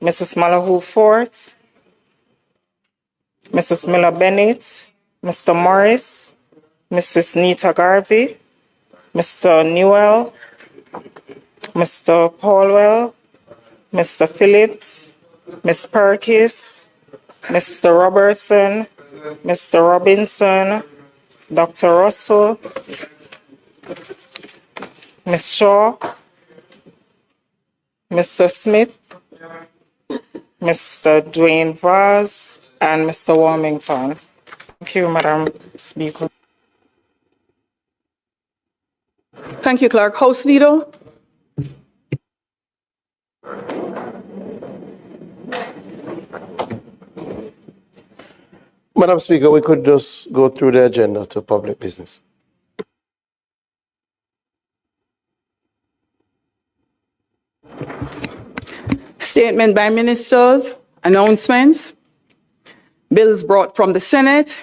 Mrs. Malahoo Fort, Mrs. Miller Bennett, Mr. Morris, Mrs. Nita Garvey, Mr. Newell, Mr. Paulwell, Mr. Phillips, Ms. Perkis, Mr. Robertson, Mr. Robinson, Dr. Russell, Ms. Shaw, Mr. Smith, Mr. Dwayne Vaz, and Mr. Warmington. Thank you, Madam Speaker. Thank you, Clerk. House Leader. Madam Speaker, we could just go through the agenda to public business. Statement by ministers, announcements, bills brought from the Senate,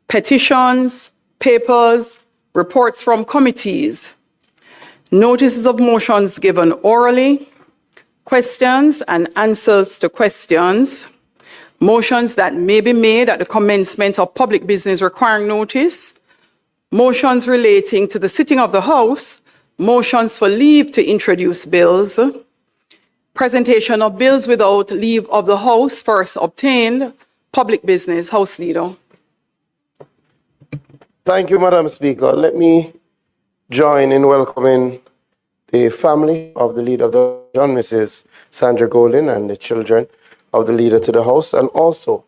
petitions, papers, reports from committees, notices of motions given orally, questions and answers to questions, motions that may be made at the commencement of public business requiring notice, motions relating to the sitting of the House, motions for leave to introduce bills, presentation of bills without leave of the House first obtained, public business. House Leader. Thank you, Madam Speaker. Let me join in welcoming the family of the Leader of the John, Mrs. Sandra Golden, and the children of the Leader to the House, and also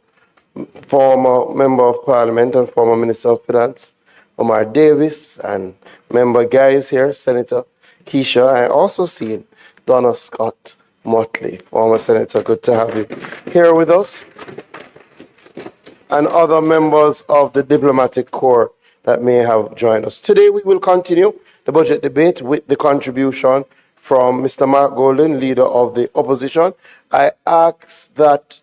former Member of Parliament and former Minister of Finance, Omar Davis, and Member Guy is here, Senator Keisha. I also seen Donna Scott Motley, former Senator. Good to have you here with us. And other members of the diplomatic corps that may have joined us. Today we will continue the budget debate with the contribution from Mr. Mark Golden, Leader of the Opposition. I ask that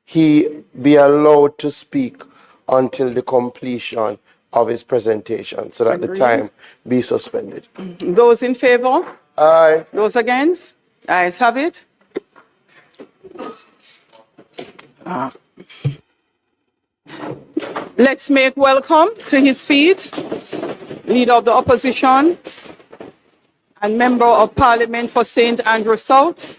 he be allowed to speak until the completion of his presentation so that the time be suspended. Those in favor? Aye. Those against? Ayes have it. Let's make welcome to his feet, Leader of the Opposition and Member of Parliament for St. Andrew South.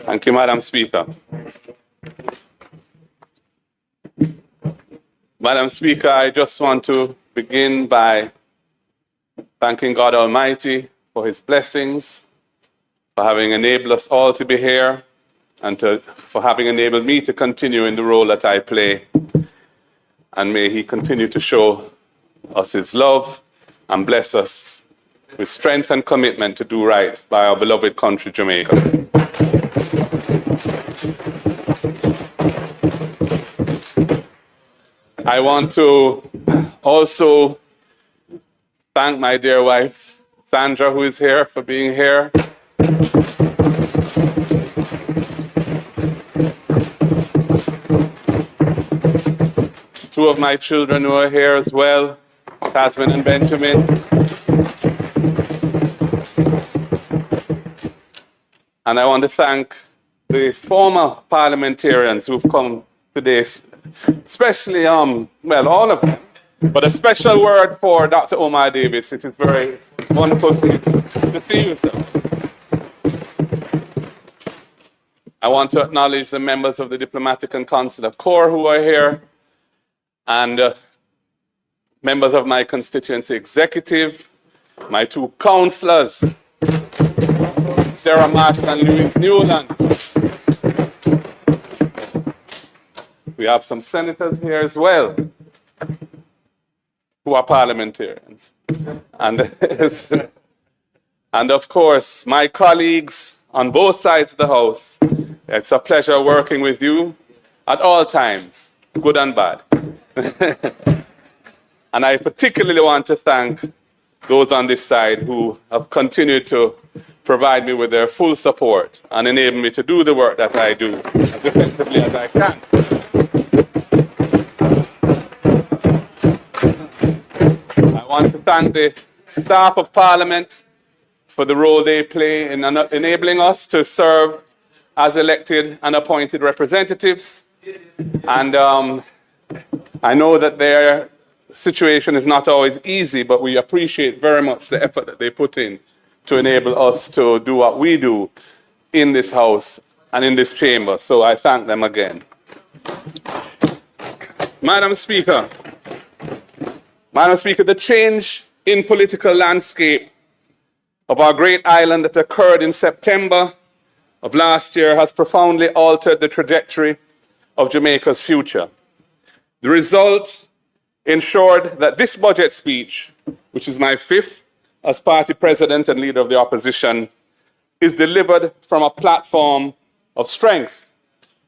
Thank you, Madam Speaker. Madam Speaker, I just want to begin by thanking God Almighty for his blessings, for having enabled us all to be here, and for having enabled me to continue in the role that I play. And may he continue to show us his love and bless us with strength and commitment to do right by our beloved country, Jamaica. I want to also thank my dear wife, Sandra, who is here, for being here. Two of my children who are here as well, Tasman and Benjamin. And I want to thank the former parliamentarians who've come today, especially, well, all of them. But a special word for Dr. Omar Davis. It is very wonderful to see you, sir. I want to acknowledge the members of the Diplomatic and Consular Corps who are here, and members of my constituency executive, my two councillors, Sarah Marshall and Louise Newland. We have some senators here as well who are parliamentarians. And of course, my colleagues on both sides of the House. It's a pleasure working with you at all times, good and bad. And I particularly want to thank those on this side who have continued to provide me with their full support and enable me to do the work that I do as effectively as I can. I want to thank the staff of Parliament for the role they play in enabling us to serve as elected and appointed representatives. And I know that their situation is not always easy, but we appreciate very much the effort that they put in to enable us to do what we do in this House and in this chamber. So I thank them again. Madam Speaker, the change in political landscape of our great island that occurred in September of last year has profoundly altered the trajectory of Jamaica's future. The result ensured that this budget speech, which is my fifth as party president and leader of the opposition, is delivered from a platform of strength,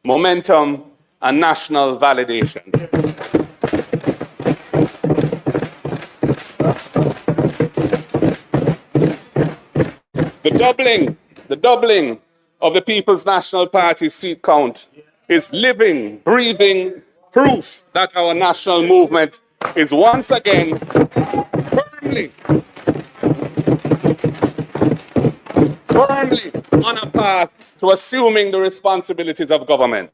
momentum, and national validation. The doubling of the People's National Party's seat count is living, breathing proof that our national movement is once again firmly on a path to assuming the responsibilities of government.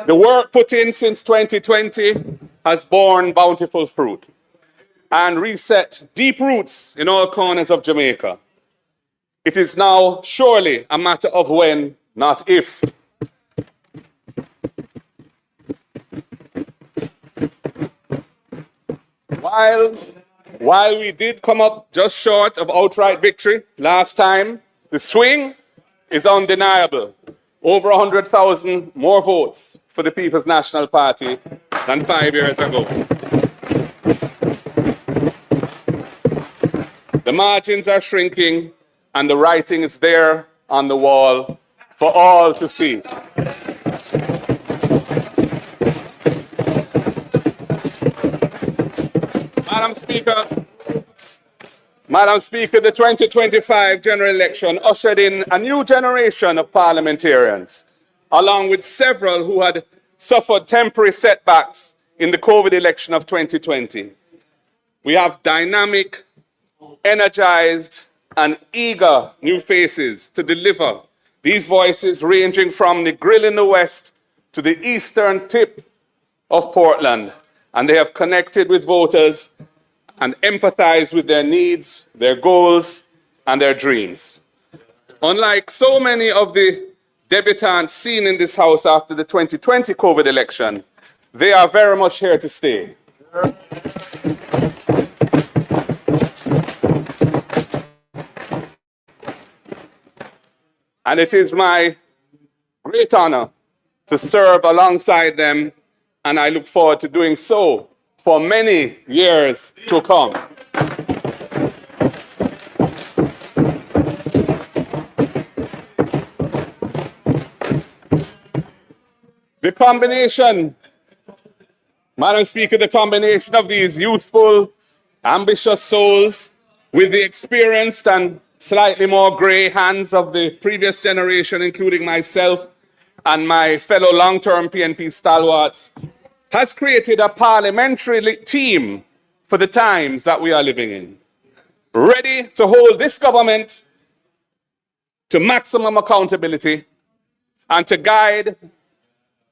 The work put in since 2020 has borne bountiful fruit and reset deep roots in all corners of Jamaica. It is now surely a matter of when, not if. While we did come up just short of outright victory last time, the swing is undeniable. Over 100,000 more votes for the People's National Party than 5 years ago. The margins are shrinking and the writing is there on the wall for all to see. Madam Speaker, the 2025 general election ushered in a new generation of parliamentarians, along with several who had suffered temporary setbacks in the COVID election of 2020. We have dynamic, energized, and eager new faces to deliver. These voices ranging from the Grill in the West to the eastern tip of Portland. And they have connected with voters and empathized with their needs, their goals, and their dreams. Unlike so many of the debutants seen in this House after the 2020 COVID election, they are very much here to stay. And it is my great honor to serve alongside them, and I look forward to doing so for many years to come. The combination, Madam Speaker, the combination of these youthful, ambitious souls with the experienced and slightly more gray hands of the previous generation, including myself and my fellow long-term PNP stalwarts, has created a parliamentary team for the times that we are living in, ready to hold this government to maximum accountability and to guide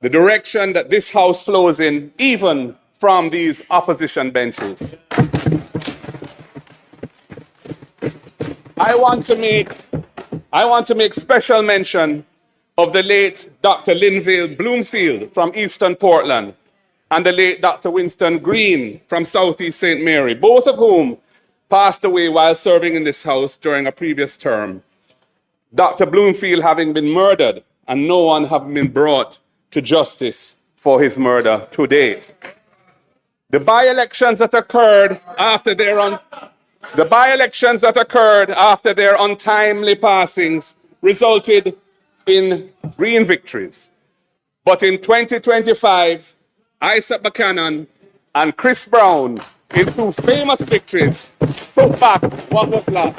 the direction that this House flows in, even from these opposition benches. I want to make special mention of the late Dr. Linville Bloomfield from Eastern Portland and the late Dr. Winston Green from Southeast St. Mary, both of whom passed away while serving in this House during a previous term. Dr. Bloomfield having been murdered and no one having been brought to justice for his murder to date. The by-elections that occurred after their untimely passings resulted in green victories. But in 2025, Isaac Buchanan and Chris Brown, in two famous victories, took back what was lost.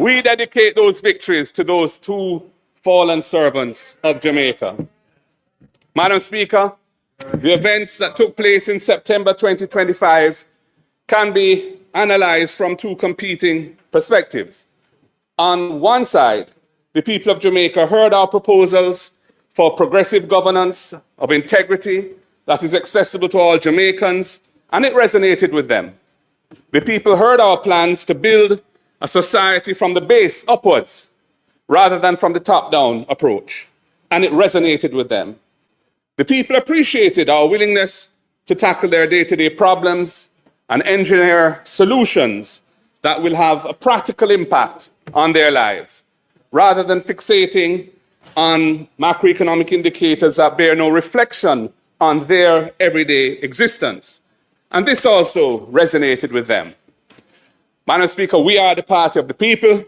We dedicate those victories to those two fallen servants of Jamaica. Madam Speaker, the events that took place in September 2025 can be analyzed from two competing perspectives. On one side, the people of Jamaica heard our proposals for progressive governance of integrity that is accessible to all Jamaicans, and it resonated with them. The people heard our plans to build a society from the base upwards rather than from the top-down approach, and it resonated with them. The people appreciated our willingness to tackle their day-to-day problems and engineer solutions that will have a practical impact on their lives, rather than fixating on macroeconomic indicators that bear no reflection on their everyday existence. And this also resonated with them. Madam Speaker, we are the party of the people.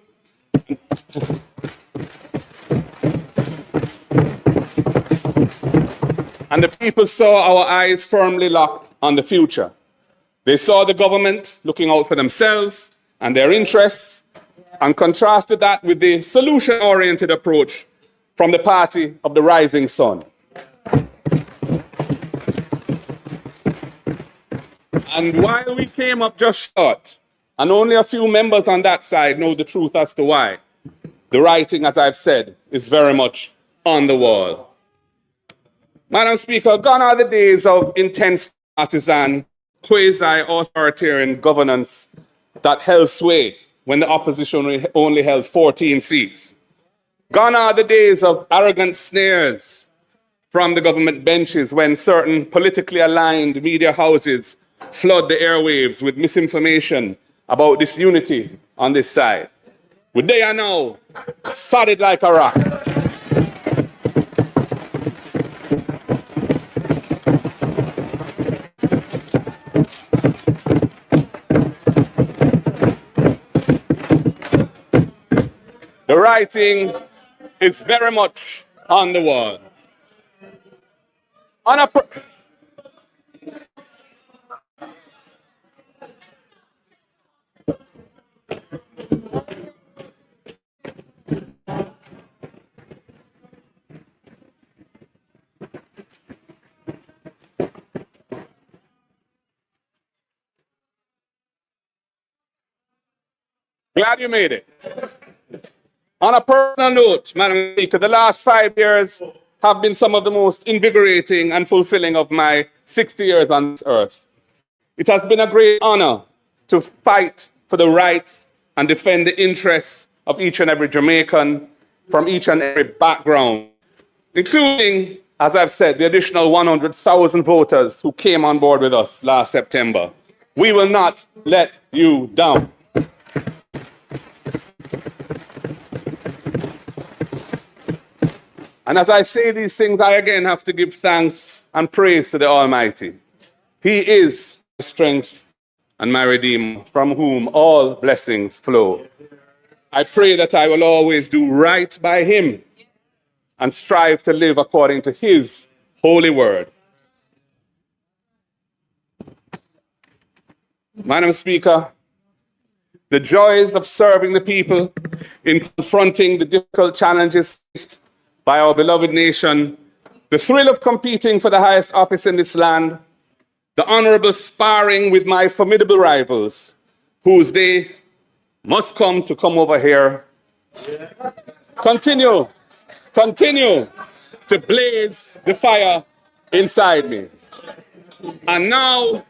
And the people saw our eyes firmly locked on the future. They saw the government looking out for themselves and their interests, and contrasted that with the solution-oriented approach from the party of the rising sun. And while we came up just short, and only a few members on that side know the truth as to why, the writing, as I've said, is very much on the wall. Madam Speaker, gone are the days of intense partisan, quasi-authoritarian governance that held sway when the opposition only held 14 seats. Gone are the days of arrogant sneers from the government benches when certain politically aligned media houses flood the airwaves with misinformation about disunity on this side. Well, they are now solid like a rock. The writing is very much on the wall. Glad you made it. On a personal note, Madam Speaker, the last 5 years have been some of the most invigorating and fulfilling of my 60 years on this earth. It has been a great honor to fight for the rights and defend the interests of each and every Jamaican from each and every background, including, as I've said, the additional 100,000 voters who came on board with us last September. We will not let you down. And as I say these things, I again have to give thanks and praise to the Almighty. He is my strength and my Redeemer, from whom all blessings flow. I pray that I will always do right by Him and strive to live according to His holy word. Madam Speaker, the joys of serving the people in confronting the difficult challenges faced by our beloved nation, the thrill of competing for the highest office in this land, the honorable sparring with my formidable rivals, whose day must come to come over here. Continue to blaze the fire inside me. And now,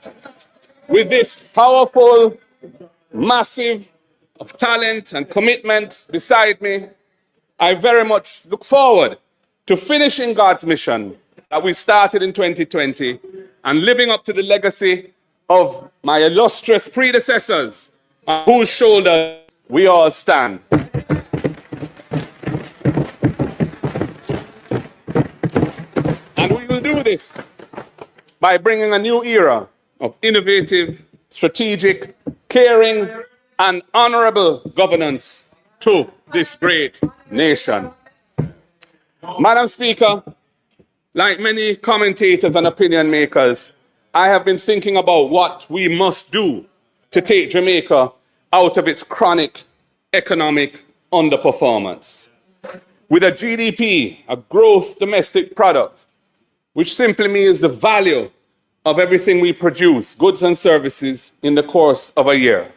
with this powerful, massive of talent and commitment beside me, I very much look forward to finishing God's mission that we started in 2020 and living up to the legacy of my illustrious predecessors on whose shoulders we all stand. And we will do this by bringing a new era of innovative, strategic, caring, and honorable governance to this great nation. Madam Speaker, like many commentators and opinion makers, I have been thinking about what we must do to take Jamaica out of its chronic economic underperformance. With a GDP, a gross domestic product, which simply means the value of everything we produce, goods and services, in the course of a year.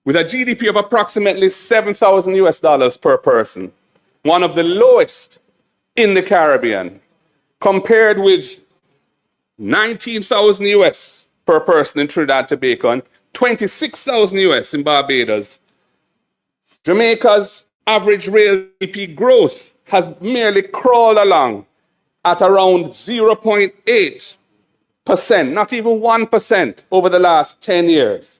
With a GDP of approximately 7,000 US dollars per person, one of the lowest in the Caribbean, compared with 19,000 US per person in Trinidad and Tobago and 26,000 US in Barbados. Jamaica's average real GDP growth has merely crawled along at around 0.8%, not even 1% over the last 10 years.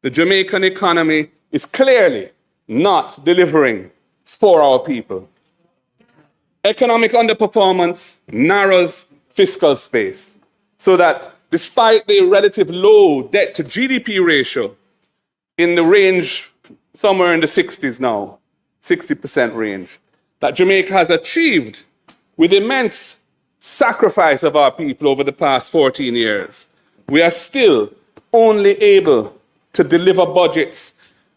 The Jamaican economy is clearly not delivering for our people. Economic underperformance narrows fiscal space, so that despite the relative low debt to GDP ratio in the range, somewhere in the 60s now, 60% range, that Jamaica has achieved with immense sacrifice of our people over the past 14 years, we are still only able to deliver budgets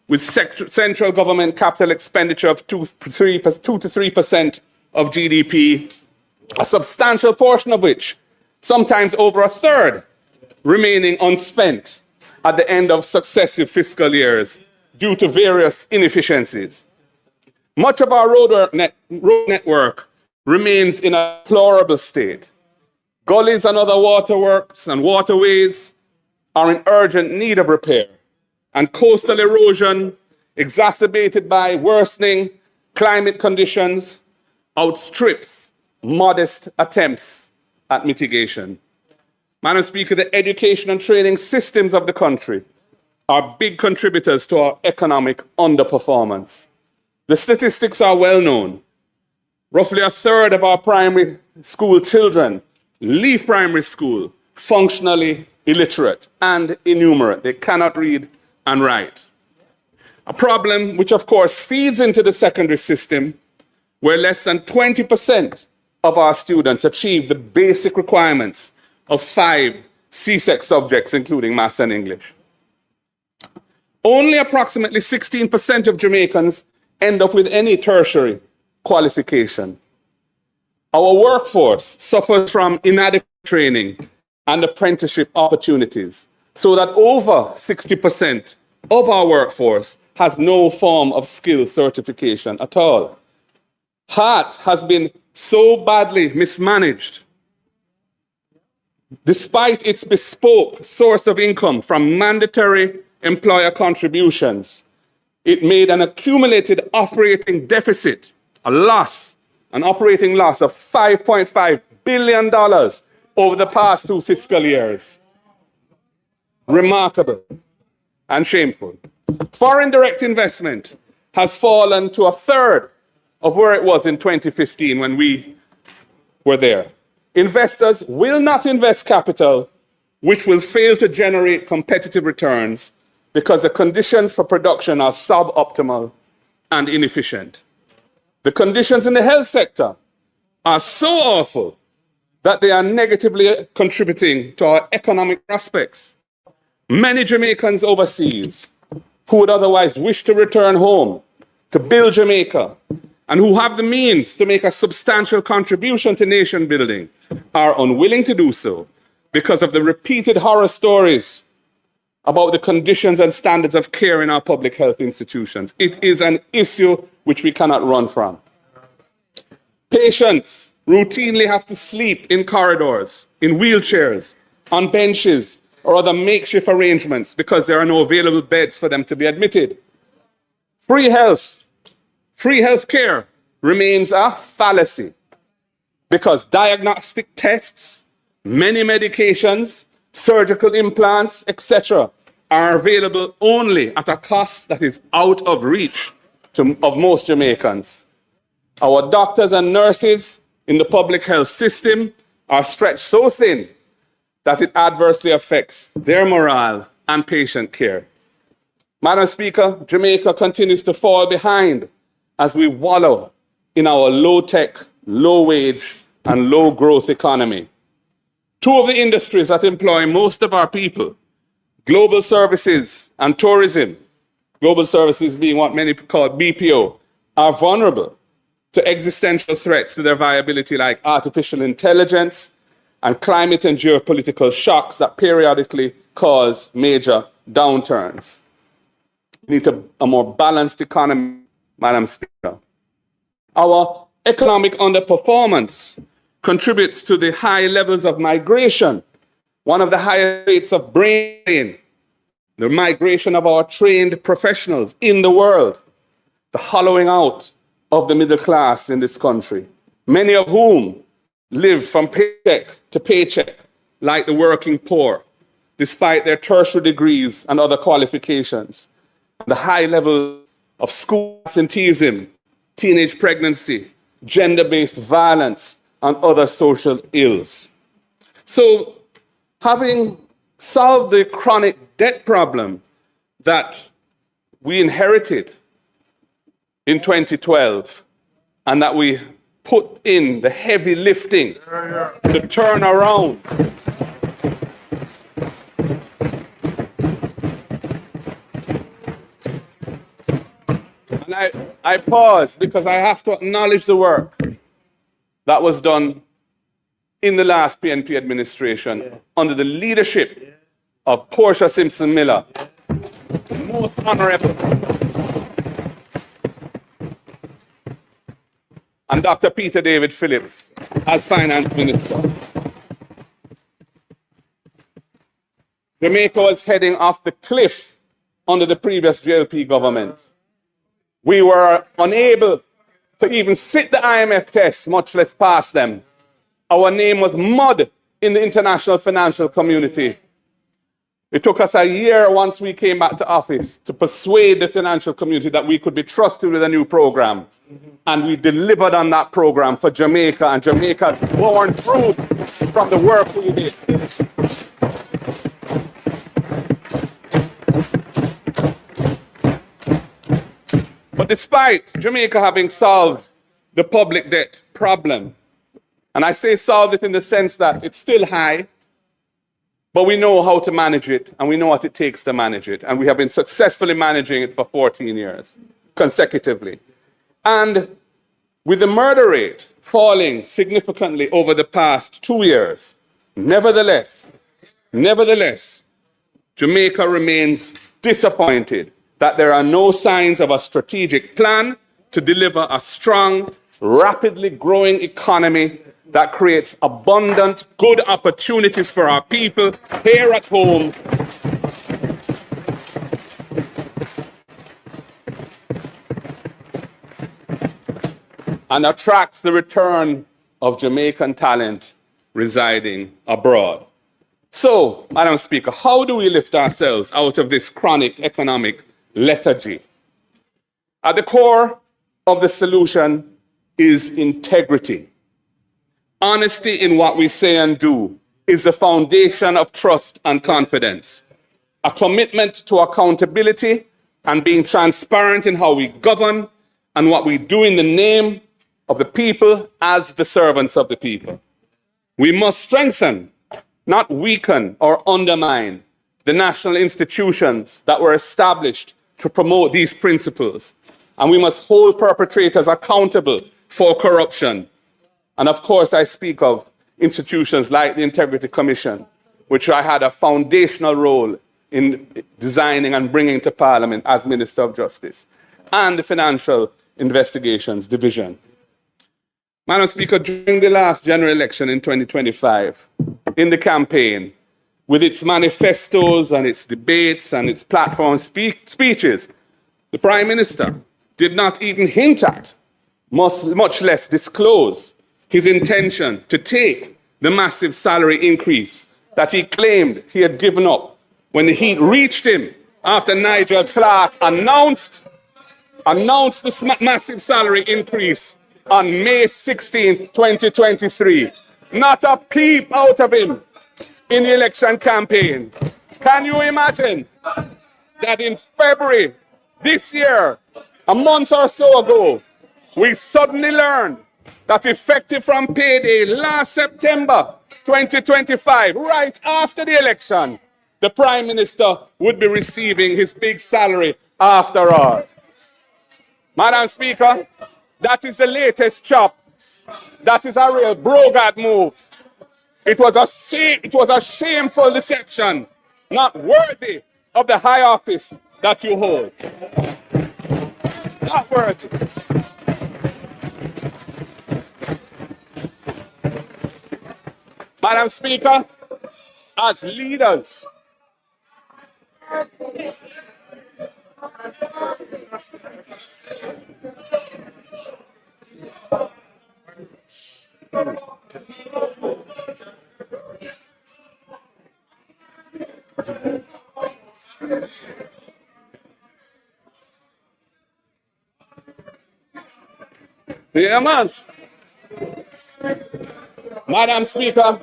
with central government capital expenditure of 2 to 3% of GDP, a substantial portion of which, sometimes over a third, remaining unspent at the end of successive fiscal years due to various inefficiencies. Much of our road network remains in a deplorable state. Gullies and other waterworks and waterways are in urgent need of repair, and coastal erosion, exacerbated by worsening climate conditions, outstrips modest attempts at mitigation. Madam Speaker, the education and training systems of the country are big contributors to our economic underperformance. The statistics are well known. Roughly a third of our primary school children leave primary school functionally illiterate and innumerate. They cannot read and write. A problem which, of course, feeds into the secondary system, where less than 20% of our students achieve the basic requirements of 5 CSEC subjects, including Maths and English. Only approximately 16% of Jamaicans end up with any tertiary qualification. Our workforce suffers from inadequate training and apprenticeship opportunities, so that over 60% of our workforce has no form of skill certification at all. HEART has been so badly mismanaged, despite its bespoke source of income from mandatory employer contributions. It made an accumulated operating deficit, an operating loss of $5.5 billion over the past 2 fiscal years. Remarkable and shameful. Foreign direct investment has fallen to a third of where it was in 2015 when we were there. Investors will not invest capital which will fail to generate competitive returns because the conditions for production are suboptimal and inefficient. The conditions in the health sector are so awful that they are negatively contributing to our economic prospects. Many Jamaicans overseas who would otherwise wish to return home to build Jamaica and who have the means to make a substantial contribution to nation building are unwilling to do so because of the repeated horror stories about the conditions and standards of care in our public health institutions. It is an issue which we cannot run from. Patients routinely have to sleep in corridors, in wheelchairs, on benches, or other makeshift arrangements because there are no available beds for them to be admitted. Free health care remains a fallacy because diagnostic tests, many medications, surgical implants, etc., are available only at a cost that is out of reach of most Jamaicans. Our doctors and nurses in the public health system are stretched so thin that it adversely affects their morale and patient care. Madam Speaker, Jamaica continues to fall behind as we wallow in our low-tech, low-wage, and low-growth economy. 2 of the industries that employ most of our people, global services and tourism, global services being what many call BPO, are vulnerable to existential threats to their viability like artificial intelligence and climate and geopolitical shocks that periodically cause major downturns. We need a more balanced economy, Madam Speaker. Our economic underperformance contributes to the high levels of migration, one of the highest rates of brain drain, the migration of our trained professionals in the world, the hollowing out of the middle class in this country, many of whom live from paycheck to paycheck like the working poor, despite their tertiary degrees and other qualifications. The high level of school absenteeism, teenage pregnancy, gender-based violence, and other social ills. So, having solved the chronic debt problem that we inherited in 2012 and that we put in the heavy lifting to turn around and I pause because I have to acknowledge the work that was done in the last PNP administration under the leadership of Portia Simpson Miller, most honorable, and Dr. Peter David Phillips as finance minister. Jamaica was heading off the cliff under the previous JLP government. We were unable to even sit the IMF tests, much less pass them. Our name was mud in the international financial community. It took us a year once we came back to office to persuade the financial community that we could be trusted with a new program. And we delivered on that program for Jamaica, and Jamaica borne fruit from the work we did. But despite Jamaica having solved the public debt problem, and I say solved it in the sense that it's still high, but we know how to manage it, and we know what it takes to manage it. And we have been successfully managing it for 14 years, consecutively. And with the murder rate falling significantly over the past 2 years, nevertheless, Jamaica remains disappointed that there are no signs of a strategic plan to deliver a strong, rapidly growing economy that creates abundant, good opportunities for our people here at home and attracts the return of Jamaican talent residing abroad. So, Madam Speaker, how do we lift ourselves out of this chronic economic lethargy? At the core of the solution is integrity. Honesty in what we say and do is the foundation of trust and confidence. A commitment to accountability and being transparent in how we govern and what we do in the name of the people as the servants of the people. We must strengthen, not weaken or undermine, the national institutions that were established to promote these principles. And we must hold perpetrators accountable for corruption. And of course, I speak of institutions like the Integrity Commission, which I had a foundational role in designing and bringing to Parliament as Minister of Justice, and the Financial Investigations Division. Madam Speaker, during the last general election in 2025, in the campaign, with its manifestos and its debates and its platform speeches, the Prime Minister did not even hint at, much less disclose, his intention to take the massive salary increase that he claimed he had given up when the heat reached him after Nigel Clark announced this massive salary increase on May 16, 2023. Not a peep out of him in the election campaign. Can you imagine that in February this year, a month or so ago, we suddenly learned that effective from payday last September 2025, right after the election, the Prime Minister would be receiving his big salary after all. Madam Speaker, that is the latest chop. That is a real Brogard move. It was a shameful deception, not worthy of the high office that you hold. Not worthy. Madam Speaker, as leaders, yeah, man. Madam Speaker,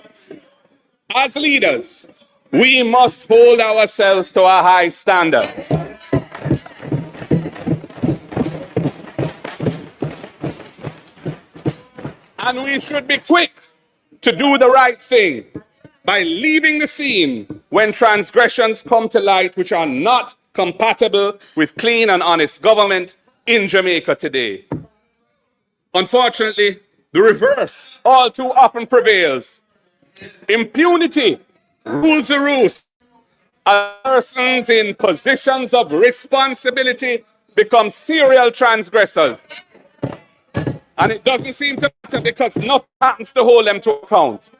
as leaders, we must hold ourselves to a high standard. And we should be quick to do the right thing by leaving the scene when transgressions come to light which are not compatible with clean and honest government in Jamaica today. Unfortunately, the reverse all too often prevails. Impunity rules the roost. Persons in positions of responsibility become serial transgressors. And it doesn't seem to matter because nothing happens to hold them to account.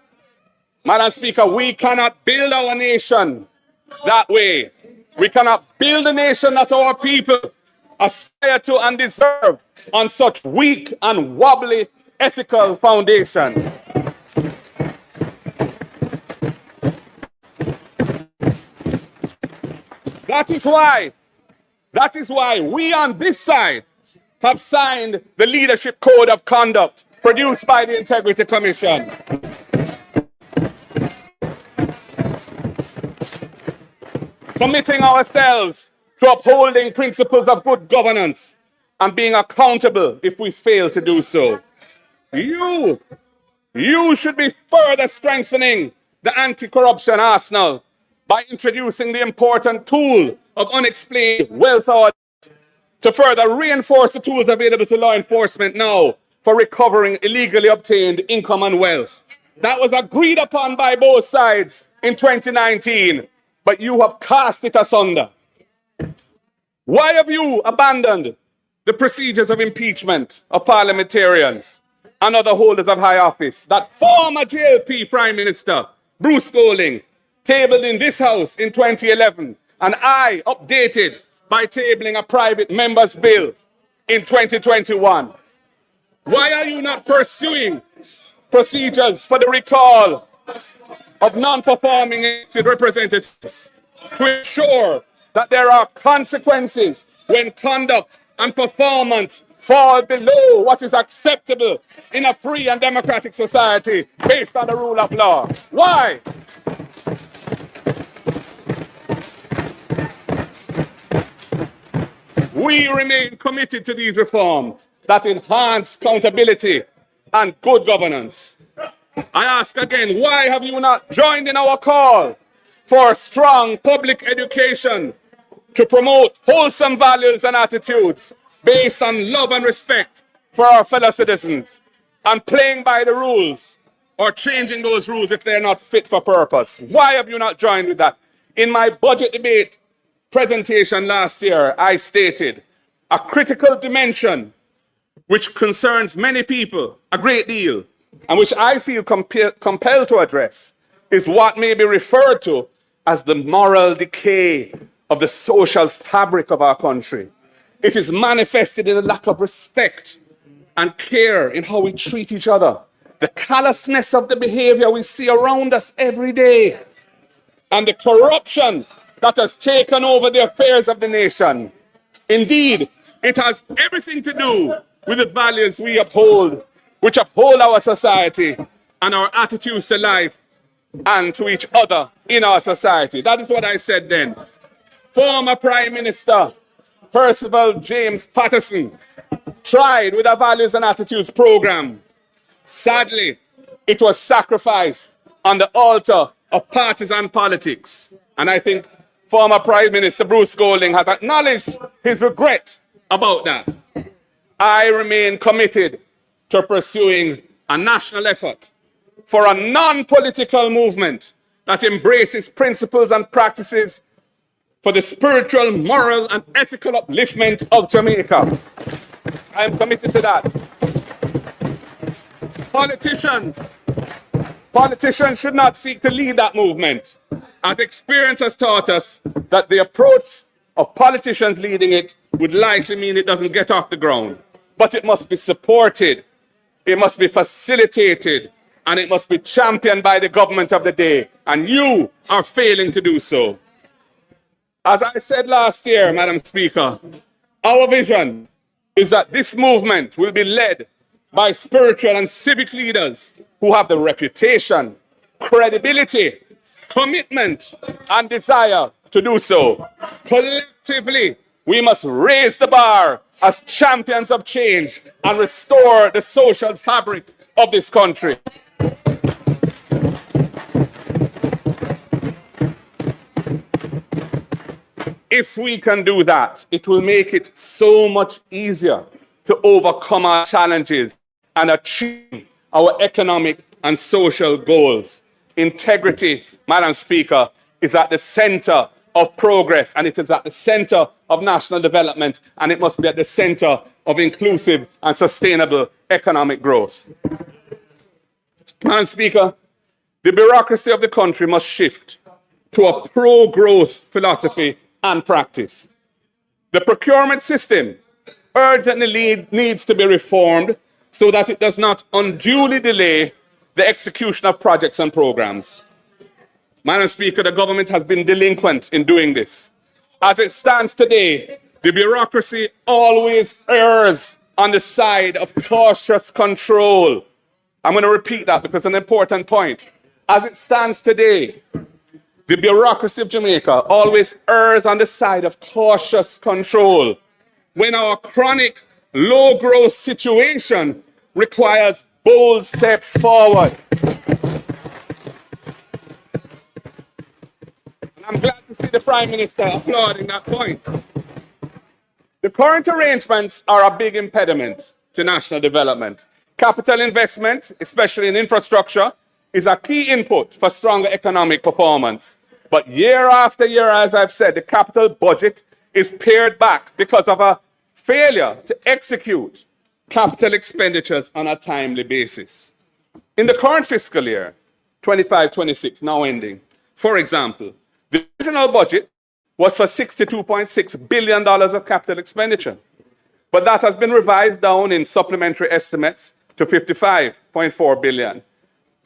Madam Speaker, we cannot build our nation that way. We cannot build a nation that our people aspire to and deserve on such weak and wobbly ethical foundation. That is why we on this side have signed the Leadership Code of Conduct produced by the Integrity Commission. Committing ourselves to upholding principles of good governance and being accountable if we fail to do so. You should be further strengthening the anti-corruption arsenal by introducing the important tool of unexplained wealth audit to further reinforce the tools available to law enforcement now for recovering illegally obtained income and wealth. That was agreed upon by both sides in 2019, but you have cast it asunder. Why have you abandoned the procedures of impeachment of parliamentarians and other holders of high office that former JLP Prime Minister Bruce Golding tabled in this House in 2011, and I updated by tabling a private member's bill in 2021? Why are you not pursuing procedures for the recall of non-performing elected representatives to ensure that there are consequences when conduct and performance fall below what is acceptable in a free and democratic society based on the rule of law? Why? We remain committed to these reforms that enhance accountability and good governance. I ask again, why have you not joined in our call for strong public education to promote wholesome values and attitudes based on love and respect for our fellow citizens, and playing by the rules or changing those rules if they're not fit for purpose? Why have you not joined with that? In my budget debate presentation last year, I stated a critical dimension which concerns many people a great deal, and which I feel compelled to address, is what may be referred to as the moral decay of the social fabric of our country. It is manifested in a lack of respect and care in how we treat each other, the callousness of the behavior we see around us every day, and the corruption that has taken over the affairs of the nation. Indeed, it has everything to do with the values we uphold, which uphold our society and our attitudes to life and to each other in our society. That is what I said then. Former Prime Minister Percival James Patterson tried with a values and attitudes program. Sadly, it was sacrificed on the altar of partisan politics. And I think former Prime Minister Bruce Golding has acknowledged his regret about that. I remain committed to pursuing a national effort for a non-political movement that embraces principles and practices for the spiritual, moral, and ethical upliftment of Jamaica. I am committed to that. Politicians should not seek to lead that movement, as experience has taught us that the approach of politicians leading it would likely mean it doesn't get off the ground. But it must be supported, it must be facilitated, and it must be championed by the government of the day. And you are failing to do so. As I said last year, Madam Speaker, our vision is that this movement will be led by spiritual and civic leaders who have the reputation, credibility, commitment, and desire to do so. Collectively, we must raise the bar as champions of change and restore the social fabric of this country. If we can do that, it will make it so much easier to overcome our challenges and achieve our economic and social goals. Integrity, Madam Speaker, is at the center of progress, and it is at the center of national development, and it must be at the center of inclusive and sustainable economic growth. Madam Speaker, the bureaucracy of the country must shift to a pro-growth philosophy and practice. The procurement system urgently needs to be reformed so that it does not unduly delay the execution of projects and programs. Madam Speaker, the government has been delinquent in doing this. As it stands today, the bureaucracy always errs on the side of cautious control. I'm going to repeat that because it's an important point. As it stands today, the bureaucracy of Jamaica always errs on the side of cautious control when our chronic low growth situation requires bold steps forward. And I'm glad to see the Prime Minister applauding that point. The current arrangements are a big impediment to national development. Capital investment, especially in infrastructure, is a key input for stronger economic performance. But year after year, as I've said, the capital budget is pared back because of a failure to execute capital expenditures on a timely basis. In the current fiscal year, 25-26, now ending, for example, the original budget was for $62.6 billion of capital expenditure. But that has been revised down in supplementary estimates to $55.4 billion.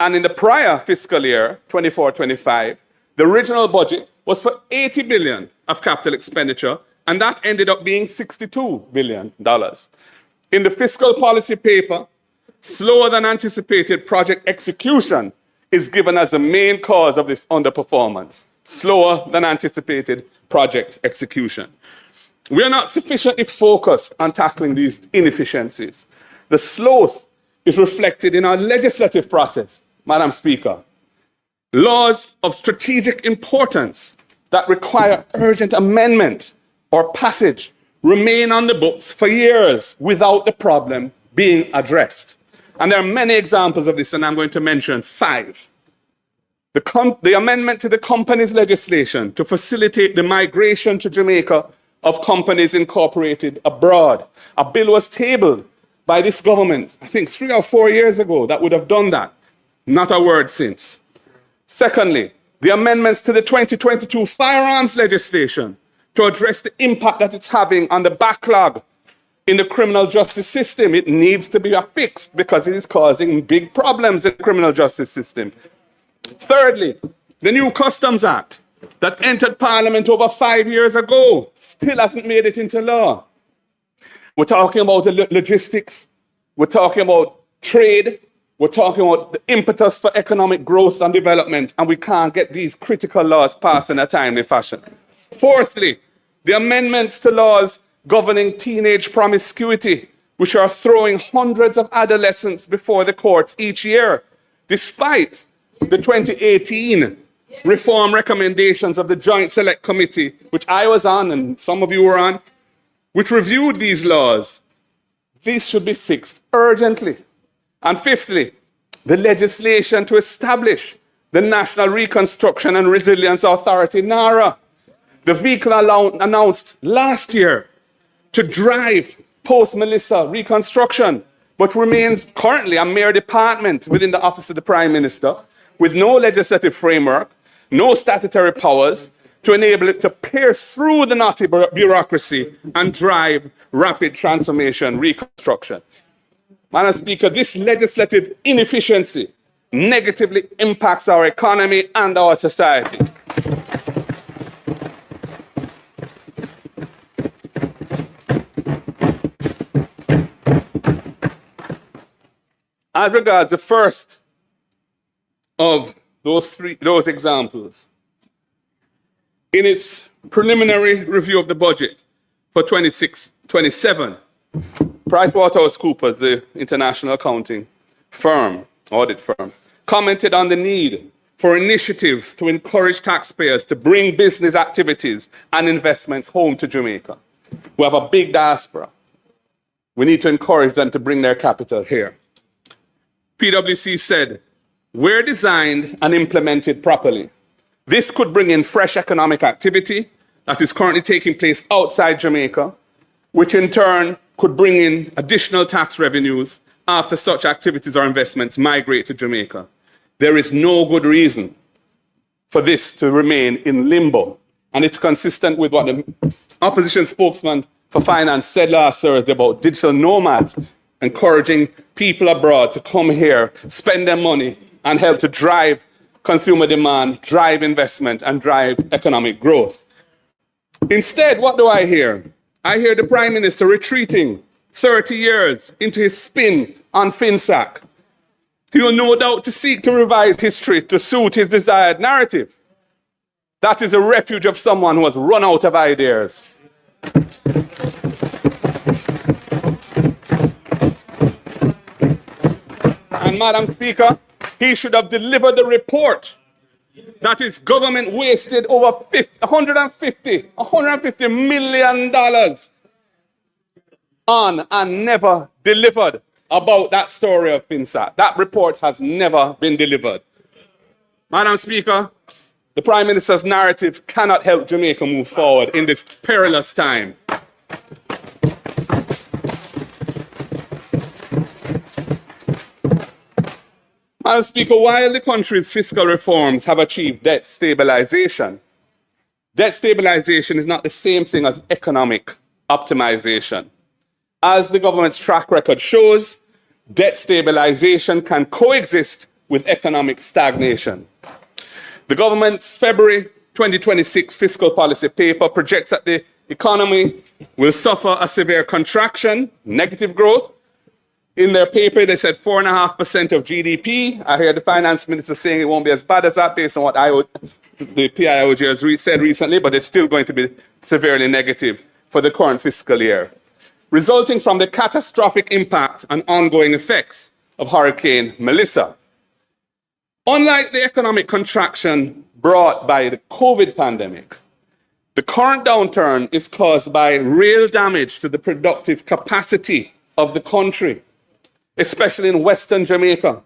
And in the prior fiscal year, 24-25, the original budget was for $80 billion of capital expenditure, and that ended up being $62 billion. In the fiscal policy paper, slower than anticipated project execution is given as the main cause of this underperformance. Slower than anticipated project execution. We are not sufficiently focused on tackling these inefficiencies. The sloth is reflected in our legislative process, Madam Speaker. Laws of strategic importance that require urgent amendment or passage remain on the books for years without the problem being addressed. And there are many examples of this, and I'm going to mention 5. The amendment to the companies legislation to facilitate the migration to Jamaica of companies incorporated abroad. A bill was tabled by this government, I think 3 or 4 years ago, that would have done that. Not a word since. Secondly, the amendments to the 2022 firearms legislation to address the impact that it's having on the backlog in the criminal justice system. It needs to be fixed because it is causing big problems in the criminal justice system. Thirdly, the new Customs Act that entered Parliament over 5 years ago still hasn't made it into law. We're talking about the logistics, we're talking about trade, we're talking about the impetus for economic growth and development, and we can't get these critical laws passed in a timely fashion. Fourthly, the amendments to laws governing teenage promiscuity, which are throwing hundreds of adolescents before the courts each year, despite the 2018 reform recommendations of the Joint Select Committee, which I was on and some of you were on, which reviewed these laws, these should be fixed urgently. And fifthly, the legislation to establish the National Reconstruction and Resilience Authority, NARA, the vehicle announced last year to drive post-Melissa reconstruction, but remains currently a mere department within the Office of the Prime Minister with no legislative framework, no statutory powers to enable it to pierce through the knotty bureaucracy and drive rapid transformation reconstruction. Madam Speaker, this legislative inefficiency negatively impacts our economy and our society. As regards the first of those examples, in its preliminary review of the budget for 26-27, PricewaterhouseCoopers, the international accounting firm, audit firm, commented on the need for initiatives to encourage taxpayers to bring business activities and investments home to Jamaica. We have a big diaspora. We need to encourage them to bring their capital here. PwC said, where designed and implemented properly, this could bring in fresh economic activity that is currently taking place outside Jamaica, which in turn could bring in additional tax revenues after such activities or investments migrate to Jamaica. There is no good reason for this to remain in limbo. And it's consistent with what the opposition spokesman for finance said last Thursday about digital nomads, encouraging people abroad to come here, spend their money, and help to drive consumer demand, drive investment, and drive economic growth. Instead, what do I hear? I hear the Prime Minister retreating 30 years into his spin on FinSAC. He will no doubt to seek to revise history to suit his desired narrative. That is a refuge of someone who has run out of ideas. And Madam Speaker, he should have delivered the report that his government wasted over $150 million on and never delivered about that story of FinSAC. That report has never been delivered. Madam Speaker, the Prime Minister's narrative cannot help Jamaica move forward in this perilous time. Madam Speaker, while the country's fiscal reforms have achieved debt stabilization is not the same thing as economic optimization. As the government's track record shows, debt stabilization can coexist with economic stagnation. The government's February 2026 fiscal policy paper projects that the economy will suffer a severe contraction, negative growth. In their paper, they said 4.5% of GDP. I hear the finance minister saying it won't be as bad as that based on what the PIOJ has said recently, but it's still going to be severely negative for the current fiscal year, resulting from the catastrophic impact and ongoing effects of Hurricane Melissa. Unlike the economic contraction brought by the COVID pandemic, the current downturn is caused by real damage to the productive capacity of the country, especially in Western Jamaica.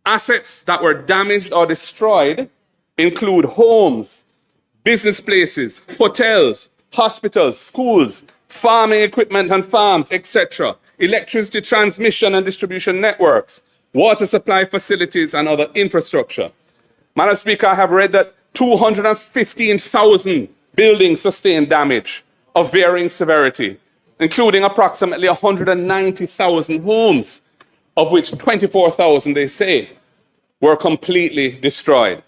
Assets that were damaged or destroyed include homes, business places, hotels, hospitals, schools, farming equipment and farms, etc., electricity transmission and distribution networks, water supply facilities, and other infrastructure. Madam Speaker, I have read that 215,000 buildings sustained damage of varying severity, including approximately 190,000 homes, of which 24,000, they say, were completely destroyed.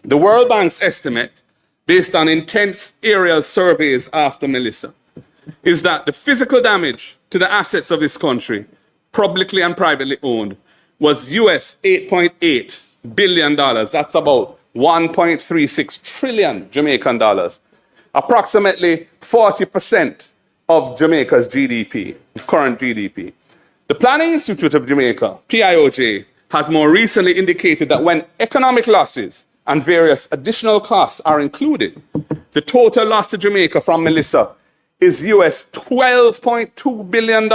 The World Bank's estimate, based on intense aerial surveys after Melissa, is that the physical damage to the assets of this country, publicly and privately owned, was US $8.8 billion. That's about 1.36 trillion Jamaican dollars, approximately 40% of Jamaica's GDP, current GDP. The Planning Institute of Jamaica, PIOJ, has more recently indicated that when economic losses and various additional costs are included, the total loss to Jamaica from Melissa is US $12.2 billion,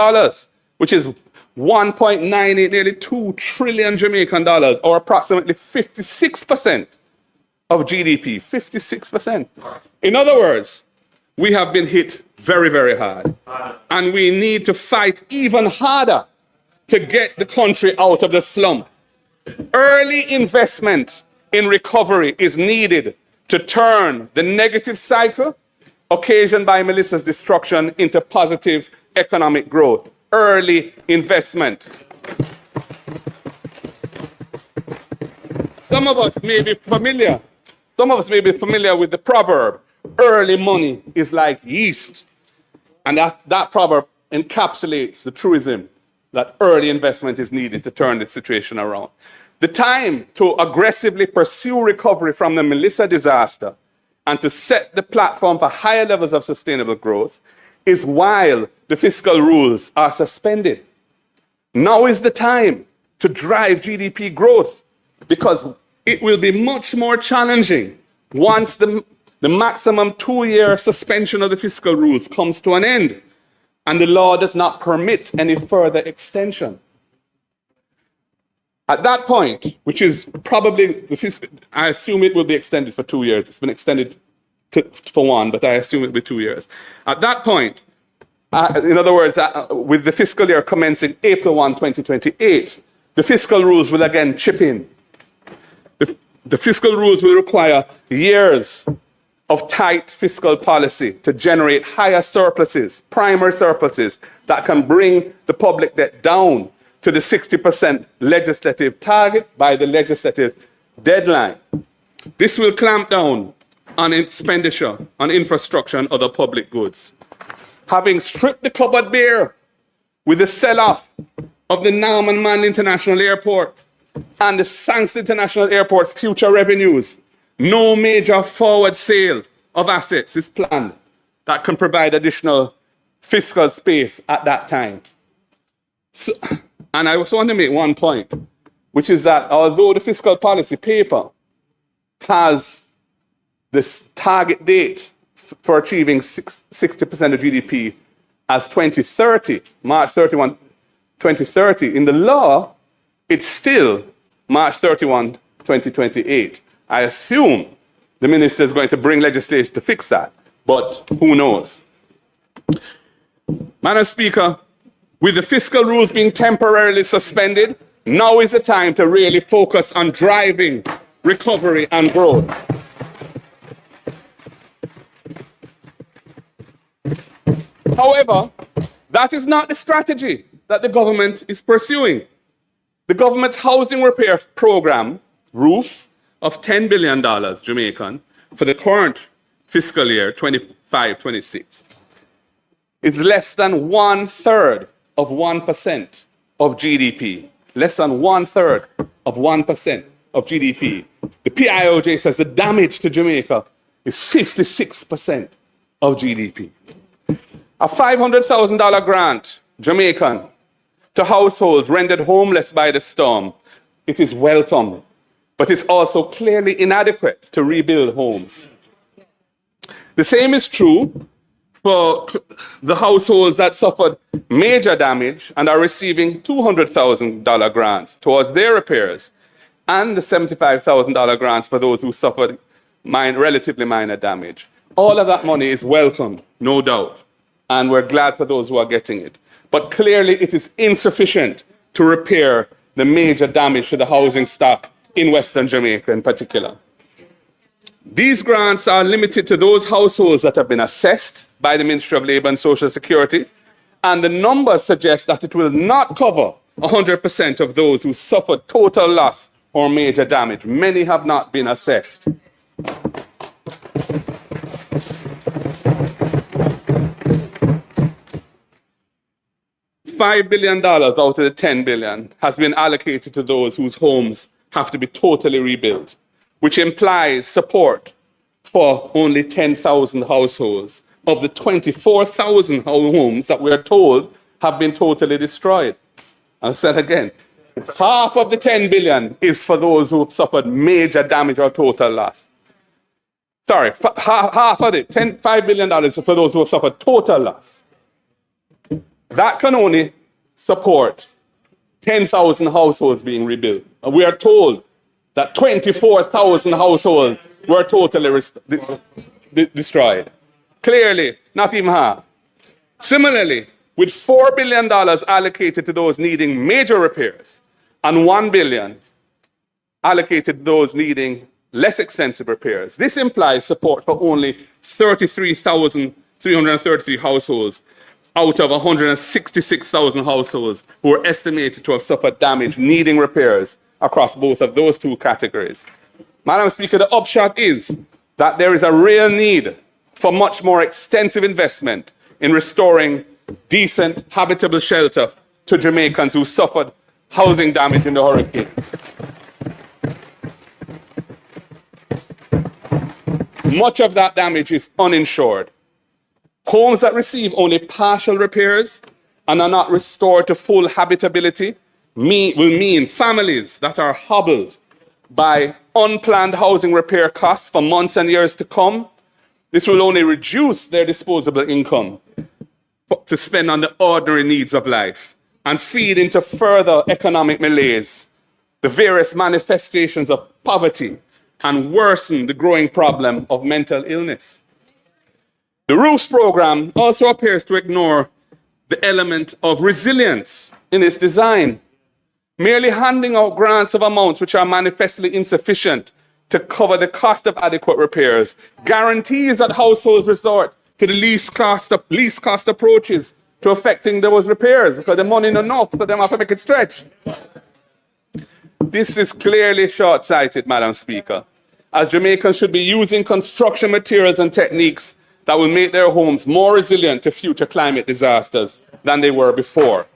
which is 1.98, nearly 2 trillion Jamaican dollars, or approximately 56% of GDP, 56%. In other words, we have been hit very, very hard. And we need to fight even harder to get the country out of the slump. Early investment in recovery is needed to turn the negative cycle occasioned by Melissa's destruction into positive economic growth. Early investment. Some of us may be familiar with the proverb, early money is like yeast. And that proverb encapsulates the truism that early investment is needed to turn the situation around. The time to aggressively pursue recovery from the Melissa disaster and to set the platform for higher levels of sustainable growth is while the fiscal rules are suspended. Now is the time to drive GDP growth, because it will be much more challenging once the maximum 2-year suspension of the fiscal rules comes to an end and the law does not permit any further extension. At that point, which is probably, I assume it will be extended for 2 years. It's been extended for 1, but I assume it will be 2 years. At that point, in other words, with the fiscal year commencing April 1, 2028, the fiscal rules will again chip in. The fiscal rules will require years of tight fiscal policy to generate higher surpluses, primary surpluses, that can bring the public debt down to the 60% legislative target by the legislative deadline. This will clamp down on expenditure on infrastructure and other public goods. Having stripped the cupboard bare with the sell-off of the Norman Mann International Airport and the Sankster International Airport's future revenues, no major forward sale of assets is planned that can provide additional fiscal space at that time. So, and I also want to make one point, which is that although the fiscal policy paper has this target date for achieving 60% of GDP as 2030, March 31, 2030, in the law, it's still March 31, 2028. I assume the minister is going to bring legislation to fix that, but who knows? Madam Speaker, with the fiscal rules being temporarily suspended, now is the time to really focus on driving recovery and growth. However, that is not the strategy that the government is pursuing. The government's housing repair program, roofs, of $10 billion Jamaican for the current fiscal year, 25-26, is less than 1/3 of 1% of GDP. Less than 1/3 of 1% of GDP. The PIOJ says the damage to Jamaica is 56% of GDP. A $500,000 grant, Jamaican, to households rendered homeless by the storm, it is welcome, but it's also clearly inadequate to rebuild homes. The same is true for the households that suffered major damage and are receiving $200,000 grants towards their repairs, and the $75,000 grants for those who suffered relatively minor damage. All of that money is welcome, no doubt, and we're glad for those who are getting it. But clearly it is insufficient to repair the major damage to the housing stock in Western Jamaica in particular. These grants are limited to those households that have been assessed by the Ministry of Labour and Social Security, and the numbers suggest that it will not cover 100% of those who suffered total loss or major damage. Many have not been assessed. $5 billion out of the $10 billion has been allocated to those whose homes have to be totally rebuilt, which implies support for only 10,000 households of the 24,000 homes that we are told have been totally destroyed. I'll say it again, Half of the 10 billion is for those who have suffered major damage or total loss. Sorry, half of it, $5 billion is for those who have suffered total loss. That can only support 10,000 households being rebuilt. And we are told that 24,000 households were totally destroyed. Clearly, not even half. Similarly, with $4 billion allocated to those needing major repairs and $1 billion allocated to those needing less extensive repairs, this implies support for only 33,333 households out of 166,000 households who are estimated to have suffered damage needing repairs across both of those two categories. Madam Speaker, the upshot is that there is a real need for much more extensive investment in restoring decent, habitable shelter to Jamaicans who suffered housing damage in the hurricane. Much of that damage is uninsured. Homes that receive only partial repairs and are not restored to full habitability will mean families that are hobbled by unplanned housing repair costs for months and years to come. This will only reduce their disposable income to spend on the ordinary needs of life and feed into further economic malaise, the various manifestations of poverty, and worsen the growing problem of mental illness. The ROOFs program also appears to ignore the element of resilience in its design, merely handing out grants of amounts which are manifestly insufficient to cover the cost of adequate repairs, guarantees that households resort to the least cost approaches to effecting those repairs because the money is enough, so they have to make it stretch. This is clearly short-sighted, Madam Speaker, as Jamaicans should be using construction materials and techniques that will make their homes more resilient to future climate disasters than they were before.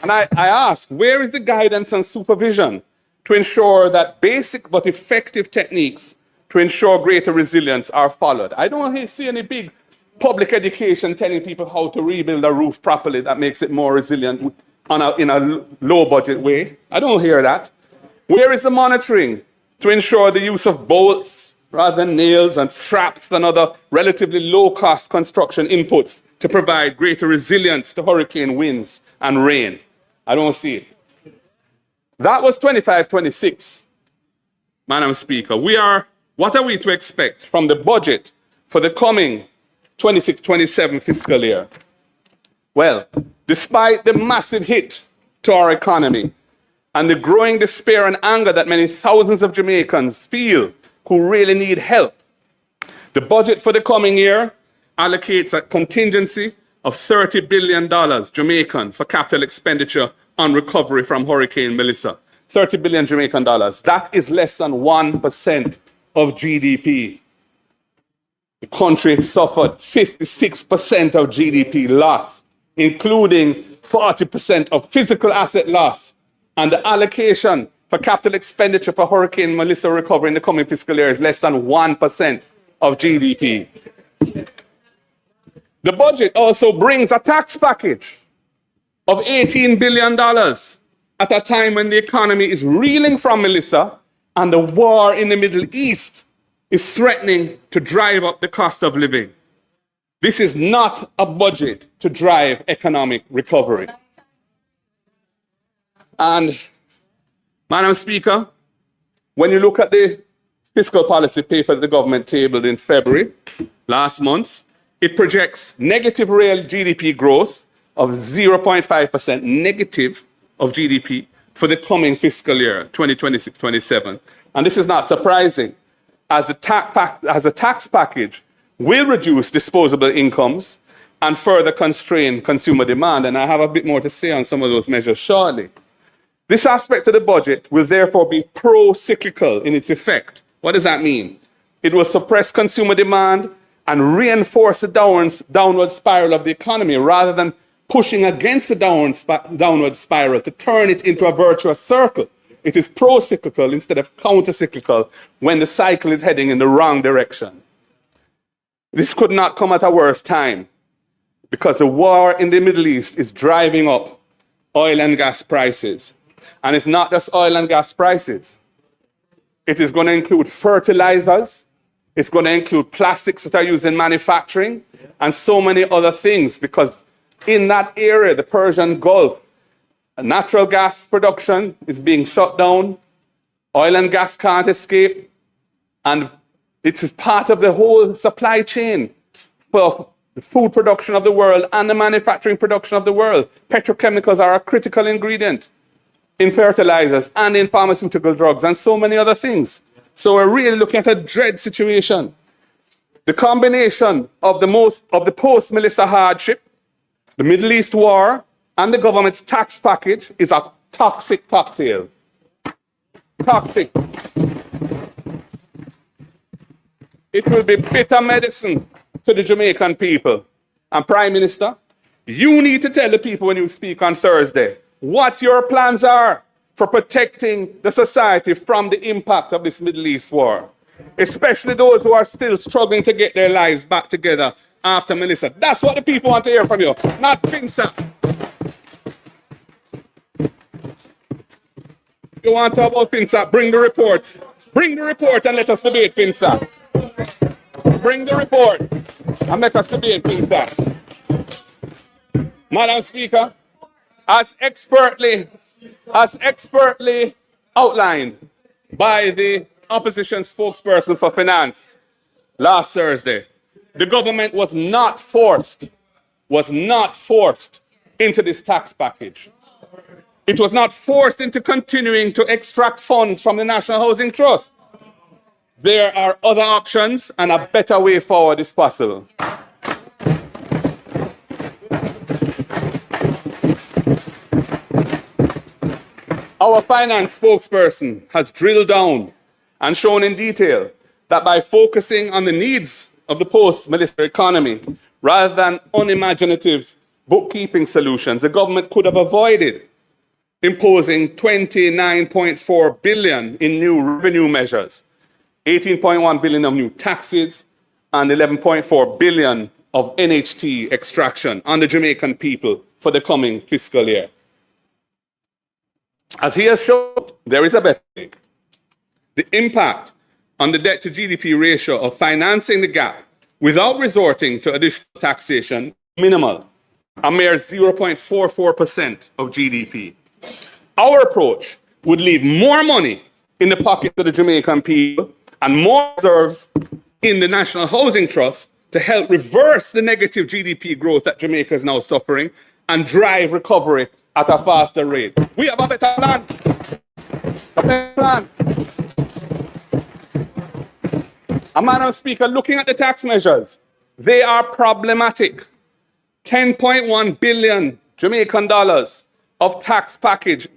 And I ask, where is the guidance and supervision to ensure that basic but effective techniques to ensure greater resilience are followed? I don't see any big public education telling people how to rebuild a roof properly that makes it more resilient in a low budget way. I don't hear that. Where is the monitoring to ensure the use of bolts rather than nails and straps and other relatively low cost construction inputs to provide greater resilience to hurricane winds and rain? I don't see it. That was 25-26, Madam Speaker. What are we to expect from the budget for the coming 26-27 fiscal year? Well, despite the massive hit to our economy and the growing despair and anger that many thousands of Jamaicans feel who really need help, the budget for the coming year allocates a contingency of $30 billion Jamaican for capital expenditure on recovery from Hurricane Melissa. 30 billion Jamaican dollars. That is less than 1% of GDP. The country suffered 56% of GDP loss, including 40% of physical asset loss. And the allocation for capital expenditure for Hurricane Melissa recovery in the coming fiscal year is less than 1% of GDP. The budget also brings a tax package of $18 billion at a time when the economy is reeling from Melissa and the war in the Middle East is threatening to drive up the cost of living. This is not a budget to drive economic recovery. And, Madam Speaker, when you look at the fiscal policy paper that the government tabled in February last month, it projects negative real GDP growth of 0.5% negative of GDP for the coming fiscal year, 2026-27. And this is not surprising, as the tax package will reduce disposable incomes and further constrain consumer demand. And I have a bit more to say on some of those measures shortly. This aspect of the budget will therefore be pro-cyclical in its effect. What does that mean? It will suppress consumer demand and reinforce the downward spiral of the economy rather than pushing against the downward spiral to turn it into a virtuous circle. It is pro-cyclical instead of counter-cyclical when the cycle is heading in the wrong direction. This could not come at a worse time, because the war in the Middle East is driving up oil and gas prices. And it's not just oil and gas prices. It is going to include fertilizers. It's going to include plastics that are used in manufacturing and so many other things, because in that area, the Persian Gulf, natural gas production is being shut down. Oil and gas can't escape. And it is part of the whole supply chain for the food production of the world and the manufacturing production of the world. Petrochemicals are a critical ingredient in fertilizers and in pharmaceutical drugs and so many other things. So we're really looking at a dread situation. The combination of the post-Melissa hardship, the Middle East war, and the government's tax package is a toxic cocktail. Toxic. It will be bitter medicine to the Jamaican people. And Prime Minister, you need to tell the people when you speak on Thursday what your plans are for protecting the society from the impact of this Middle East war, especially those who are still struggling to get their lives back together after Melissa. That's what the people want to hear from you, not FINSA. You want to talk about FINSA? Bring the report. Bring the report and let us debate FINSA. Bring the report and let us debate FINSA. Madam Speaker, as expertly outlined by the opposition spokesperson for finance last Thursday, the government was not forced into this tax package. It was not forced into continuing to extract funds from the National Housing Trust. There are other options and a better way forward is possible. Our finance spokesperson has drilled down and shown in detail that by focusing on the needs of the post-Melissa economy rather than unimaginative bookkeeping solutions, the government could have avoided imposing $29.4 billion in new revenue measures, $18.1 billion of new taxes, and $11.4 billion of NHT extraction on the Jamaican people for the coming fiscal year. As he has shown, there is a better way. The impact on the debt to GDP ratio of financing the gap without resorting to additional taxation, minimal, a mere 0.44% of GDP. Our approach would leave more money in the pockets of the Jamaican people and more reserves in the National Housing Trust to help reverse the negative GDP growth that Jamaica is now suffering and drive recovery at a faster rate. We have a better plan. A better plan. And Madam Speaker, looking at the tax measures, they are problematic. 10.1 billion Jamaican dollars of tax package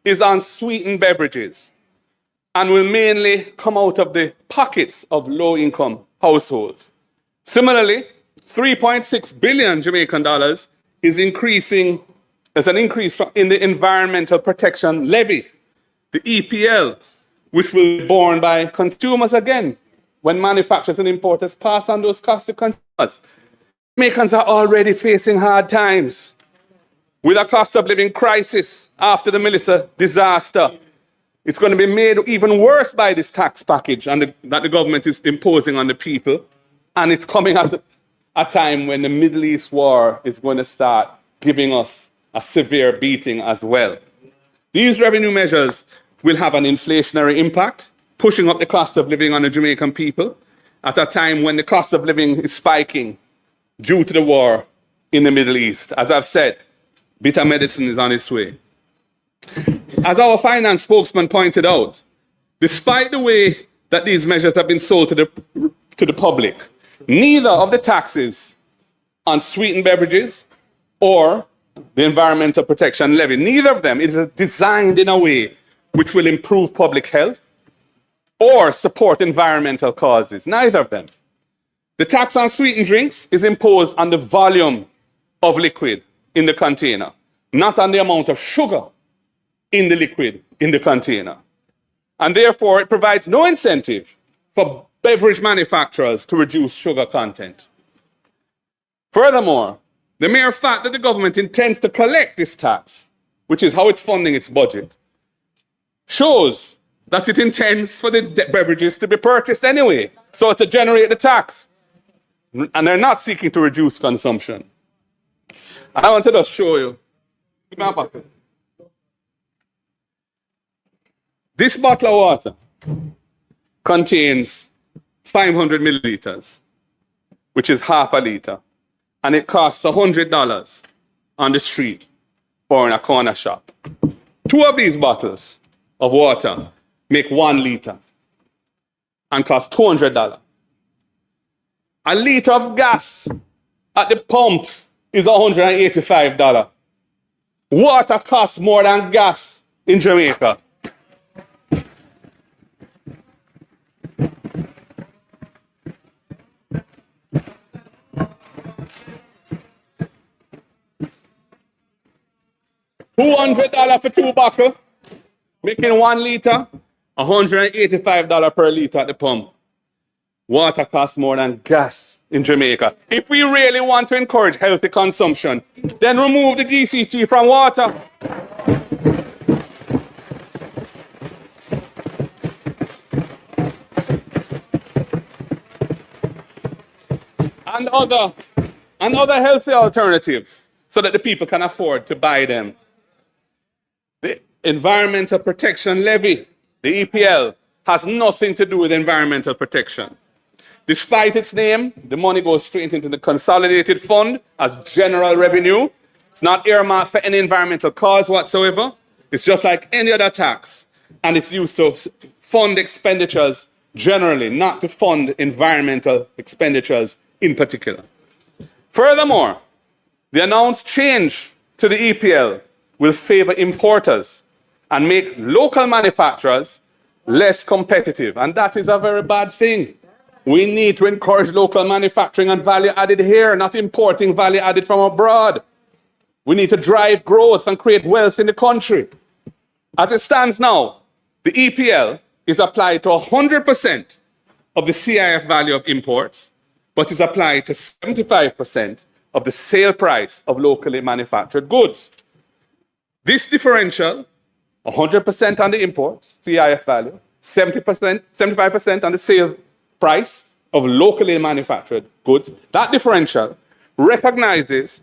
is on sweetened beverages and will mainly come out of the pockets of low-income households. Similarly, 3.6 billion Jamaican dollars is increasing as an increase in the Environmental Protection Levy, the EPL, which will be borne by consumers again when manufacturers and importers pass on those costs to consumers. Jamaicans are already facing hard times with a cost of living crisis after the Melissa disaster. It's going to be made even worse by this tax package that the government is imposing on the people. And it's coming at a time when the Middle East war is going to start giving us a severe beating as well. These revenue measures will have an inflationary impact, pushing up the cost of living on the Jamaican people at a time when the cost of living is spiking due to the war in the Middle East. As I've said, bitter medicine is on its way. As our finance spokesman pointed out, despite the way that these measures have been sold to the public, neither of the taxes on sweetened beverages or the Environmental Protection Levy, neither of them is designed in a way which will improve public health or support environmental causes, neither of them. The tax on sweetened drinks is imposed on the volume of liquid in the container, not on the amount of sugar in the liquid in the container. And therefore, it provides no incentive for beverage manufacturers to reduce sugar content. Furthermore, The mere fact that the government intends to collect this tax, which is how it's funding its budget, shows that it intends for the beverages to be purchased anyway, so to generate the tax. And they're not seeking to reduce consumption. I want to just show you. Give me a bottle. This bottle of water contains 500 milliliters, which is half a liter. And it costs $100 on the street or in a corner shop. 2 of these bottles of water make 1 liter and cost $200. A liter of gas at the pump is $185. Water costs more than gas in Jamaica. $200 for 2 bottles, making 1 liter, $185 per liter at the pump. Water costs more than gas in Jamaica. If we really want to encourage healthy consumption, then remove the GCT from water. And other healthy alternatives so that the people can afford to buy them. The Environmental Protection Levy, the EPL, has nothing to do with environmental protection. Despite its name, the money goes straight into the consolidated fund as general revenue. It's not earmarked for any environmental cause whatsoever. It's just like any other tax. And it's used to fund expenditures generally, not to fund environmental expenditures in particular. Furthermore, the announced change to the EPL will favor importers and make local manufacturers less competitive. And that is a very bad thing. We need to encourage local manufacturing and value added here, not importing value added from abroad. We need to drive growth and create wealth in the country. As it stands now, the EPL is applied to 100% of the CIF value of imports, but is applied to 75% of the sale price of locally manufactured goods. This differential, 100% on the imports, CIF value, 75% on the sale price of locally manufactured goods, that differential recognizes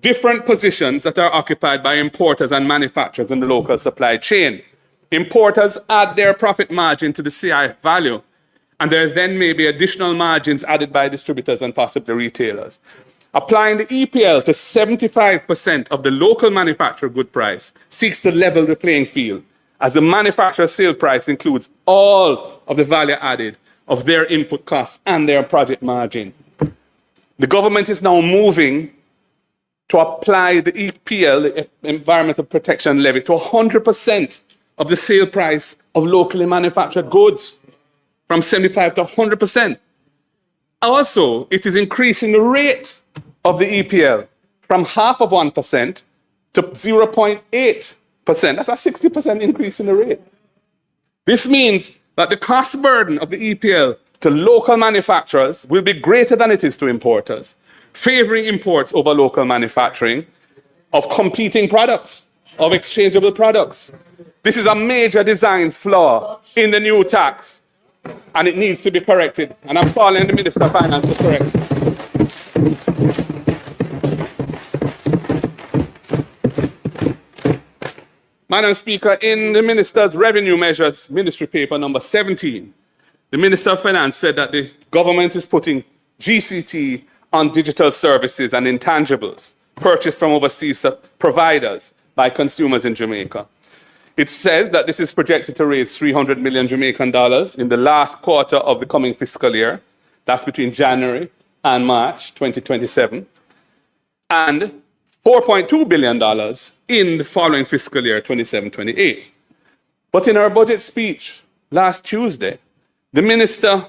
different positions that are occupied by importers and manufacturers in the local supply chain. Importers add their profit margin to the CIF value, and there then may be additional margins added by distributors and possibly retailers. Applying the EPL to 75% of the local manufacturer good price seeks to level the playing field, as the manufacturer sale price includes all of the value added of their input costs and their project margin. The government is now moving to apply the EPL, the Environmental Protection Levy, to 100% of the sale price of locally manufactured goods, from 75 to 100%. Also, it is increasing the rate of the EPL from 0.5% to 0.8%. That's a 60% increase in the rate. This means that the cost burden of the EPL to local manufacturers will be greater than it is to importers, favoring imports over local manufacturing of competing products, of exchangeable products. This is a major design flaw in the new tax, and it needs to be corrected. And I'm calling the Minister of Finance to correct it. Madam Speaker, in the Minister's Revenue Measures Ministry Paper number 17, the Minister of Finance said that the government is putting GCT on digital services and intangibles purchased from overseas providers by consumers in Jamaica. It says that this is projected to raise 300 million Jamaican dollars in the last quarter of the coming fiscal year. That's between January and March 2027. And $4.2 billion in the following fiscal year, 27-28. But in her budget speech last Tuesday, the minister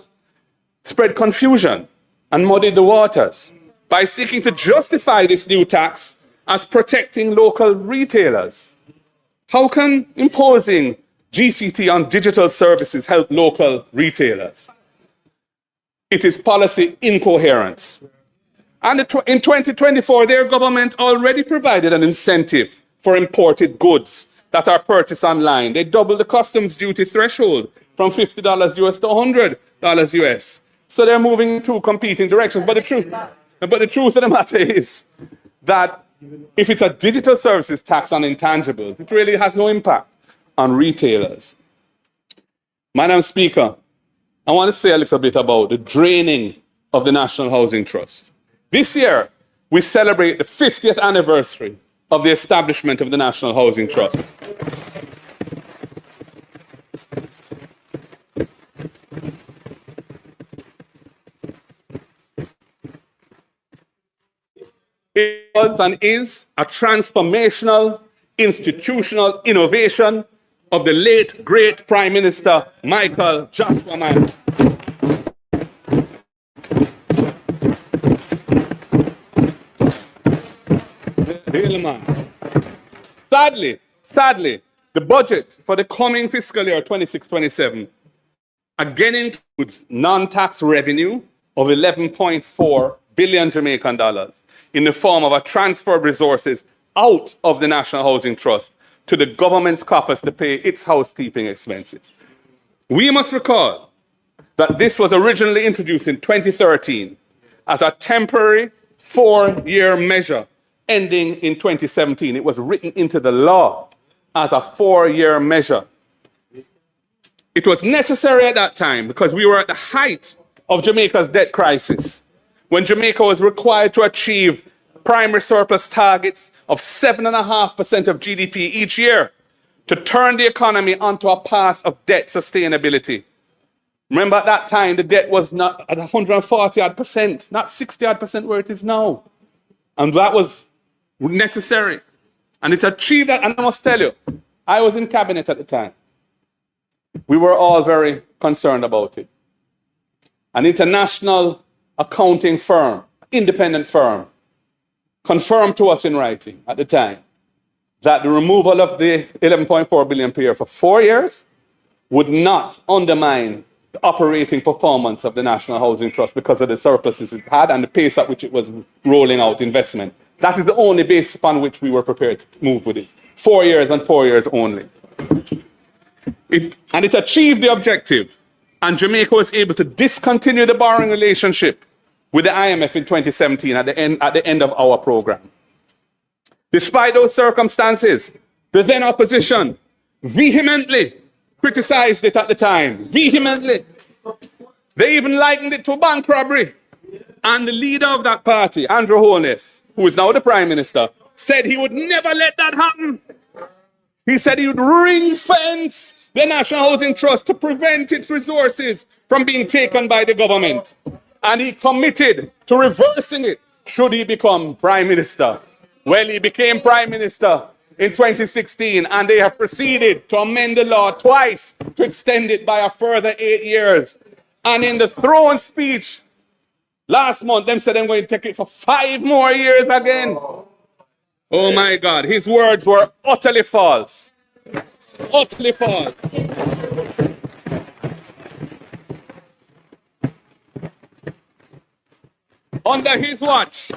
spread confusion and muddied the waters by seeking to justify this new tax as protecting local retailers. How can imposing GCT on digital services help local retailers? It is policy incoherence. And in 2024, their government already provided an incentive for imported goods that are purchased online. They doubled the customs duty threshold from $50 US to $100 US. So they're moving in two competing directions. But the truth of the matter is that if it's a digital services tax on intangibles, it really has no impact on retailers. Madam Speaker, I want to say a little bit about the draining of the National Housing Trust. This year, we celebrate the 50th anniversary of the establishment of the National Housing Trust. It was and is a transformational institutional innovation of the late great Prime Minister Michael Joshua Mann. Sadly, the budget for the coming fiscal year 26-27 again includes non-tax revenue of 11.4 billion Jamaican dollars in the form of a transfer of resources out of the National Housing Trust to the government's coffers to pay its housekeeping expenses. We must recall that this was originally introduced in 2013 as a temporary 4-year measure ending in 2017. It was written into the law as a 4-year measure. It was necessary at that time because we were at the height of Jamaica's debt crisis, when Jamaica was required to achieve primary surplus targets of 7.5% of GDP each year to turn the economy onto a path of debt sustainability. Remember, at that time, the debt was not at 140-odd%, not 60-odd% where it is now. And that was necessary. And it achieved that. And I must tell you, I was in cabinet at the time. We were all very concerned about it. An international accounting firm, independent firm, confirmed to us in writing at the time that the removal of the 11.4 billion per year for 4 years would not undermine the operating performance of the National Housing Trust because of the surpluses it had and the pace at which it was rolling out investment. That is the only basis upon which we were prepared to move with it. 4 years and 4 years only. It achieved the objective, and Jamaica was able to discontinue the borrowing relationship with the IMF in 2017 at the end of our program. Despite those circumstances, the then opposition vehemently criticized it at the time. Vehemently. They even likened it to a bank robbery. And the leader of that party, Andrew Holness, who is now the Prime Minister, said he would never let that happen. He said he would ring-fence the National Housing Trust to prevent its resources from being taken by the government. And he committed to reversing it should he become Prime Minister. Well, he became Prime Minister in 2016, and they have proceeded to amend the law twice to extend it by a further 8 years. And in the throne speech last month, them said they're going to take it for 5 more years again. Oh my God, his words were utterly false. Utterly false. Under his watch,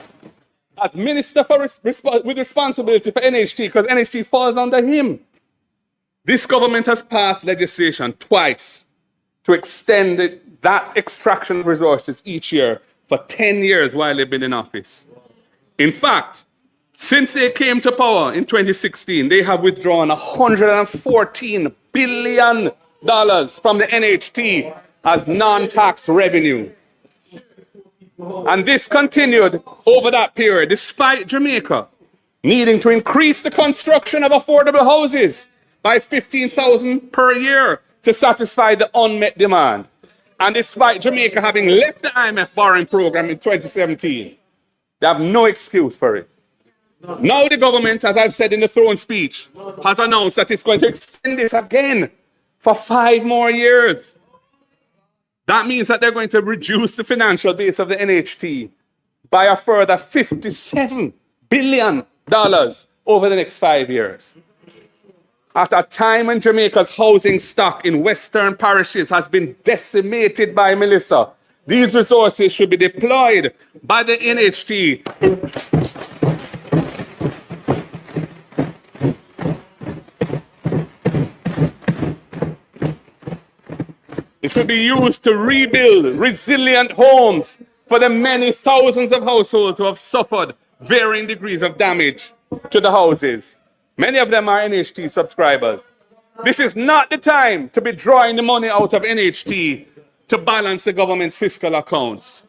as Minister with responsibility for NHT, because NHT falls under him, this government has passed legislation twice to extend that extraction of resources each year for 10 years while they've been in office. In fact, since they came to power in 2016, they have withdrawn $114 billion from the NHT as non-tax revenue. And this continued over that period, despite Jamaica needing to increase the construction of affordable houses by 15,000 per year to satisfy the unmet demand. And despite Jamaica having left the IMF borrowing program in 2017, they have no excuse for it. Now the government, as I've said in the throne speech, has announced that it's going to extend it again for 5 more years. That means that they're going to reduce the financial base of the NHT by a further $57 billion over the next 5 years. At a time when Jamaica's housing stock in western parishes has been decimated by Melissa, These resources should be deployed by the NHT. It should be used to rebuild resilient homes for the many thousands of households who have suffered varying degrees of damage to the houses. Many of them are NHT subscribers. This is not the time to be drawing the money out of NHT to balance the government's fiscal accounts.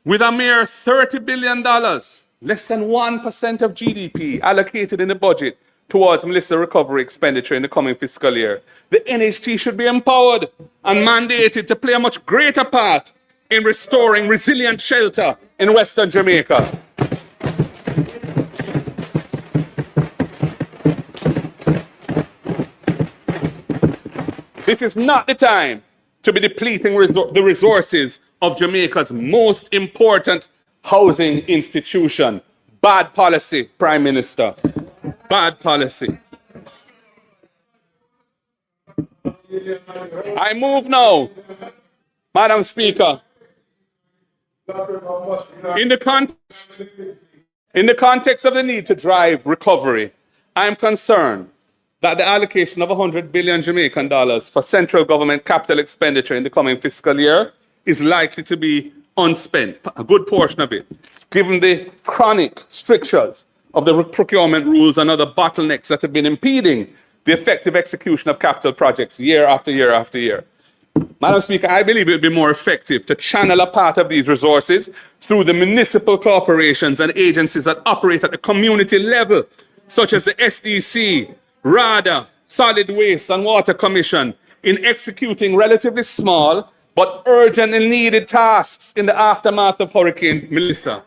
With a mere $30 billion, less than 1% of GDP allocated in the budget towards Melissa recovery expenditure in the coming fiscal year, the NHT should be empowered and mandated to play a much greater part in restoring resilient shelter in Western Jamaica. This is not the time to be depleting the resources of Jamaica's most important housing institution. Bad policy, Prime Minister. Bad policy. I move now, Madam Speaker. In the context of the need to drive recovery, I am concerned that the allocation of 100 billion Jamaican dollars for central government capital expenditure in the coming fiscal year is likely to be unspent, a good portion of it, given the chronic strictures of the procurement rules and other bottlenecks that have been impeding the effective execution of capital projects year after year after year. Madam Speaker, I believe it would be more effective to channel a part of these resources through the municipal corporations and agencies that operate at the community level, such as the SDC, RADA, Solid Waste and Water Commission, in executing relatively small but urgent and needed tasks in the aftermath of Hurricane Melissa.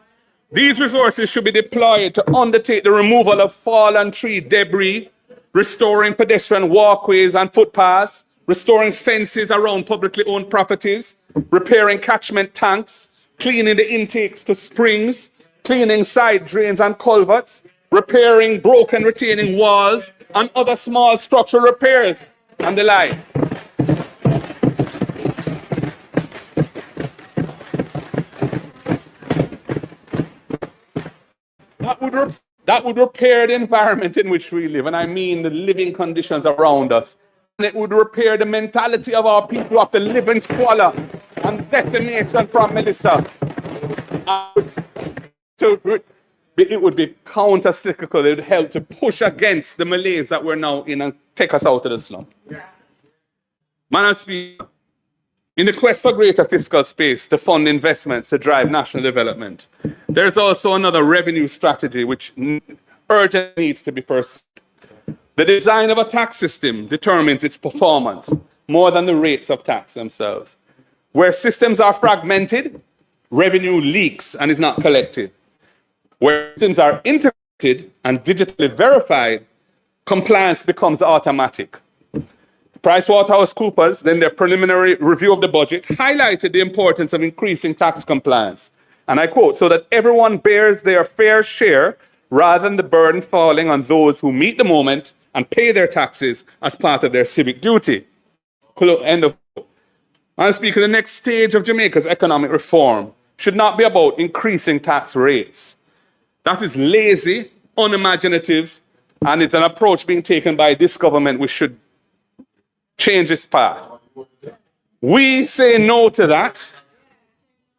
These resources should be deployed to undertake the removal of fallen tree debris, restoring pedestrian walkways and footpaths, restoring fences around publicly owned properties, repairing catchment tanks, cleaning the intakes to springs, cleaning side drains and culverts, repairing broken retaining walls, and other small structural repairs and the like. That would repair the environment in which we live, and I mean the living conditions around us. And it would repair the mentality of our people of the live in squalor and decimation from Melissa. It would be counter-cyclical. It would help to push against the malaise that we're now in and take us out of the slum. Madam Speaker, in the quest for greater fiscal space to fund investments to drive national development, there's also another revenue strategy which urgently needs to be pursued. The design of a tax system determines its performance more than the rates of tax themselves. Where systems are fragmented, revenue leaks and is not collected. Where systems are integrated and digitally verified, compliance becomes automatic. PricewaterhouseCoopers, then their preliminary review of the budget, highlighted the importance of increasing tax compliance. And I quote, so that everyone bears their fair share rather than the burden falling on those who meet the moment and pay their taxes as part of their civic duty. End of quote. Madam Speaker, the next stage of Jamaica's economic reform should not be about increasing tax rates. That is lazy, unimaginative, and it's an approach being taken by this government which should change its path. We say no to that.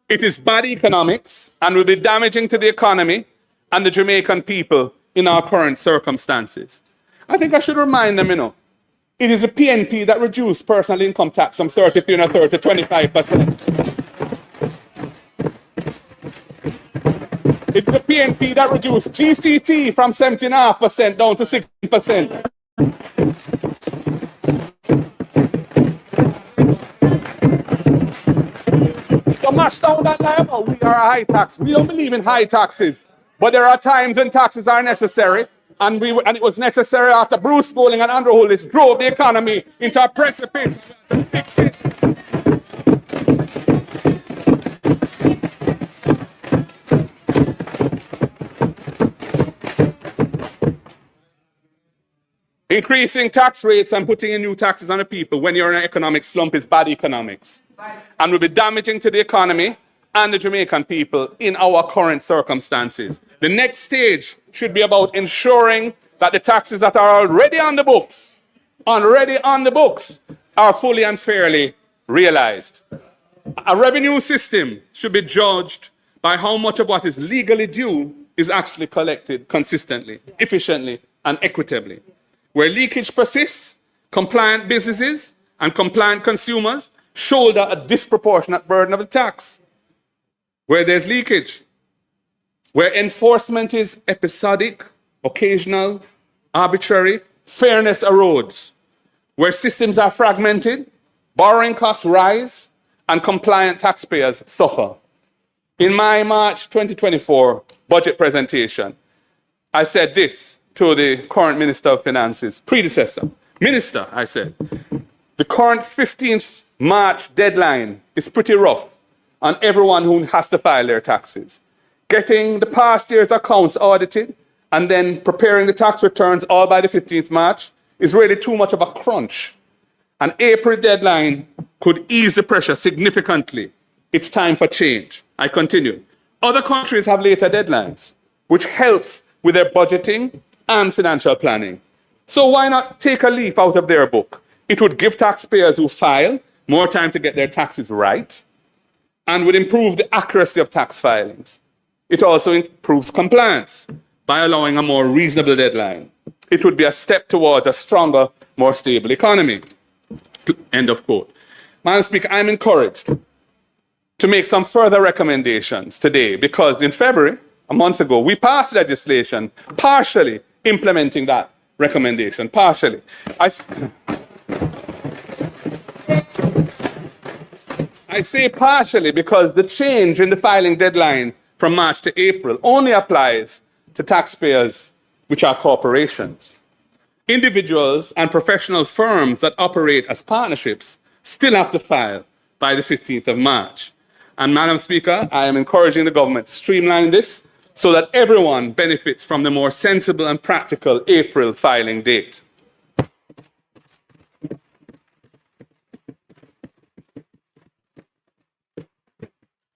It is bad economics and will be damaging to the economy and the Jamaican people in our current circumstances. I think I should remind them, it is the PNP that reduced personal income tax from 33 and a third to 25%. It's the PNP that reduced GCT from 17.5% down to 16%. So mash down that lie, we are a high tax. We don't believe in high taxes, but there are times when taxes are necessary, and it was necessary after Bruce Golding and Andrew Hollis drove the economy into a precipice. Fix it. Increasing tax rates and putting in new taxes on the people when you're in an economic slump is bad economics and will be damaging to the economy and the Jamaican people in our current circumstances. The next stage should be about ensuring that the taxes that are already on the books, are fully and fairly realized. A revenue system should be judged by how much of what is legally due is actually collected consistently, efficiently, and equitably. Where leakage persists, compliant businesses and compliant consumers shoulder a disproportionate burden of the tax. Where there's leakage, where enforcement is episodic, occasional, arbitrary, fairness erodes. Where systems are fragmented, borrowing costs rise, and compliant taxpayers suffer. In my March 2024 budget presentation, I said this to the current Minister of Finance's predecessor. Minister, I said, the current 15th March deadline is pretty rough on everyone who has to file their taxes. Getting the past year's accounts audited and then preparing the tax returns all by the 15th March is really too much of a crunch. An April deadline could ease the pressure significantly. It's time for change. I continue. Other countries have later deadlines, which helps with their budgeting and financial planning. So why not take a leaf out of their book? It would give taxpayers who file more time to get their taxes right and would improve the accuracy of tax filings. It also improves compliance by allowing a more reasonable deadline. It would be a step towards a stronger, more stable economy. End of quote. Madam Speaker, I'm encouraged to make some further recommendations today because in February, a month ago, we passed legislation partially implementing that recommendation, partially. I say partially because the change in the filing deadline from March to April only applies to taxpayers which are corporations. Individuals and professional firms that operate as partnerships still have to file by the 15th of March. And Madam Speaker, I am encouraging the government to streamline this so that everyone benefits from the more sensible and practical April filing date.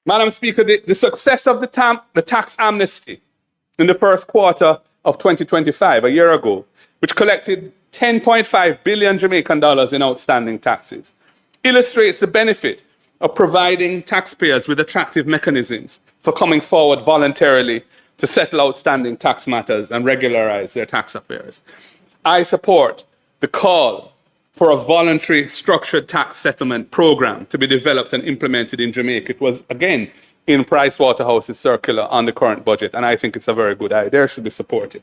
Madam Speaker, the success of the tax amnesty in the first quarter of 2025, a year ago, which collected 10.5 billion Jamaican dollars in outstanding taxes, illustrates the benefit of providing taxpayers with attractive mechanisms for coming forward voluntarily to settle outstanding tax matters and regularize their tax affairs. I support the call for a voluntary structured tax settlement program to be developed and implemented in Jamaica. It was, again, in Pricewaterhouse's circular on the current budget, and I think it's a very good idea. It should be supported.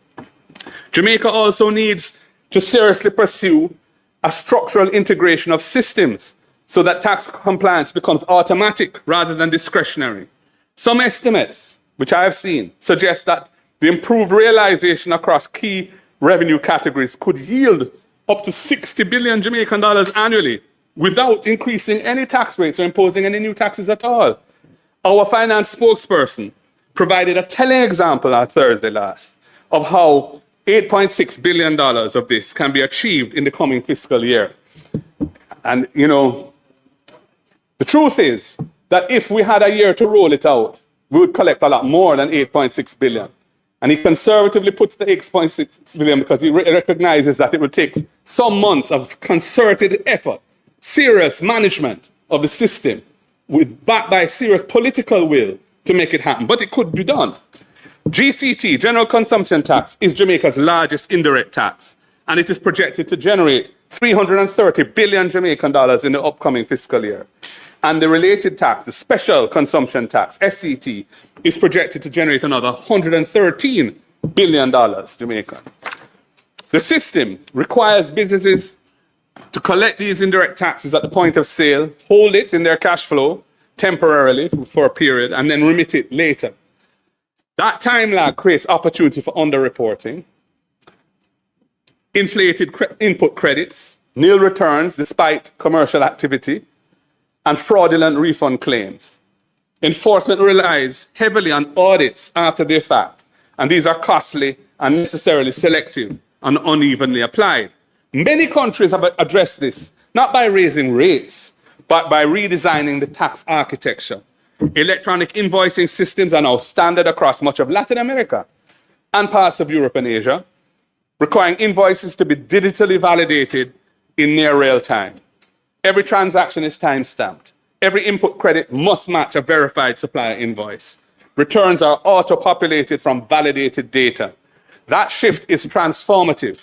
Jamaica also needs to seriously pursue a structural integration of systems so that tax compliance becomes automatic rather than discretionary. Some estimates, which I have seen, suggest that the improved realization across key revenue categories could yield up to 60 billion Jamaican dollars annually without increasing any tax rates or imposing any new taxes at all. Our finance spokesperson provided a telling example on Thursday last of how $8.6 billion of this can be achieved in the coming fiscal year. And, you know, the truth is that if we had a year to roll it out, we would collect a lot more than 8.6 billion. And he conservatively puts the 8.6 billion because he recognizes that it will take some months of concerted effort, serious management of the system, backed by serious political will to make it happen. But it could be done. GCT, General Consumption Tax, is Jamaica's largest indirect tax, and it is projected to generate 330 billion Jamaican dollars in the upcoming fiscal year. And the related tax, the Special Consumption Tax, SCT, is projected to generate another $113 billion Jamaican. The system requires businesses to collect these indirect taxes at the point of sale, hold it in their cash flow temporarily for a period, and then remit it later. That time lag creates opportunity for underreporting, inflated input credits, nil returns despite commercial activity, and fraudulent refund claims. Enforcement relies heavily on audits after the fact, and these are costly and necessarily selective and unevenly applied. Many countries have addressed this, not by raising rates, but by redesigning the tax architecture. Electronic invoicing systems are now standard across much of Latin America and parts of Europe and Asia, requiring invoices to be digitally validated in near real time. Every transaction is time-stamped. Every input credit must match a verified supplier invoice. Returns are auto-populated from validated data. That shift is transformative.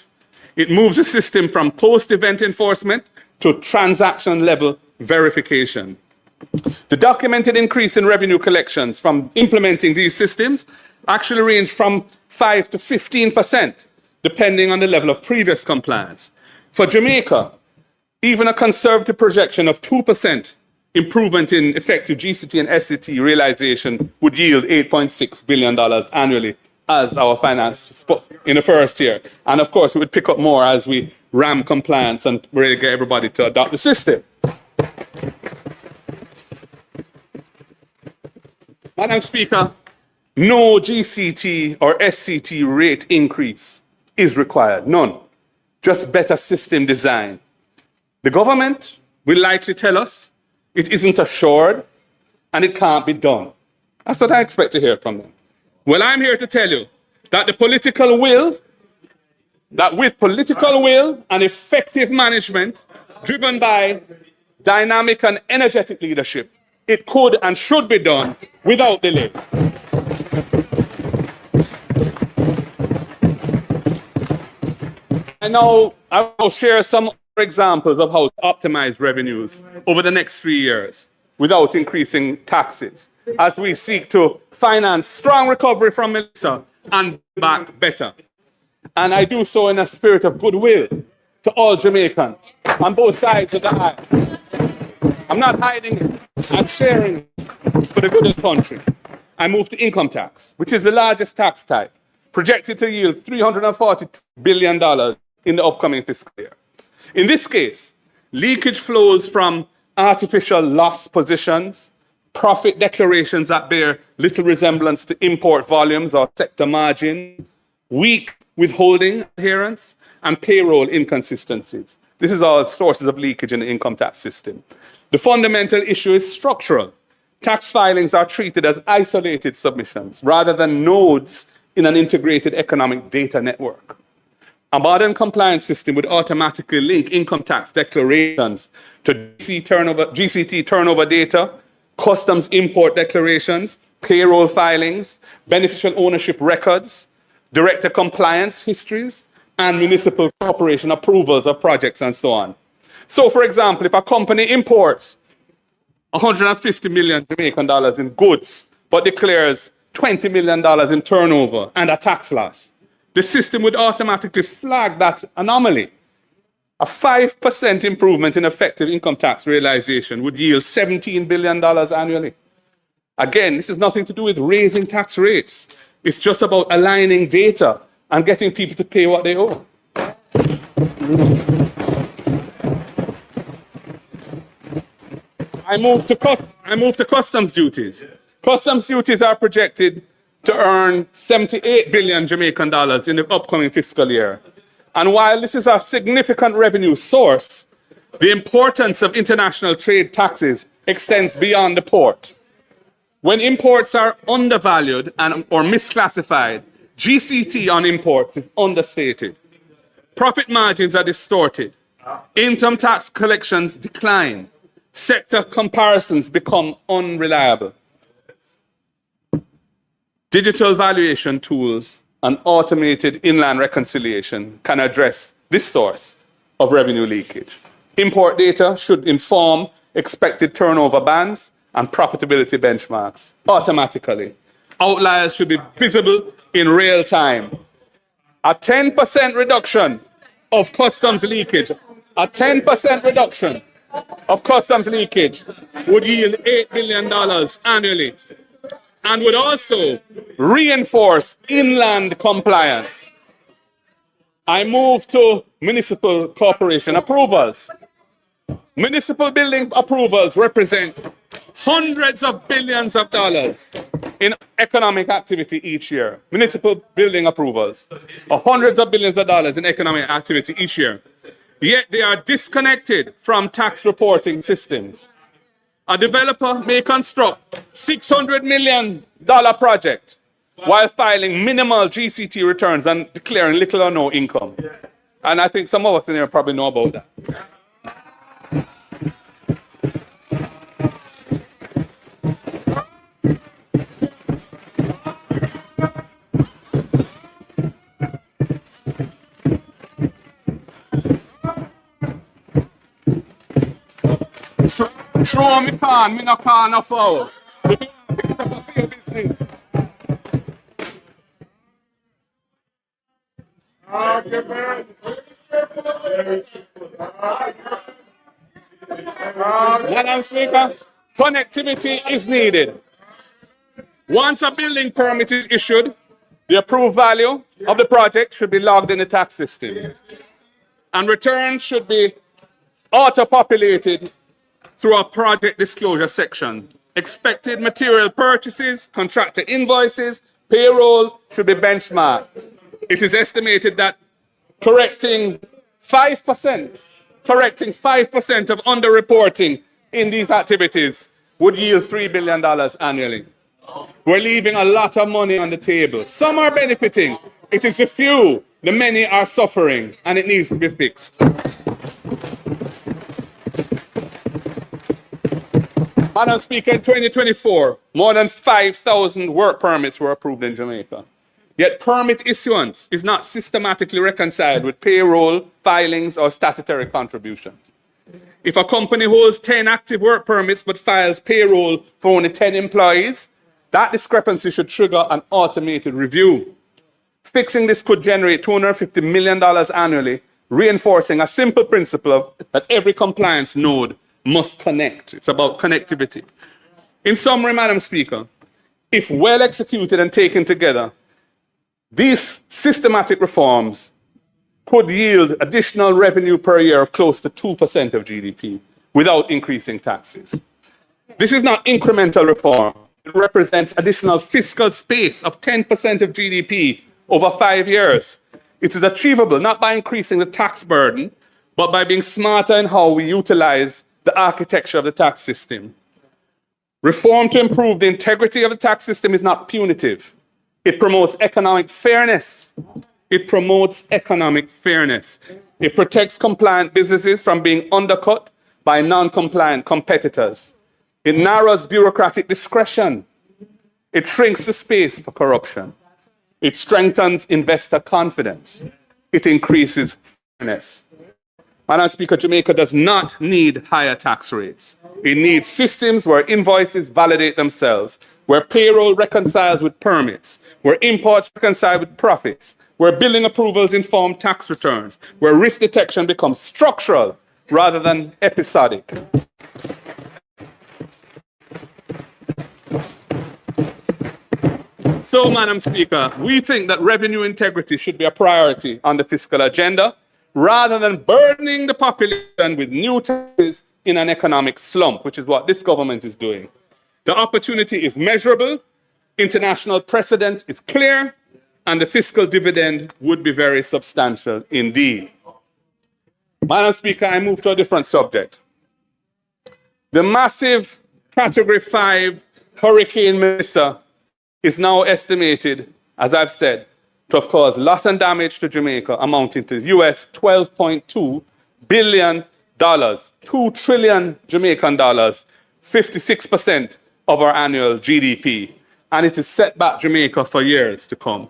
It moves the system from post-event enforcement to transaction-level verification. The documented increase in revenue collections from implementing these systems actually range from 5 to 15%, depending on the level of previous compliance. For Jamaica, even a conservative projection of 2% improvement in effective GCT and SCT realization would yield $8.6 billion annually as our finance in the first year. And of course, it would pick up more as we ram compliance and really get everybody to adopt the system. Madam Speaker, no GCT or SCT rate increase is required, none. Just better system design. The government will likely tell us it isn't assured and it can't be done. That's what I expect to hear from them. Well, I'm here to tell you that with political will and effective management, driven by dynamic and energetic leadership, it could and should be done without delay. I will share some examples of how to optimize revenues over the next 3 years without increasing taxes, as we seek to finance strong recovery from Melissa and back better. And I do so in a spirit of goodwill to all Jamaicans on both sides of the aisle. I'm not hiding it. I'm sharing it for the good of the country. I move to income tax, which is the largest tax type, projected to yield $340 billion in the upcoming fiscal year. In this case, leakage flows from artificial loss positions, profit declarations that bear little resemblance to import volumes or sector margin, weak withholding adherence, and payroll inconsistencies. This is all sources of leakage in the income tax system. The fundamental issue is structural. Tax filings are treated as isolated submissions rather than nodes in an integrated economic data network. A modern compliance system would automatically link income tax declarations to GCT turnover data, customs import declarations, payroll filings, beneficial ownership records, director compliance histories, and municipal corporation approvals of projects and so on. So, for example, if a company imports $150 million Jamaican dollars in goods, but declares $20 million in turnover and a tax loss, the system would automatically flag that anomaly. A 5% improvement in effective income tax realization would yield $17 billion annually. Again, this has nothing to do with raising tax rates. It's just about aligning data and getting people to pay what they owe. I move to customs duties. Customs duties are projected to earn 78 billion Jamaican dollars in the upcoming fiscal year. And while this is a significant revenue source, the importance of international trade taxes extends beyond the port. When imports are undervalued or misclassified, GCT on imports is understated. Profit margins are distorted. Income tax collections decline. Sector comparisons become unreliable. Digital valuation tools and automated inland reconciliation can address this source of revenue leakage. Import data should inform expected turnover bands and profitability benchmarks automatically. Outliers should be visible in real time. A 10% reduction of customs leakage, a 10% reduction of customs leakage would yield $8 billion annually and would also reinforce inland compliance. I move to municipal corporation approvals. Municipal building approvals represent hundreds of billions of dollars in economic activity each year. Municipal building approvals are hundreds of billions of dollars in economic activity each year. yet they are disconnected from tax reporting systems. A developer may construct $600 million project while filing minimal GCT returns and declaring little or no income. And I think some of us in here probably know about that. Show me can, me no can no foul. Pick it up for your business. Madam Speaker, connectivity is needed. Once a building permit is issued, the approved value of the project should be logged in the tax system. And returns should be auto-populated through a project disclosure section. Expected material purchases, contractor invoices, payroll should be benchmarked. It is estimated that correcting 5% of underreporting in these activities would yield $3 billion annually. We're leaving a lot of money on the table. Some are benefiting. It is a few. The many are suffering, and it needs to be fixed. Madam Speaker, in 2024, more than 5,000 work permits were approved in Jamaica. Yet permit issuance is not systematically reconciled with payroll, filings, or statutory contributions. If a company holds 10 active work permits but files payroll for only 10 employees, that discrepancy should trigger an automated review. Fixing this could generate $250 million annually, reinforcing a simple principle that every compliance node must connect. It's about connectivity. In summary, Madam Speaker, if well executed and taken together, these systematic reforms could yield additional revenue per year of close to 2% of GDP without increasing taxes. This is not incremental reform. It represents additional fiscal space of 10% of GDP over 5 years. It is achievable not by increasing the tax burden, but by being smarter in how we utilize the architecture of the tax system. Reform to improve the integrity of the tax system is not punitive. It promotes economic fairness. It promotes economic fairness. It protects compliant businesses from being undercut by non-compliant competitors. It narrows bureaucratic discretion. It shrinks the space for corruption. It strengthens investor confidence. It increases fairness. Madam Speaker, Jamaica does not need higher tax rates. It needs systems where invoices validate themselves, where payroll reconciles with permits, where imports reconcile with profits, where billing approvals inform tax returns, where risk detection becomes structural rather than episodic. So, Madam Speaker, we think that revenue integrity should be a priority on the fiscal agenda, rather than burdening the population with new taxes in an economic slump, which is what this government is doing. The opportunity is measurable, international precedent is clear, and the fiscal dividend would be very substantial indeed. Madam Speaker, I move to a different subject. The massive Category 5 Hurricane Melissa is now estimated, as I've said, to have caused loss and damage to Jamaica amounting to US $12.2 billion, 2 trillion Jamaican dollars, 56% of our annual GDP. And it has set back Jamaica for years to come.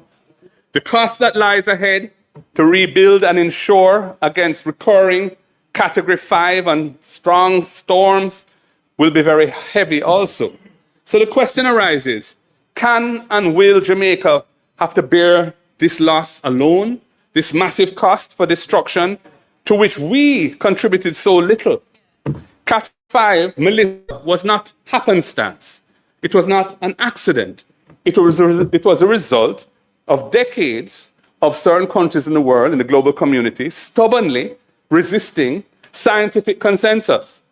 The cost that lies ahead to rebuild and insure against recurring Category 5 and strong storms will be very heavy also. So the question arises, can and will Jamaica have to bear this loss alone, this massive cost for destruction to which we contributed so little? Cat 5, Melissa, was not happenstance. It was not an accident. It was a result of decades of certain countries in the world, in the global community, stubbornly resisting scientific consensus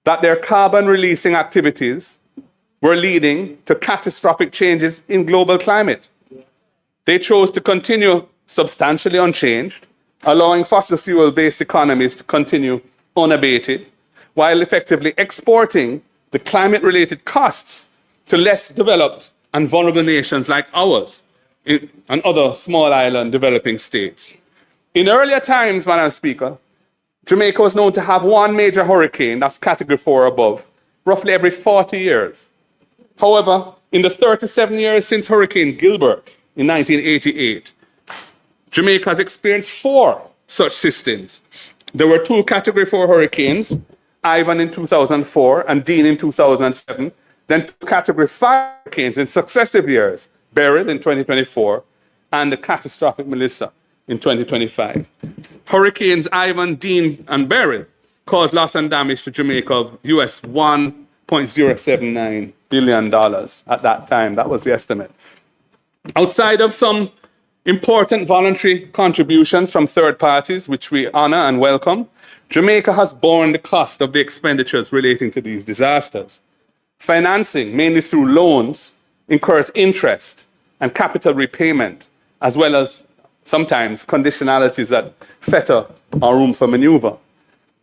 that their carbon-releasing activities were leading to catastrophic changes in global climate. They chose to continue substantially unchanged, allowing fossil fuel-based economies to continue unabated, while effectively exporting the climate-related costs to less developed and vulnerable nations like ours and other small island developing states. In earlier times, Madam Speaker, Jamaica was known to have one major hurricane, that's category 4 or above, roughly every 40 years. However, in the 37 years since Hurricane Gilbert in 1988, Jamaica has experienced 4 such systems. There were 2 category 4 hurricanes, Ivan in 2004 and Dean in 2007, then 2 category 5 hurricanes in successive years, Beryl in 2024 and the catastrophic Melissa in 2025. Hurricanes Ivan, Dean, and Beryl caused loss and damage to Jamaica of US $1.079 billion at that time. That was the estimate. Outside of some important voluntary contributions from third parties, which we honor and welcome, Jamaica has borne the cost of the expenditures relating to these disasters. Financing, mainly through loans, incurs interest and capital repayment, as well as sometimes conditionalities that fetter our room for maneuver.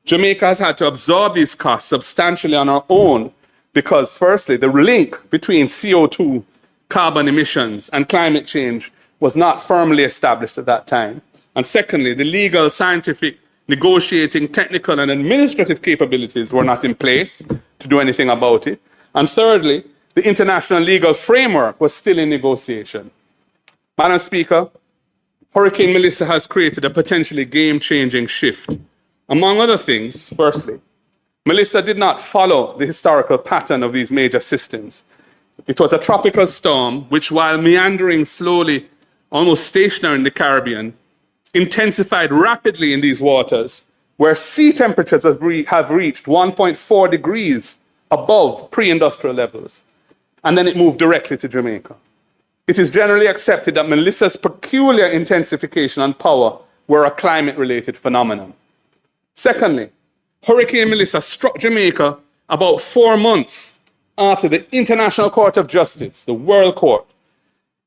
Jamaica has had to absorb these costs substantially on our own because, firstly, the link between CO2, carbon emissions, and climate change was not firmly established at that time. And secondly, the legal, scientific, negotiating, technical, and administrative capabilities were not in place to do anything about it. And thirdly, the international legal framework was still in negotiation. Madam Speaker, Hurricane Melissa has created a potentially game-changing shift. Among other things, firstly, Melissa did not follow the historical pattern of these major systems. It was a tropical storm which, while meandering slowly, almost stationary in the Caribbean, intensified rapidly in these waters, where sea temperatures have reached 1.4 degrees above pre-industrial levels. And then it moved directly to Jamaica. It is generally accepted that Melissa's peculiar intensification and power were a climate-related phenomenon. Secondly, Hurricane Melissa struck Jamaica about 4 months after the International Court of Justice, the World Court,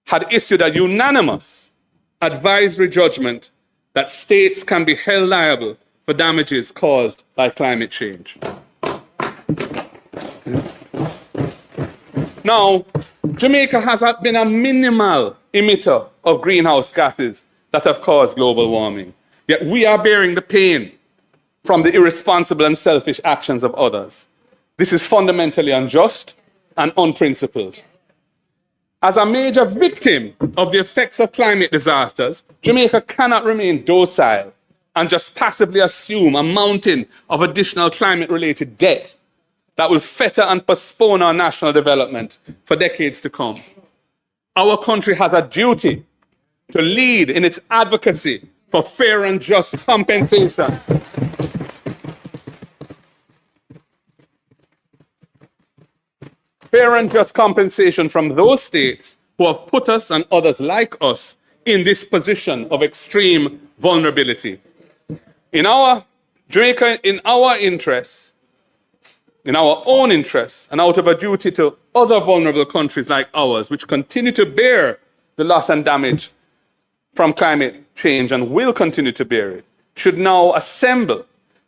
had issued a unanimous advisory judgment that states can be held liable for damages caused by climate change. Now, Jamaica has been a minimal emitter of greenhouse gases that have caused global warming. Yet we are bearing the pain from the irresponsible and selfish actions of others. This is fundamentally unjust and unprincipled. As a major victim of the effects of climate disasters, Jamaica cannot remain docile and just passively assume a mountain of additional climate-related debt that will fetter and postpone our national development for decades to come. Our country has a duty to lead in its advocacy for fair and just compensation. Fair and just compensation from those states who have put us and others like us in this position of extreme vulnerability. In our interests, in our own interests, and out of a duty to other vulnerable countries like ours, which continue to bear the loss and damage from climate change and will continue to bear it, should now assemble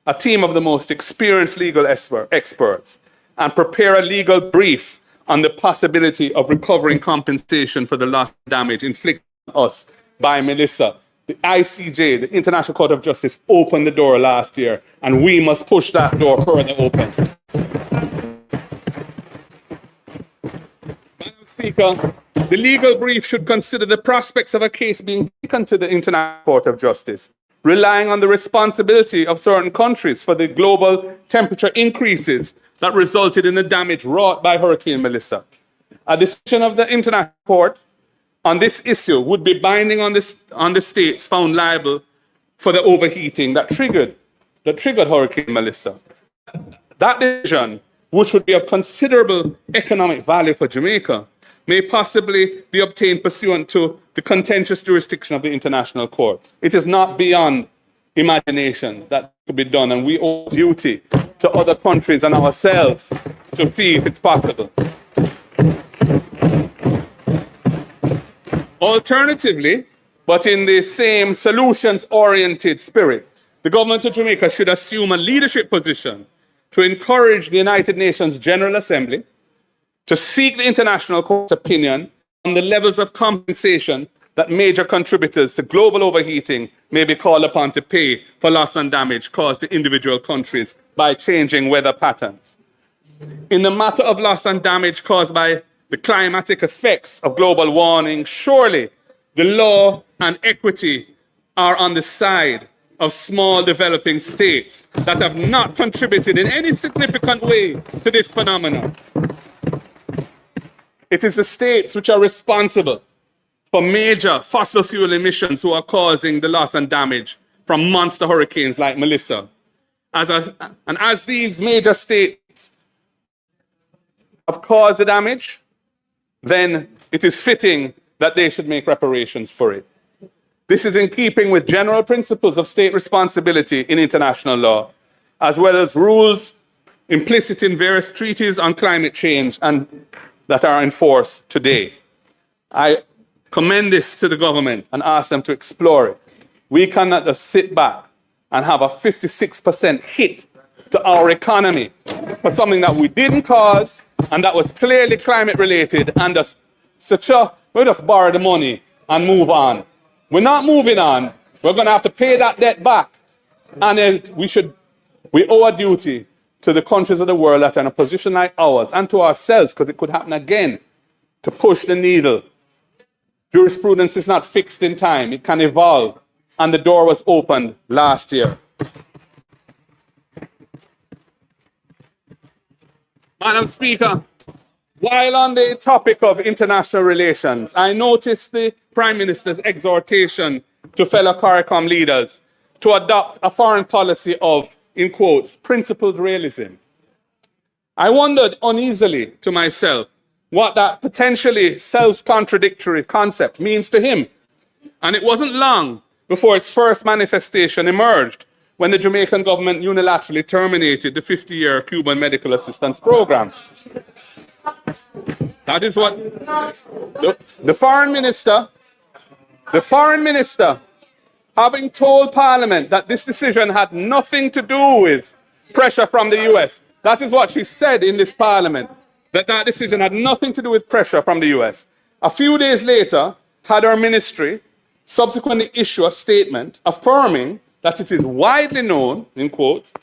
a team of the most experienced legal experts and prepare a legal brief on the possibility of recovering compensation for the loss and damage inflicted on us by Melissa. The ICJ, the International Court of Justice, opened the door last year, and we must push that door further open. Madam Speaker, the legal brief should consider the prospects of a case being taken to the International Court of Justice, relying on the responsibility of certain countries for the global temperature increases that resulted in the damage wrought by Hurricane Melissa. A decision of the International Court on this issue would be binding on the states found liable for the overheating that triggered Hurricane Melissa. That decision, which would be of considerable economic value for Jamaica, may possibly be obtained pursuant to the contentious jurisdiction of the International Court. It is not beyond imagination that could be done, and we owe duty to other countries and ourselves to see if it's possible. Alternatively, but in the same solutions-oriented spirit, the government of Jamaica should assume a leadership position to encourage the United Nations General Assembly to seek the international court's opinion on the levels of compensation that major contributors to global overheating may be called upon to pay for loss and damage caused to individual countries by changing weather patterns. In the matter of loss and damage caused by the climatic effects of global warming, surely the law and equity are on the side of small developing states that have not contributed in any significant way to this phenomenon. It is the states which are responsible for major fossil fuel emissions who are causing the loss and damage from monster hurricanes like Melissa. As these major states have caused the damage, then it is fitting that they should make reparations for it. This is in keeping with general principles of state responsibility in international law, as well as rules implicit in various treaties on climate change and that are in force today. I commend this to the government and ask them to explore it. We cannot just sit back and have a 56% hit to our economy for something that we didn't cause and that was clearly climate related, and just we'll just borrow the money and move on. We're not moving on. We're going to have to pay that debt back. And then we owe a duty to the countries of the world that are in a position like ours, and to ourselves, because it could happen again, to push the needle. Jurisprudence is not fixed in time. It can evolve. And the door was opened last year. Madam Speaker, while on the topic of international relations, I noticed the Prime Minister's exhortation to fellow CARICOM leaders to adopt a foreign policy of, in quotes, principled realism. I wondered uneasily to myself what that potentially self-contradictory concept means to him. And it wasn't long before its first manifestation emerged when the Jamaican government unilaterally terminated the 50-year Cuban medical assistance program. That is what the foreign minister, having told Parliament that this decision had nothing to do with pressure from the US. That is what she said in this Parliament, that decision had nothing to do with pressure from the US. A few days later, had her ministry subsequently issue a statement affirming that it is widely known, in quotes,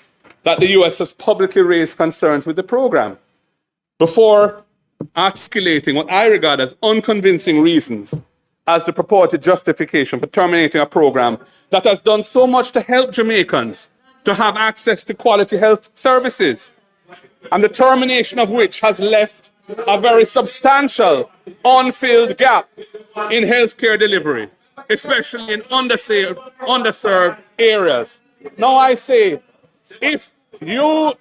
that the US has publicly raised concerns with the program, before articulating what I regard as unconvincing reasons as the purported justification for terminating a program that has done so much to help Jamaicans to have access to quality health services, and the termination of which has left a very substantial unfilled gap in healthcare delivery, especially in underserved areas. Now I say, if you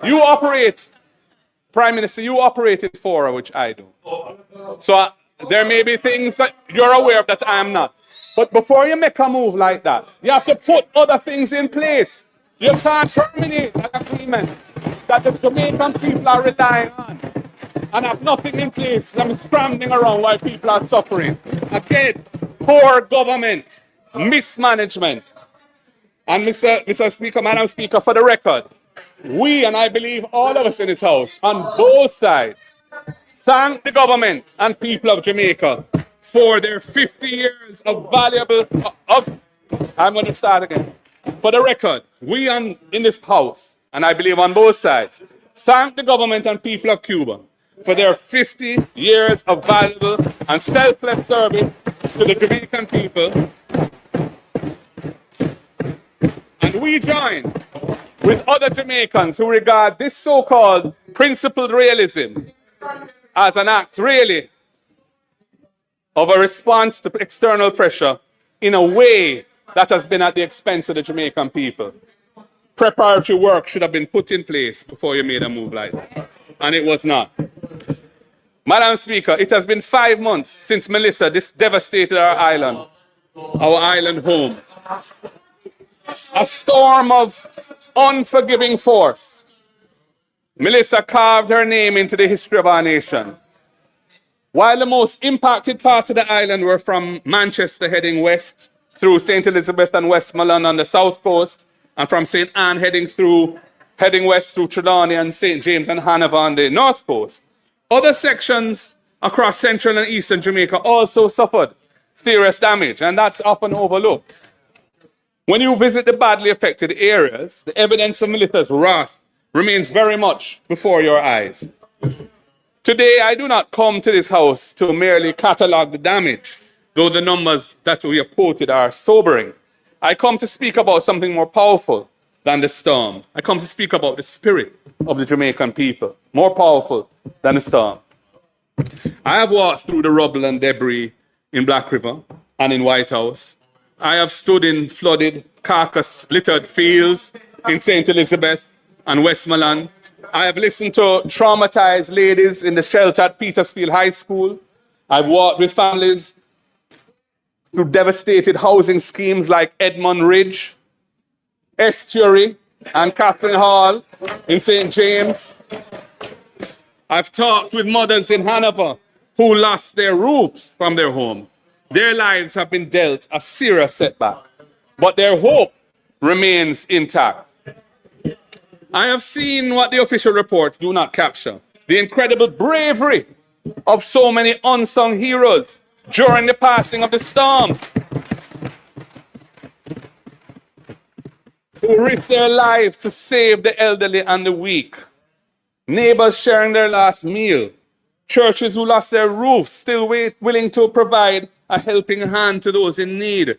operate, Prime Minister, you operate in fora, which I do. So there may be things that you're aware of that I am not. But before you make a move like that, you have to put other things in place. You can't terminate an agreement that the Jamaican people are relying on and have nothing in place. I'm scrambling around while people are suffering. Again, poor government, mismanagement. And Mr. Speaker, Madam Speaker, for the record, we, and I believe all of us in this House, on both sides, thank the government and people of Jamaica for their 50 years of valuable... I'm going to start again. For the record, we in this House, and I believe on both sides, thank the government and people of Cuba for their 50 years of valuable and selfless service to the Jamaican people. And we join with other Jamaicans who regard this so-called principled realism as an act, really, of a response to external pressure in a way that has been at the expense of the Jamaican people. Preparatory work should have been put in place before you made a move like that. And it was not. Madam Speaker, it has been 5 months since Melissa devastated our island home. A storm of unforgiving force. Melissa carved her name into the history of our nation. While the most impacted parts of the island were from Manchester heading west through St. Elizabeth and Westmoreland on the south coast, and from St. Anne heading west through Trelawney and St. James and Hanover on the north coast, other sections across central and eastern Jamaica also suffered serious damage, and that's often overlooked. When you visit the badly affected areas, the evidence of military's wrath remains very much before your eyes. Today, I do not come to this house to merely catalogue the damage, though the numbers that we have quoted are sobering. I come to speak about something more powerful than the storm. I come to speak about the spirit of the Jamaican people, more powerful than the storm. I have walked through the rubble and debris in Black River and in White House. I have stood in flooded, carcass-littered fields in St. Elizabeth and Westmoreland. I have listened to traumatized ladies in the shelter at Petersfield High School. I've walked with families through devastated housing schemes like Edmund Ridge, Estuary, and Catherine Hall in St. James. I've talked with mothers in Hanover who lost their roofs from their homes. Their lives have been dealt a serious setback, but their hope remains intact. I have seen what the official reports do not capture: the incredible bravery of so many unsung heroes during the passing of the storm, who risked their lives to save the elderly and the weak, neighbors sharing their last meal, churches who lost their roofs still willing to provide a helping hand to those in need,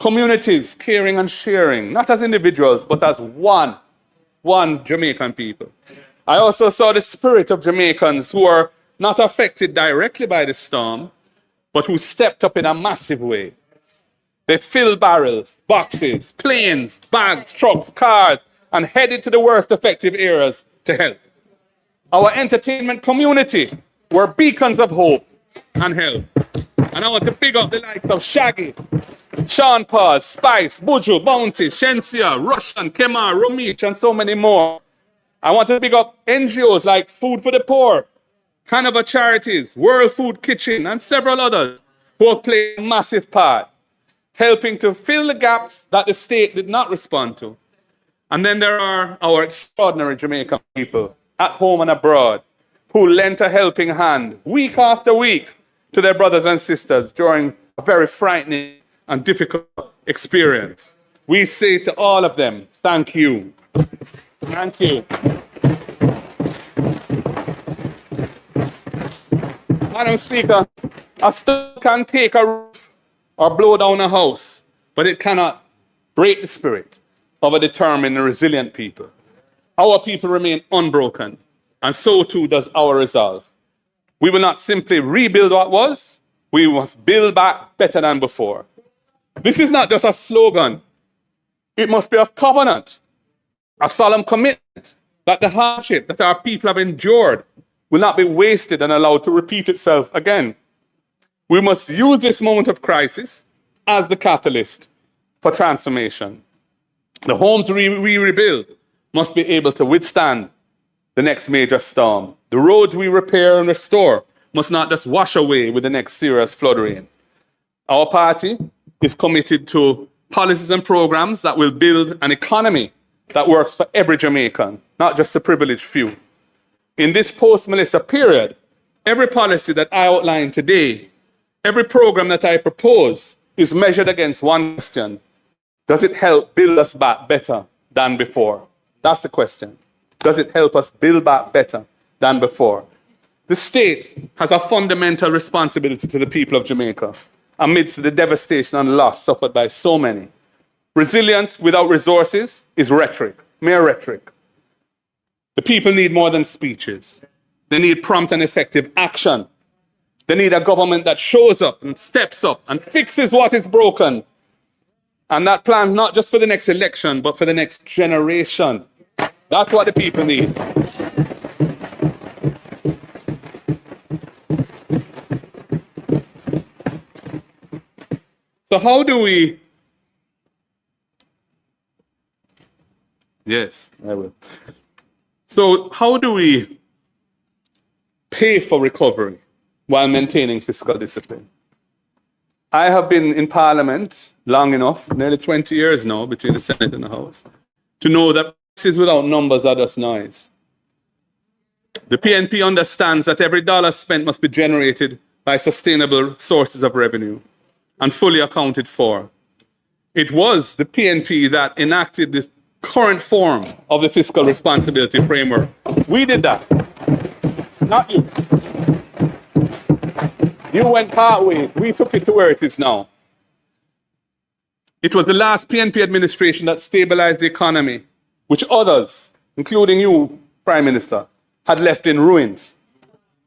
communities caring and sharing, not as individuals, but as one Jamaican people. I also saw the spirit of Jamaicans who are not affected directly by the storm, but who stepped up in a massive way. They filled barrels, boxes, planes, bags, trucks, cars, and headed to the worst affected areas to help. Our entertainment community were beacons of hope and help. And I want to big up the likes of Shaggy, Sean Paul, Spice, Buju, Bounty, Shensia, Russian, Kemar, Romich, and so many more. I want to big up NGOs like Food for the Poor, Hanover Charities, World Food Kitchen, and several others who have played a massive part, helping to fill the gaps that the state did not respond to. And then there are our extraordinary Jamaican people at home and abroad who lent a helping hand week after week to their brothers and sisters during a very frightening and difficult experience. We say to all of them, thank you. Thank you. Madam Speaker, a storm can take a roof or blow down a house, but it cannot break the spirit of a determined and resilient people. Our people remain unbroken, and so too does our resolve. We will not simply rebuild what was, we must build back better than before. This is not just a slogan. It must be a covenant, a solemn commitment that the hardship that our people have endured will not be wasted and allowed to repeat itself again. We must use this moment of crisis as the catalyst for transformation. The homes we rebuild must be able to withstand the next major storm. The roads we repair and restore must not just wash away with the next serious flood rain. Our party is committed to policies and programs that will build an economy that works for every Jamaican, not just the privileged few. In this post-Melissa period, every policy that I outline today, every program that I propose is measured against one question: does it help build us back better than before? That's the question. Does it help us build back better than before? The state has a fundamental responsibility to the people of Jamaica amidst the devastation and loss suffered by so many. Resilience without resources is rhetoric, mere rhetoric. The people need more than speeches. They need prompt and effective action. They need a government that shows up and steps up and fixes what is broken. And that plans not just for the next election, but for the next generation. That's what the people need. So how do we... Yes, I will. So how do we pay for recovery while maintaining fiscal discipline. I have been in Parliament long enough, nearly 20 years now, between the Senate and the House, to know that prices without numbers are just noise. The PNP understands that every dollar spent must be generated by sustainable sources of revenue and fully accounted for. It was the PNP that enacted the current form of the fiscal responsibility framework. We did that, not you. You went partway. We took it to where it is now. It was the last PNP administration that stabilized the economy, which others, including you, Prime Minister, had left in ruins.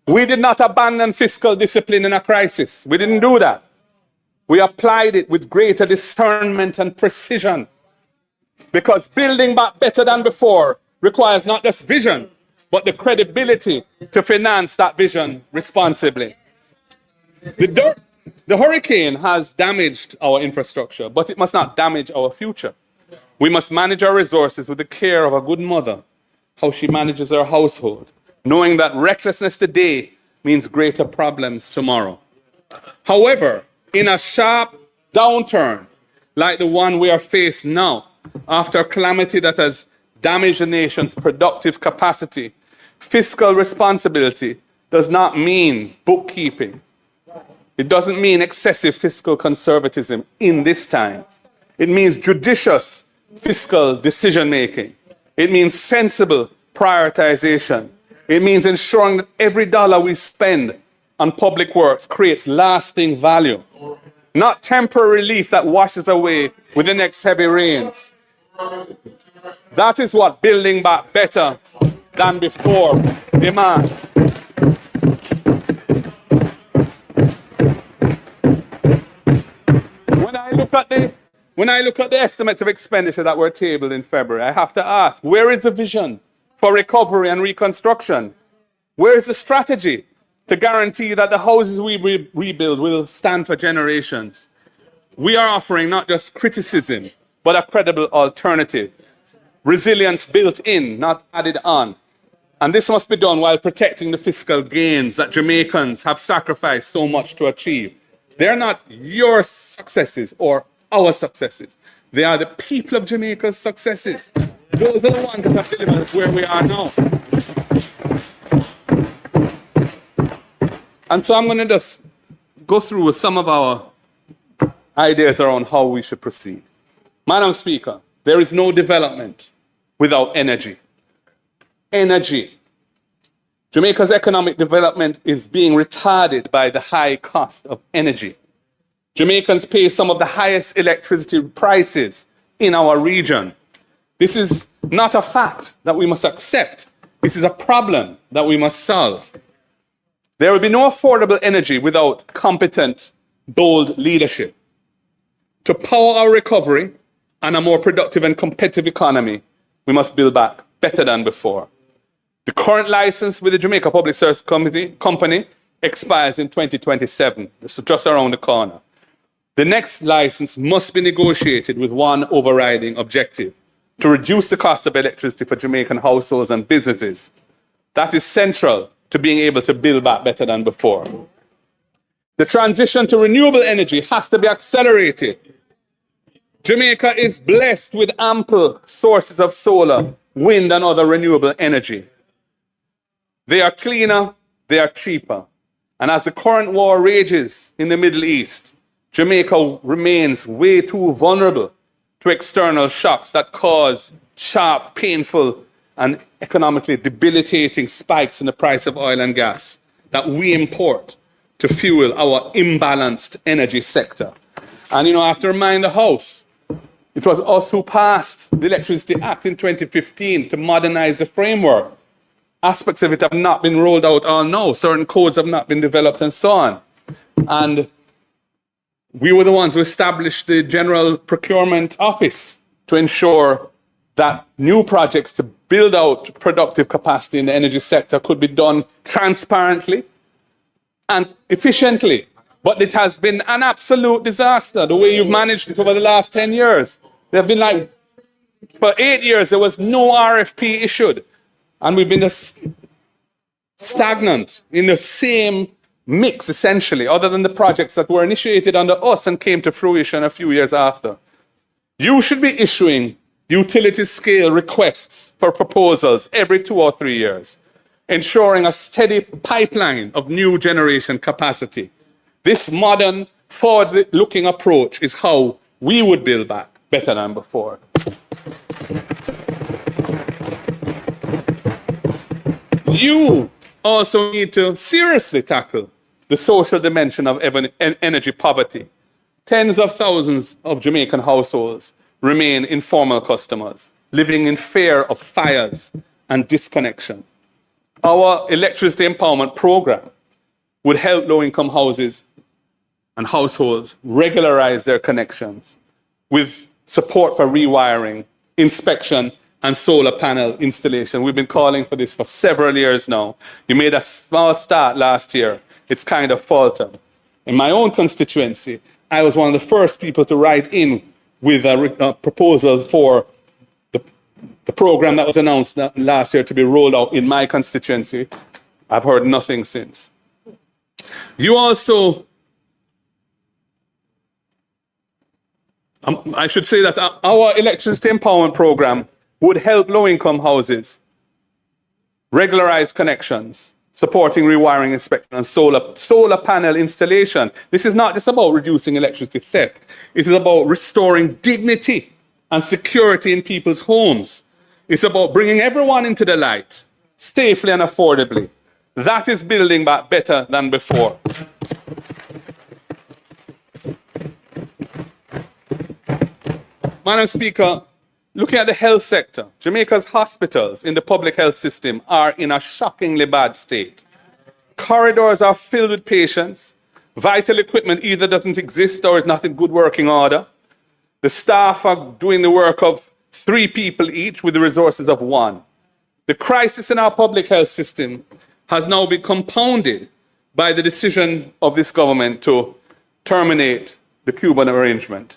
We did not abandon fiscal discipline in a crisis. We didn't do that. We applied it with greater discernment and precision, because building back better than before requires not just vision, but the credibility to finance that vision responsibly. The hurricane has damaged our infrastructure, but it must not damage our future. We must manage our resources with the care of a good mother, how she manages her household, knowing that recklessness today means greater problems tomorrow. However, in a sharp downturn like the one we are facing now, after a calamity that has damaged the nation's productive capacity, fiscal responsibility does not mean bookkeeping. It doesn't mean excessive fiscal conservatism in this time. It means judicious fiscal decision-making. It means sensible prioritization. It means ensuring that every dollar we spend on public works creates lasting value, not temporary relief that washes away with the next heavy rains. That is what building back better than before demands. When I look at the estimates of expenditure that were tabled in February, I have to ask, where is the vision for recovery and reconstruction? Where is the strategy to guarantee that the houses we rebuild will stand for generations? We are offering not just criticism, but a credible alternative. Resilience built in, not added on. And this must be done while protecting the fiscal gains that Jamaicans have sacrificed so much to achieve. They're not your successes or our successes. They are the people of Jamaica's successes. Those are the ones that have delivered us where we are now. And so I'm going to just go through with some of our ideas around how we should proceed. Madam Speaker, there is no development without energy. Energy. Jamaica's economic development is being retarded by the high cost of energy. Jamaicans pay some of the highest electricity prices in our region. This is not a fact that we must accept. This is a problem that we must solve. There will be no affordable energy without competent, bold leadership. To power our recovery and a more productive and competitive economy, we must build back better than before. The current license with the Jamaica Public Service Company expires in 2027. It's just around the corner. The next license must be negotiated with one overriding objective: to reduce the cost of electricity for Jamaican households and businesses. That is central to being able to build back better than before. The transition to renewable energy has to be accelerated. Jamaica is blessed with ample sources of solar, wind, and other renewable energy. They are cleaner, they are cheaper. And as the current war rages in the Middle East, Jamaica remains way too vulnerable to external shocks that cause sharp, painful, and economically debilitating spikes in the price of oil and gas that we import to fuel our imbalanced energy sector. And I have to remind the House, it was us who passed the Electricity Act in 2015 to modernize the framework. Aspects of it have not been rolled out all now. Certain codes have not been developed and so on. And we were the ones who established the General Procurement Office to ensure that new projects to build out productive capacity in the energy sector could be done transparently and efficiently. But it has been an absolute disaster, the way you've managed it over the last 10 years. There have been for 8 years, there was no RFP issued. And we've been stagnant in the same mix, essentially, other than the projects that were initiated under us and came to fruition a few years after. You should be issuing utility scale requests for proposals every 2 or 3 years, ensuring a steady pipeline of new generation capacity. This modern, forward-looking approach is how we would build back better than before. You also need to seriously tackle the social dimension of energy poverty. Tens of thousands of Jamaican households remain informal customers, living in fear of fires and disconnection. Our electricity empowerment program would help low-income houses and households regularize their connections with support for rewiring, inspection, and solar panel installation. We've been calling for this for several years now. You made a small start last year. It's kind of faltered. In my own constituency, I was one of the first people to write in with a proposal for the program that was announced last year to be rolled out in my constituency. I've heard nothing since. You also, I should say that our electricity empowerment program would help low-income houses regularize connections, supporting rewiring, inspection, and solar panel installation. This is not just about reducing electricity theft. It is about restoring dignity and security in people's homes. It's about bringing everyone into the light, safely and affordably. That is building back better than before. Madam Speaker, looking at the health sector, Jamaica's hospitals in the public health system are in a shockingly bad state. Corridors are filled with patients. Vital equipment either doesn't exist or is not in good working order. The staff are doing the work of 3 people each with the resources of 1. The crisis in our public health system has now been compounded by the decision of this government to terminate the Cuban arrangement.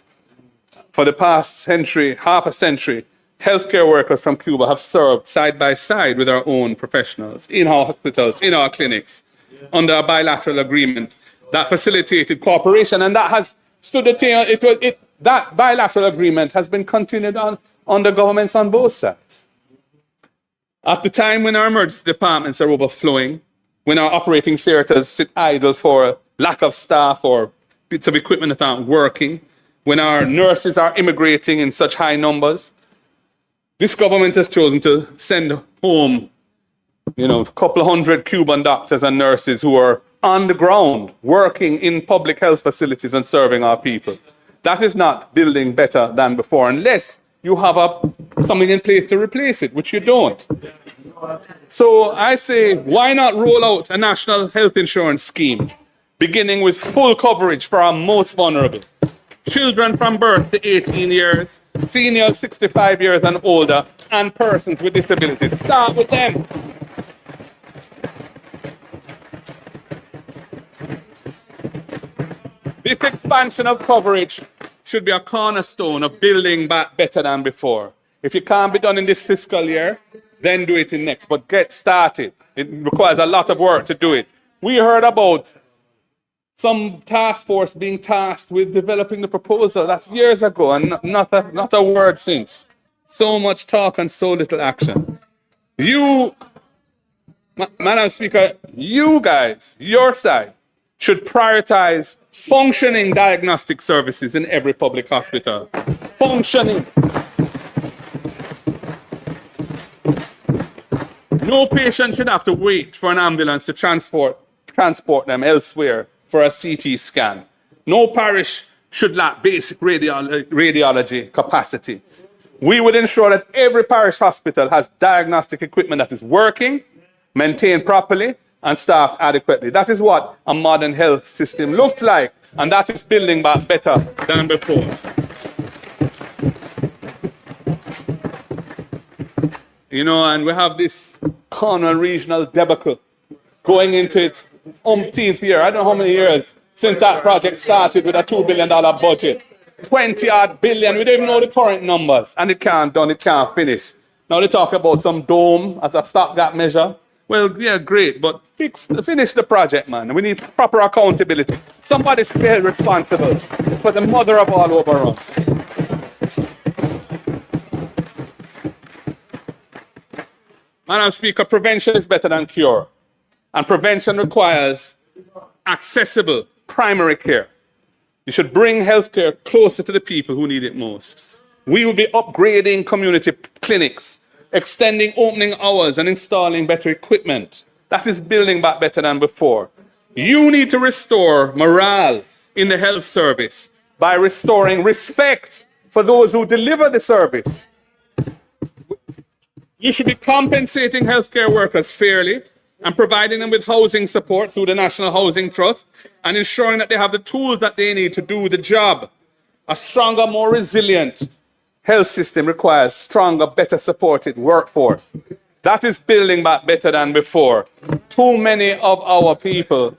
For the past century, half a century, healthcare workers from Cuba have served side by side with our own professionals in our hospitals, in our clinics, under a bilateral agreement that facilitated cooperation, and that has stood the tale. That bilateral agreement has been continued on under governments on both sides. At the time when our emergency departments are overflowing, when our operating theaters sit idle for lack of staff or bits of equipment that aren't working, when our nurses are immigrating in such high numbers, this government has chosen to send home, a couple of hundred Cuban doctors and nurses who are on the ground, working in public health facilities and serving our people. That is not building better than before, unless you have something in place to replace it, which you don't. So I say, why not roll out a national health insurance scheme, beginning with full coverage for our most vulnerable? Children from birth to 18 years, seniors 65 years and older, and persons with disabilities. Start with them. This expansion of coverage should be a cornerstone of building back better than before. If it can't be done in this fiscal year, then do it in next. But get started. It requires a lot of work to do it. We heard about some task force being tasked with developing the proposal. That's years ago, and not a word since. So much talk and so little action. You, Madam Speaker, you guys, your side, should prioritize functioning diagnostic services in every public hospital. Functioning. No patient should have to wait for an ambulance to transport them elsewhere for a CT scan. No parish should lack basic radiology capacity. We would ensure that every parish hospital has diagnostic equipment that is working, maintained properly, and staffed adequately. That is what a modern health system looks like, and that is building back better than before. And we have this Cornwall regional debacle going into its umpteenth year. I don't know how many years since that project started with a $2 billion budget. 20-odd billion, we don't even know the current numbers, and it can't finish. Now they talk about some dome as a stopgap measure. Well, yeah, great, but finish the project, man. We need proper accountability. Somebody should be held responsible for the mother of all overruns. Madam Speaker, prevention is better than cure. And prevention requires accessible primary care. You should bring healthcare closer to the people who need it most. We will be upgrading community clinics, extending opening hours and installing better equipment. That is building back better than before. You need to restore morale in the health service by restoring respect for those who deliver the service. You should be compensating healthcare workers fairly and providing them with housing support through the National Housing Trust and ensuring that they have the tools that they need to do the job. A stronger, more resilient health system requires stronger, better supported workforce. That is building back better than before. Too many of our people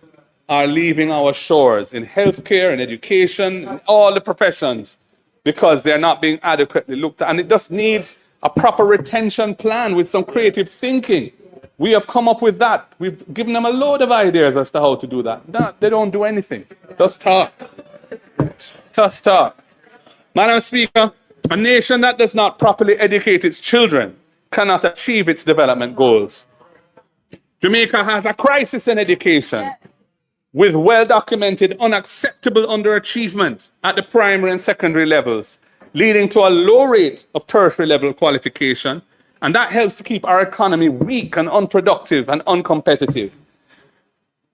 are leaving our shores in healthcare and education, in all the professions, because they're not being adequately looked at. And it just needs a proper retention plan with some creative thinking. We have come up with that. We've given them a load of ideas as to how to do that. No, they don't do anything. Just talk. Just talk. Madam Speaker, a nation that does not properly educate its children cannot achieve its development goals. Jamaica has a crisis in education with well-documented unacceptable underachievement at the primary and secondary levels, leading to a low rate of tertiary level qualification, and that helps to keep our economy weak and unproductive and uncompetitive.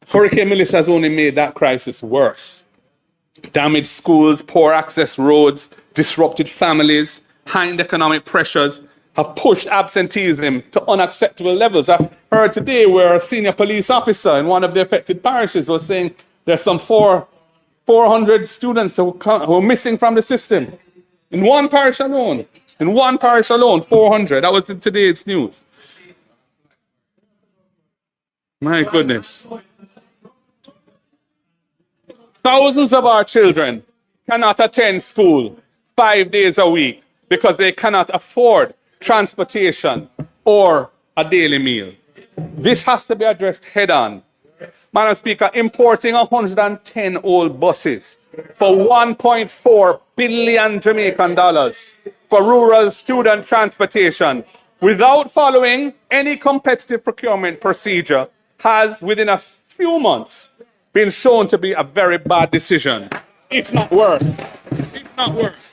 Hurricane Melissa has only made that crisis worse. Damaged schools, poor access roads, disrupted families, heightened economic pressures have pushed absenteeism to unacceptable levels. I heard today where a senior police officer in one of the affected parishes was saying there's some 400 students who are missing from the system. In one parish alone. In one parish alone, 400. That was in today's news. My goodness. Thousands of our children cannot attend school 5 days a week because they cannot afford transportation or a daily meal. This has to be addressed head on. Madam Speaker, importing 110 old buses for 1.4 billion Jamaican dollars for rural student transportation without following any competitive procurement procedure has, within a few months, been shown to be a very bad decision, if not worse. If not worse.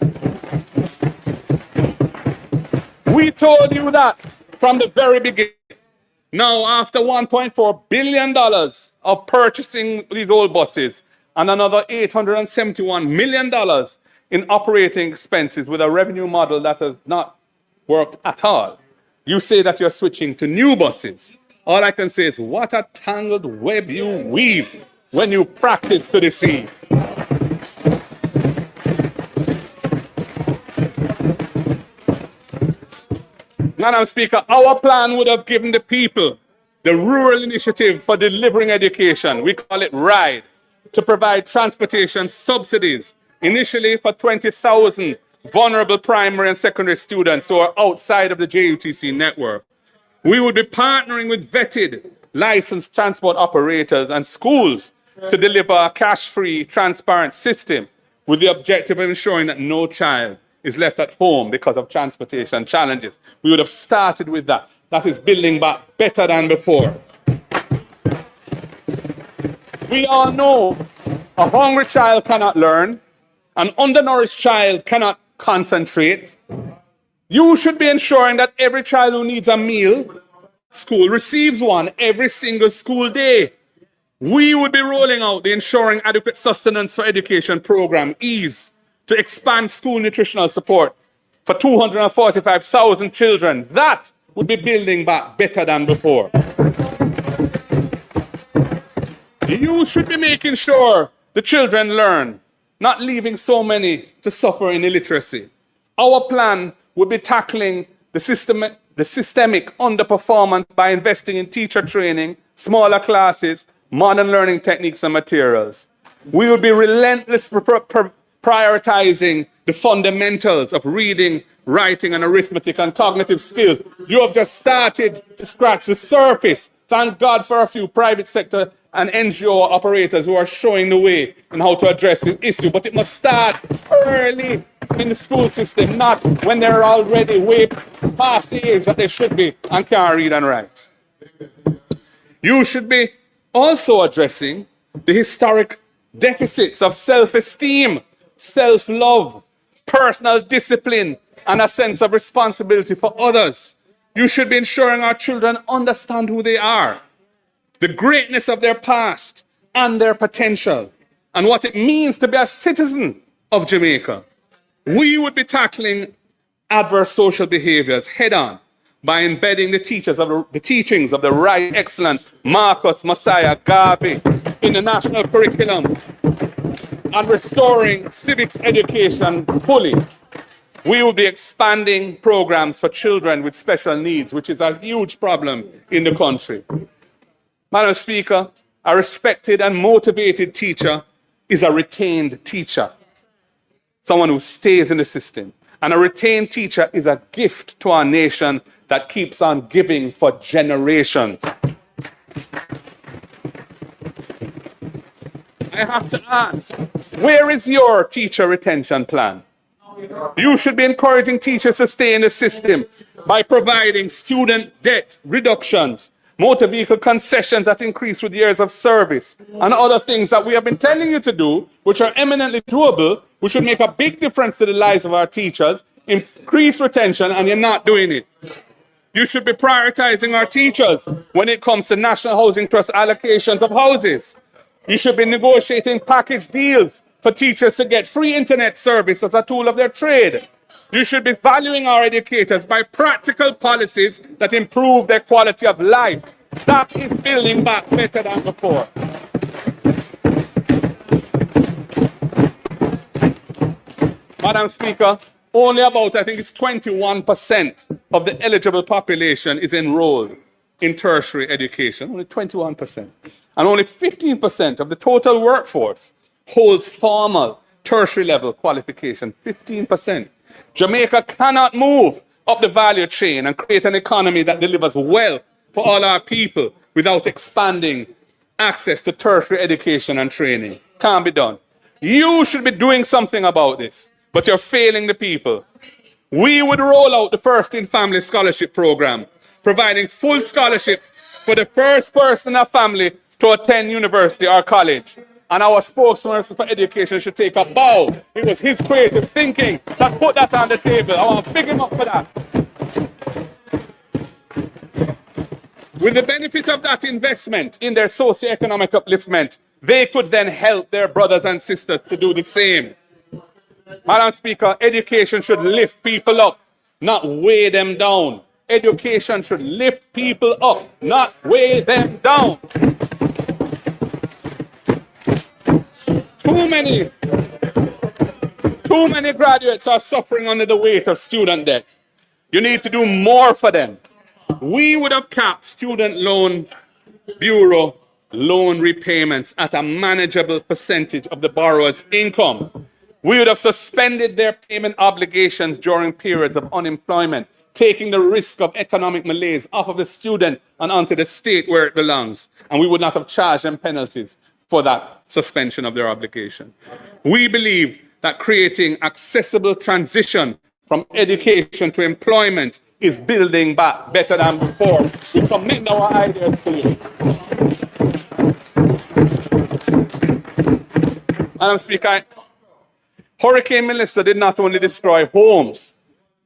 We told you that from the very beginning. Now, after $1.4 billion of purchasing these old buses and another $871 million in operating expenses with a revenue model that has not worked at all, you say that you're switching to new buses. All I can say is, what a tangled web you weave when you practice to deceive. Madam Speaker, our plan would have given the people the Rural Initiative for Delivering Education, we call it RIDE, to provide transportation subsidies, initially for 20,000 vulnerable primary and secondary students who are outside of the JUTC network. We would be partnering with vetted, licensed transport operators and schools to deliver a cash-free, transparent system with the objective of ensuring that no child is left at home because of transportation challenges. We would have started with that. That is building back better than before. We all know a hungry child cannot learn, an undernourished child cannot concentrate. You should be ensuring that every child who needs a meal, school receives one every single school day. We would be rolling out the Ensuring Adequate Sustenance for Education program, EASE, to expand school nutritional support for 245,000 children. That would be building back better than before. You should be making sure the children learn, not leaving so many to suffer in illiteracy. Our plan would be tackling the systemic underperformance by investing in teacher training, smaller classes, modern learning techniques and materials. We would be relentlessly prioritizing the fundamentals of reading, writing, and arithmetic and cognitive skills. You have just started to scratch the surface Thank God for a few private sector and NGO operators who are showing the way in how to address this issue. But it must start early in the school system, not when they're already way past the age that they should be and can't read and write. You should be also addressing the historic deficits of self-esteem, self-love, personal discipline, and a sense of responsibility for others. You should be ensuring our children understand who they are, the greatness of their past and their potential, and what it means to be a citizen of Jamaica. We would be tackling adverse social behaviors head-on by embedding the teachings of the right excellent Marcus Messiah Garvey in the national curriculum and restoring civics education fully. We will be expanding programs for children with special needs, which is a huge problem in the country. Madam Speaker, a respected and motivated teacher is a retained teacher, someone who stays in the system. And a retained teacher is a gift to our nation that keeps on giving for generations. I have to ask, where is your teacher retention plan? You should be encouraging teachers to stay in the system by providing student debt reductions, motor vehicle concessions that increase with years of service, and other things that we have been telling you to do, which are eminently doable, which should make a big difference to the lives of our teachers, increase retention, and you're not doing it. You should be prioritizing our teachers when it comes to National Housing Trust allocations of houses. You should be negotiating package deals for teachers to get free internet service as a tool of their trade. You should be valuing our educators by practical policies that improve their quality of life. That is building back better than before. Madam Speaker, only about, I think it's 21% of the eligible population is enrolled in tertiary education, only 21%. And only 15% of the total workforce holds formal tertiary level qualification, 15%. Jamaica cannot move up the value chain and create an economy that delivers wealth for all our people without expanding access to tertiary education and training. Can't be done. You should be doing something about this, but you're failing the people. We would roll out the First in Family Scholarship Program, providing full scholarship for the first person in a family to attend university or college. And our spokesman for education should take a bow. It was his creative thinking that put that on the table. I want to big him up for that. With the benefit of that investment in their socioeconomic upliftment, they could then help their brothers and sisters to do the same. Madam Speaker, education should lift people up, not weigh them down. Education should lift people up, not weigh them down. Too many graduates are suffering under the weight of student debt. You need to do more for them. We would have capped Student Loan Bureau loan repayments at a manageable percentage of the borrower's income. We would have suspended their payment obligations during periods of unemployment, taking the risk of economic malaise off of the student and onto the state where it belongs. And we would not have charged them penalties for that suspension of their obligation. We believe that creating accessible transition from education to employment is building back better than before. We commend our ideas to you. Madam Speaker, Hurricane Melissa did not only destroy homes,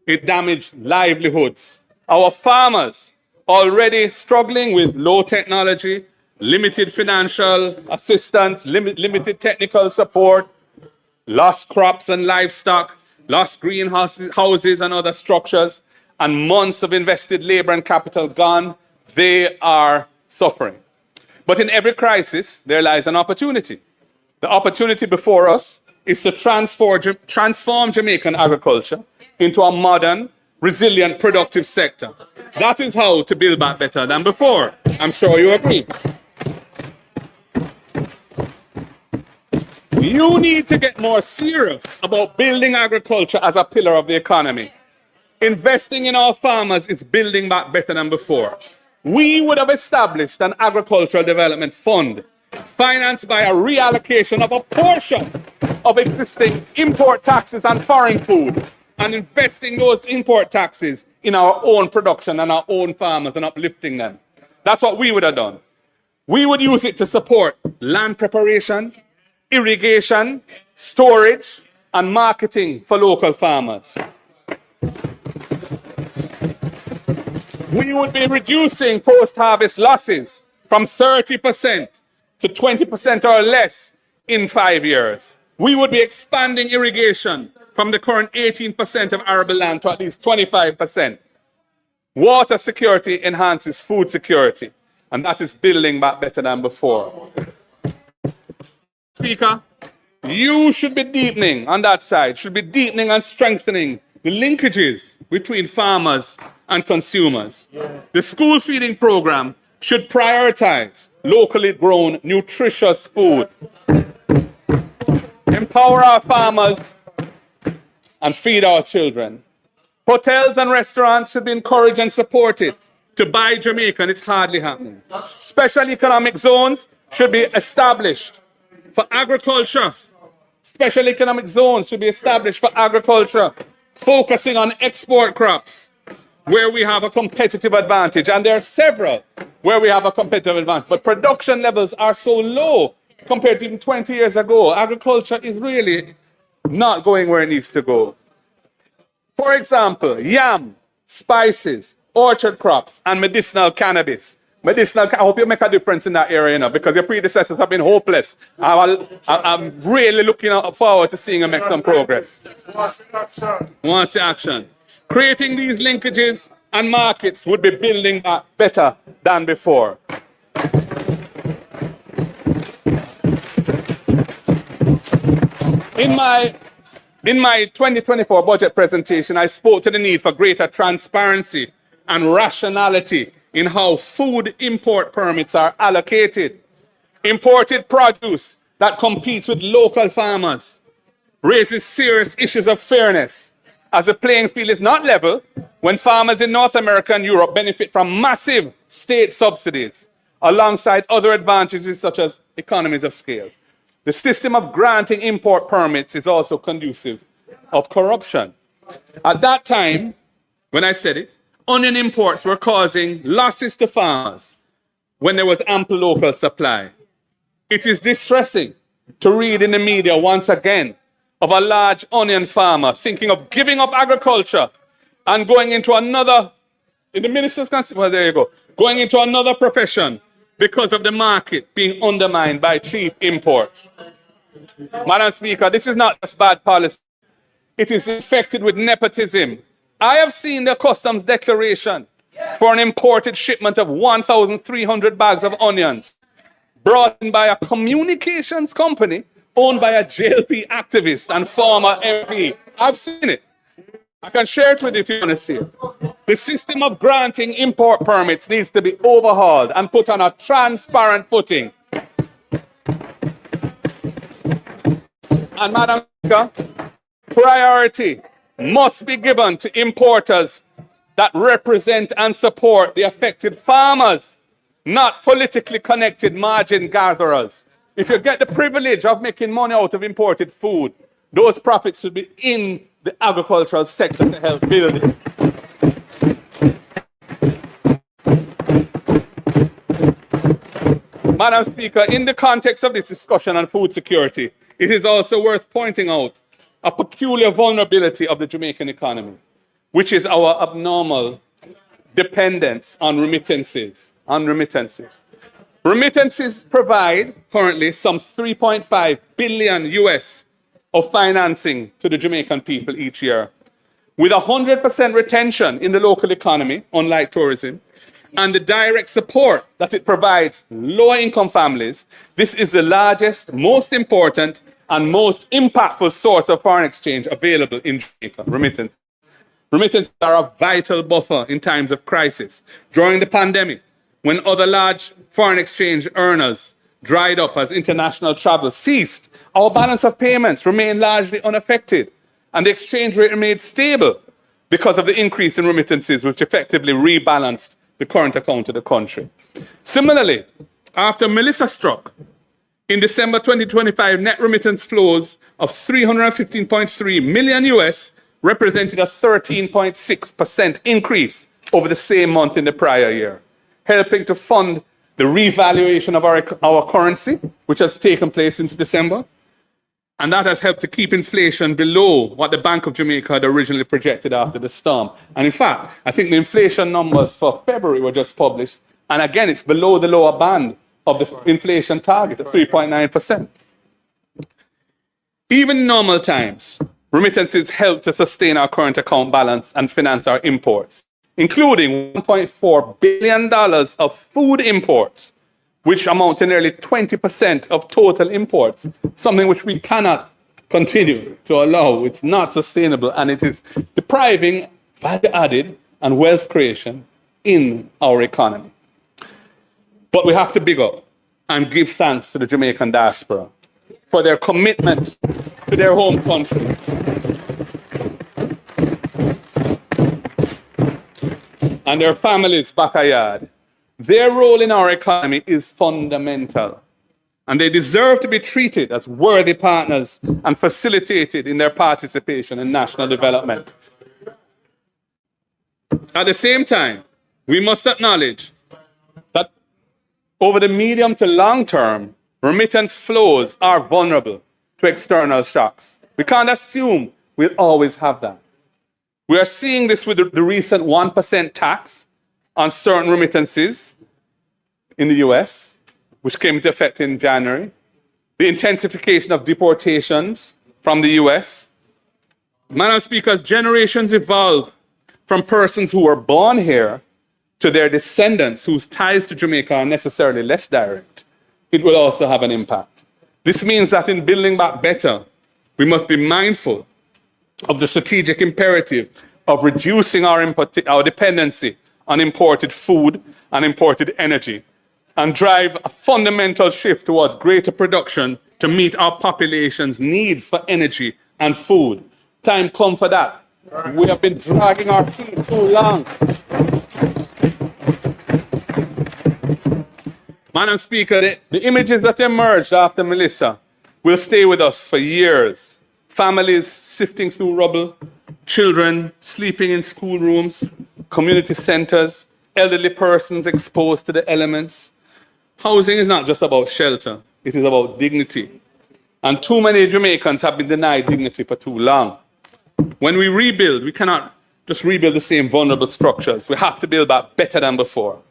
it damaged livelihoods. Our farmers, already struggling with low technology, limited financial assistance, limited technical support, lost crops and livestock, lost greenhouses and other structures, and months of invested labor and capital gone, they are suffering. But in every crisis, there lies an opportunity. The opportunity before us is to transform Jamaican agriculture into a modern, resilient, productive sector. That is how to build back better than before. I'm sure you agree. You need to get more serious about building agriculture as a pillar of the economy. Investing in our farmers is building back better than before. we would have established an agricultural development fund financed by a reallocation of a portion of existing import taxes on foreign food and investing those import taxes in our own production and our own farmers and uplifting them. That's what we would have done. We would use it to support land preparation, irrigation, storage, and marketing for local farmers. We would be reducing post-harvest losses from 30% to 20% or less in 5 years. We would be expanding irrigation from the current 18% of arable land to at least 25%. Water security enhances food security, and that is building back better than before. Speaker, you should be deepening on that side, should be deepening and strengthening the linkages between farmers and consumers. The school feeding program should prioritize locally grown, nutritious food. Empower our farmers and feed our children. Hotels and restaurants should be encouraged and supported to buy Jamaican. It's hardly happening. Special economic zones should be established for agriculture. Special economic zones should be established for agriculture, focusing on export crops where we have a competitive advantage. And there are several where we have a competitive advantage. But production levels are so low compared to even 20 years ago. Agriculture is really not going where it needs to go. For example, yam, spices, orchard crops, and medicinal cannabis. I hope you make a difference in that area, because your predecessors have been hopeless. I'm really looking forward to seeing you make some progress. Wants the action. Creating these linkages and markets would be building back better than before. In my 2024 budget presentation, I spoke to the need for greater transparency and rationality in how food import permits are allocated. Imported produce that competes with local farmers raises serious issues of fairness, as the playing field is not level when farmers in North America and Europe benefit from massive state subsidies alongside other advantages such as economies of scale. The system of granting import permits is also conducive of corruption. At that time, when I said it, onion imports were causing losses to farmers when there was ample local supply. It is distressing to read in the media once again of a large onion farmer thinking of giving up agriculture and going into another, in the minister's well, there you go, going into another profession because of the market being undermined by cheap imports. Madam Speaker, this is not just bad policy. It is infected with nepotism. I have seen the customs declaration for an imported shipment of 1,300 bags of onions brought in by a communications company owned by a JLP activist and former MP. I've seen it. I can share it with you if you want to see it. The system of granting import permits needs to be overhauled and put on a transparent footing. And Madam Speaker, priority must be given to importers that represent and support the affected farmers, not politically connected margin gatherers. If you get the privilege of making money out of imported food, those profits should be in the agricultural sector to help build it. Madam Speaker, in the context of this discussion on food security, it is also worth pointing out a peculiar vulnerability of the Jamaican economy, which is our abnormal dependence on remittances. Remittances provide currently some 3.5 billion US of financing to the Jamaican people each year. With 100% retention in the local economy, unlike tourism, and the direct support that it provides low-income families, this is the largest, most important, and most impactful source of foreign exchange available in Jamaica, remittance. Remittances are a vital buffer in times of crisis. During the pandemic, when other large foreign exchange earners dried up as international travel ceased, our balance of payments remained largely unaffected, and the exchange rate remained stable because of the increase in remittances, which effectively rebalanced the current account of the country. Similarly, after Melissa struck, in December 2025, net remittance flows of $315.3 million US represented a 13.6% increase over the same month in the prior year, helping to fund the revaluation of our currency, which has taken place since December. And that has helped to keep inflation below what the Bank of Jamaica had originally projected after the storm. And in fact, I think the inflation numbers for February were just published. And again, it's below the lower band of the inflation target at 3.9%. Even in normal times, remittances help to sustain our current account balance and finance our imports, including $1.4 billion of food imports, which amount to nearly 20% of total imports, something which we cannot continue to allow. It's not sustainable, and it is depriving value added and wealth creation in our economy. But we have to big up and give thanks to the Jamaican diaspora for their commitment to their home country. And their families' backyard. Their role in our economy is fundamental, and they deserve to be treated as worthy partners and facilitated in their participation in national development. At the same time, we must acknowledge that over the medium to long term, remittance flows are vulnerable to external shocks. We can't assume we'll always have that. We are seeing this with the recent 1% tax on certain remittances in the US, which came into effect in January, the intensification of deportations from the US. Madam Speaker, as generations evolve from persons who were born here to their descendants whose ties to Jamaica are necessarily less direct, it will also have an impact. This means that in building back better, we must be mindful of the strategic imperative of reducing our dependency on imported food and imported energy, and drive a fundamental shift towards greater production to meet our population's needs for energy and food. Time come for that. We have been dragging our feet too long. Madam Speaker, the images that emerged after Melissa will stay with us for years. Families sifting through rubble, children sleeping in schoolrooms, community centers, elderly persons exposed to the elements. Housing is not just about shelter, it is about dignity. And too many Jamaicans have been denied dignity for too long. When we rebuild, we cannot just rebuild the same vulnerable structures. We have to build back better than before.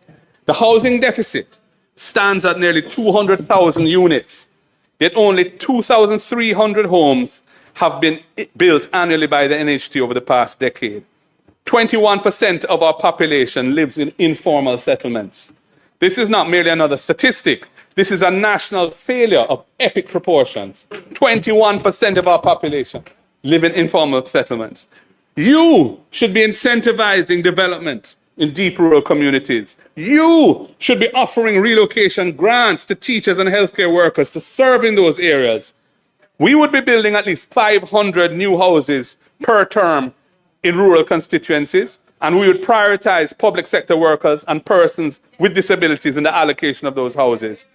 The housing deficit stands at nearly 200,000 units, yet only 2,300 homes have been built annually by the NHT over the past decade. 21% of our population lives in informal settlements. This is not merely another statistic. This is a national failure of epic proportions. 21% of our population live in informal settlements. You should be incentivizing development in deep rural communities. You should be offering relocation grants to teachers and healthcare workers to serve in those areas. We would be building at least 500 new houses per term in rural constituencies, and we would prioritize public sector workers and persons with disabilities in the allocation of those houses.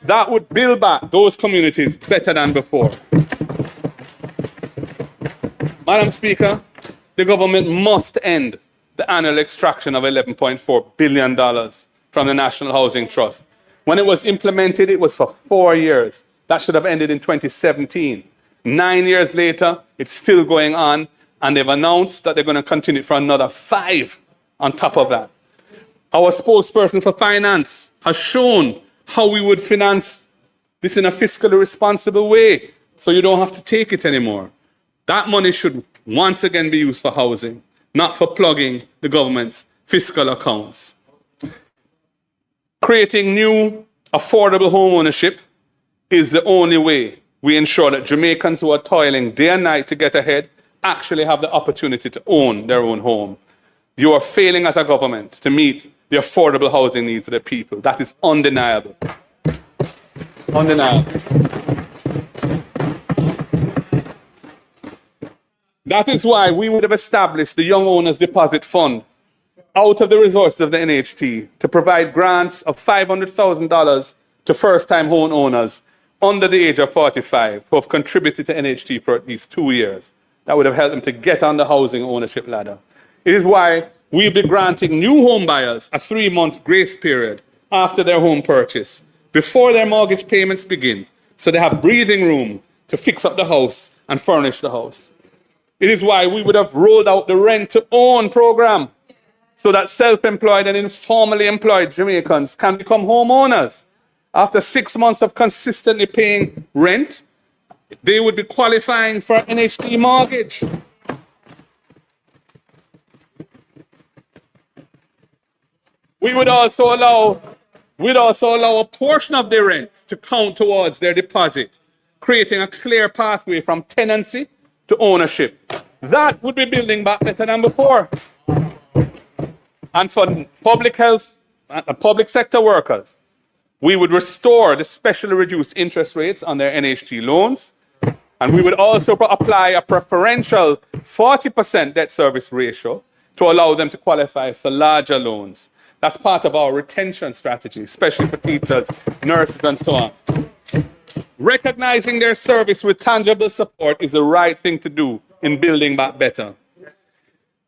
That would build back those communities better than before. Madam Speaker, the government must end the annual extraction of $11.4 billion from the National Housing Trust. When it was implemented, it was for 4 years. That should have ended in 2017. 9 years later, it's still going on, and they've announced that they're going to continue for another 5 on top of that. Our spokesperson for finance has shown how we would finance this in a fiscally responsible way, so you don't have to take it anymore. That money should once again be used for housing, not for plugging the government's fiscal accounts. Creating new, affordable home ownership is the only way we ensure that Jamaicans who are toiling day and night to get ahead actually have the opportunity to own their own home. You are failing as a government to meet the affordable housing needs of the people. That is undeniable. Undeniable. That is why we would have established the Young Owners Deposit Fund out of the resources of the NHT to provide grants of $500,000 to first-time home owners under the age of 45 who have contributed to NHT for at least 2 years. That would have helped them to get on the housing ownership ladder. It is why we'll be granting new home buyers a 3-month grace period after their home purchase, before their mortgage payments begin, so they have breathing room to fix up the house and furnish the house. It is why we would have rolled out the rent-to-own program so that self-employed and informally employed Jamaicans can become homeowners. After 6 months of consistently paying rent, they would be qualifying for an NHT mortgage. We'd also allow a portion of their rent to count towards their deposit, creating a clear pathway from tenancy to ownership. That would be building back better than before. And for public health and public sector workers, we would restore the specially reduced interest rates on their NHT loans, and we would also apply a preferential 40% debt service ratio to allow them to qualify for larger loans. That's part of our retention strategy, especially for teachers, nurses, and so on. Recognizing their service with tangible support is the right thing to do in building back better.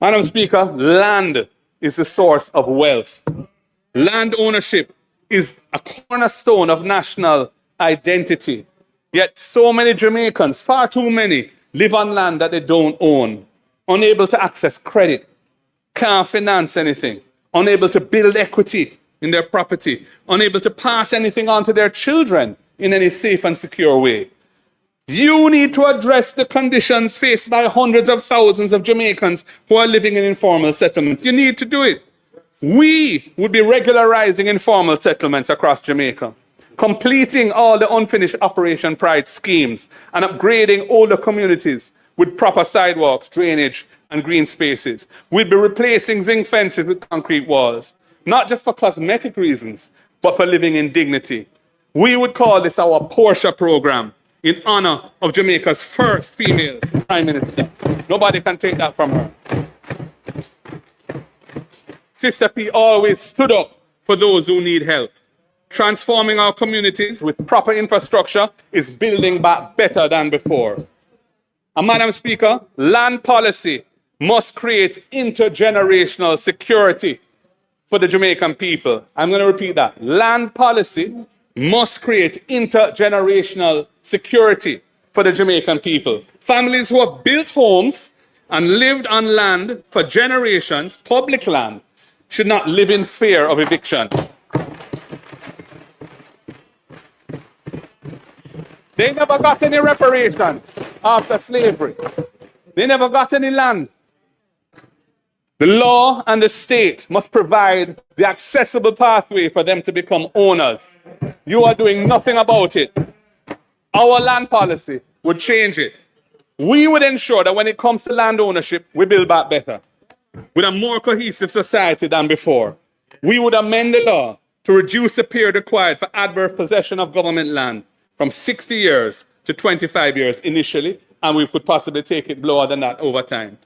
Madam Speaker, land is the source of wealth. Land ownership is a cornerstone of national identity. Yet so many Jamaicans, far too many, live on land that they don't own, unable to access credit, can't finance anything, unable to build equity in their property, unable to pass anything on to their children in any safe and secure way. You need to address the conditions faced by hundreds of thousands of Jamaicans who are living in informal settlements. You need to do it. We would be regularizing informal settlements across Jamaica, completing all the unfinished Operation Pride schemes, and upgrading older communities with proper sidewalks, drainage, and green spaces. We'd be replacing zinc fences with concrete walls, not just for cosmetic reasons, but for living in dignity. We would call this our Portia program, in honor of Jamaica's first female prime minister. Nobody can take that from her. Sister P always stood up for those who need help. Transforming our communities with proper infrastructure is building back better than before. And Madam Speaker, land policy must create intergenerational security for the Jamaican people. I'm going to repeat that. Land policy must create intergenerational security for the Jamaican people. Families who have built homes and lived on land for generations, public land, should not live in fear of eviction. They never got any reparations after slavery. They never got any land. The law and the state must provide the accessible pathway for them to become owners. You are doing nothing about it. Our land policy would change it. We would ensure that when it comes to land ownership, we build back better, with a more cohesive society than before. We would amend the law to reduce the period required for adverse possession of government land from 60 years to 25 years initially, and we could possibly take it lower than that over time.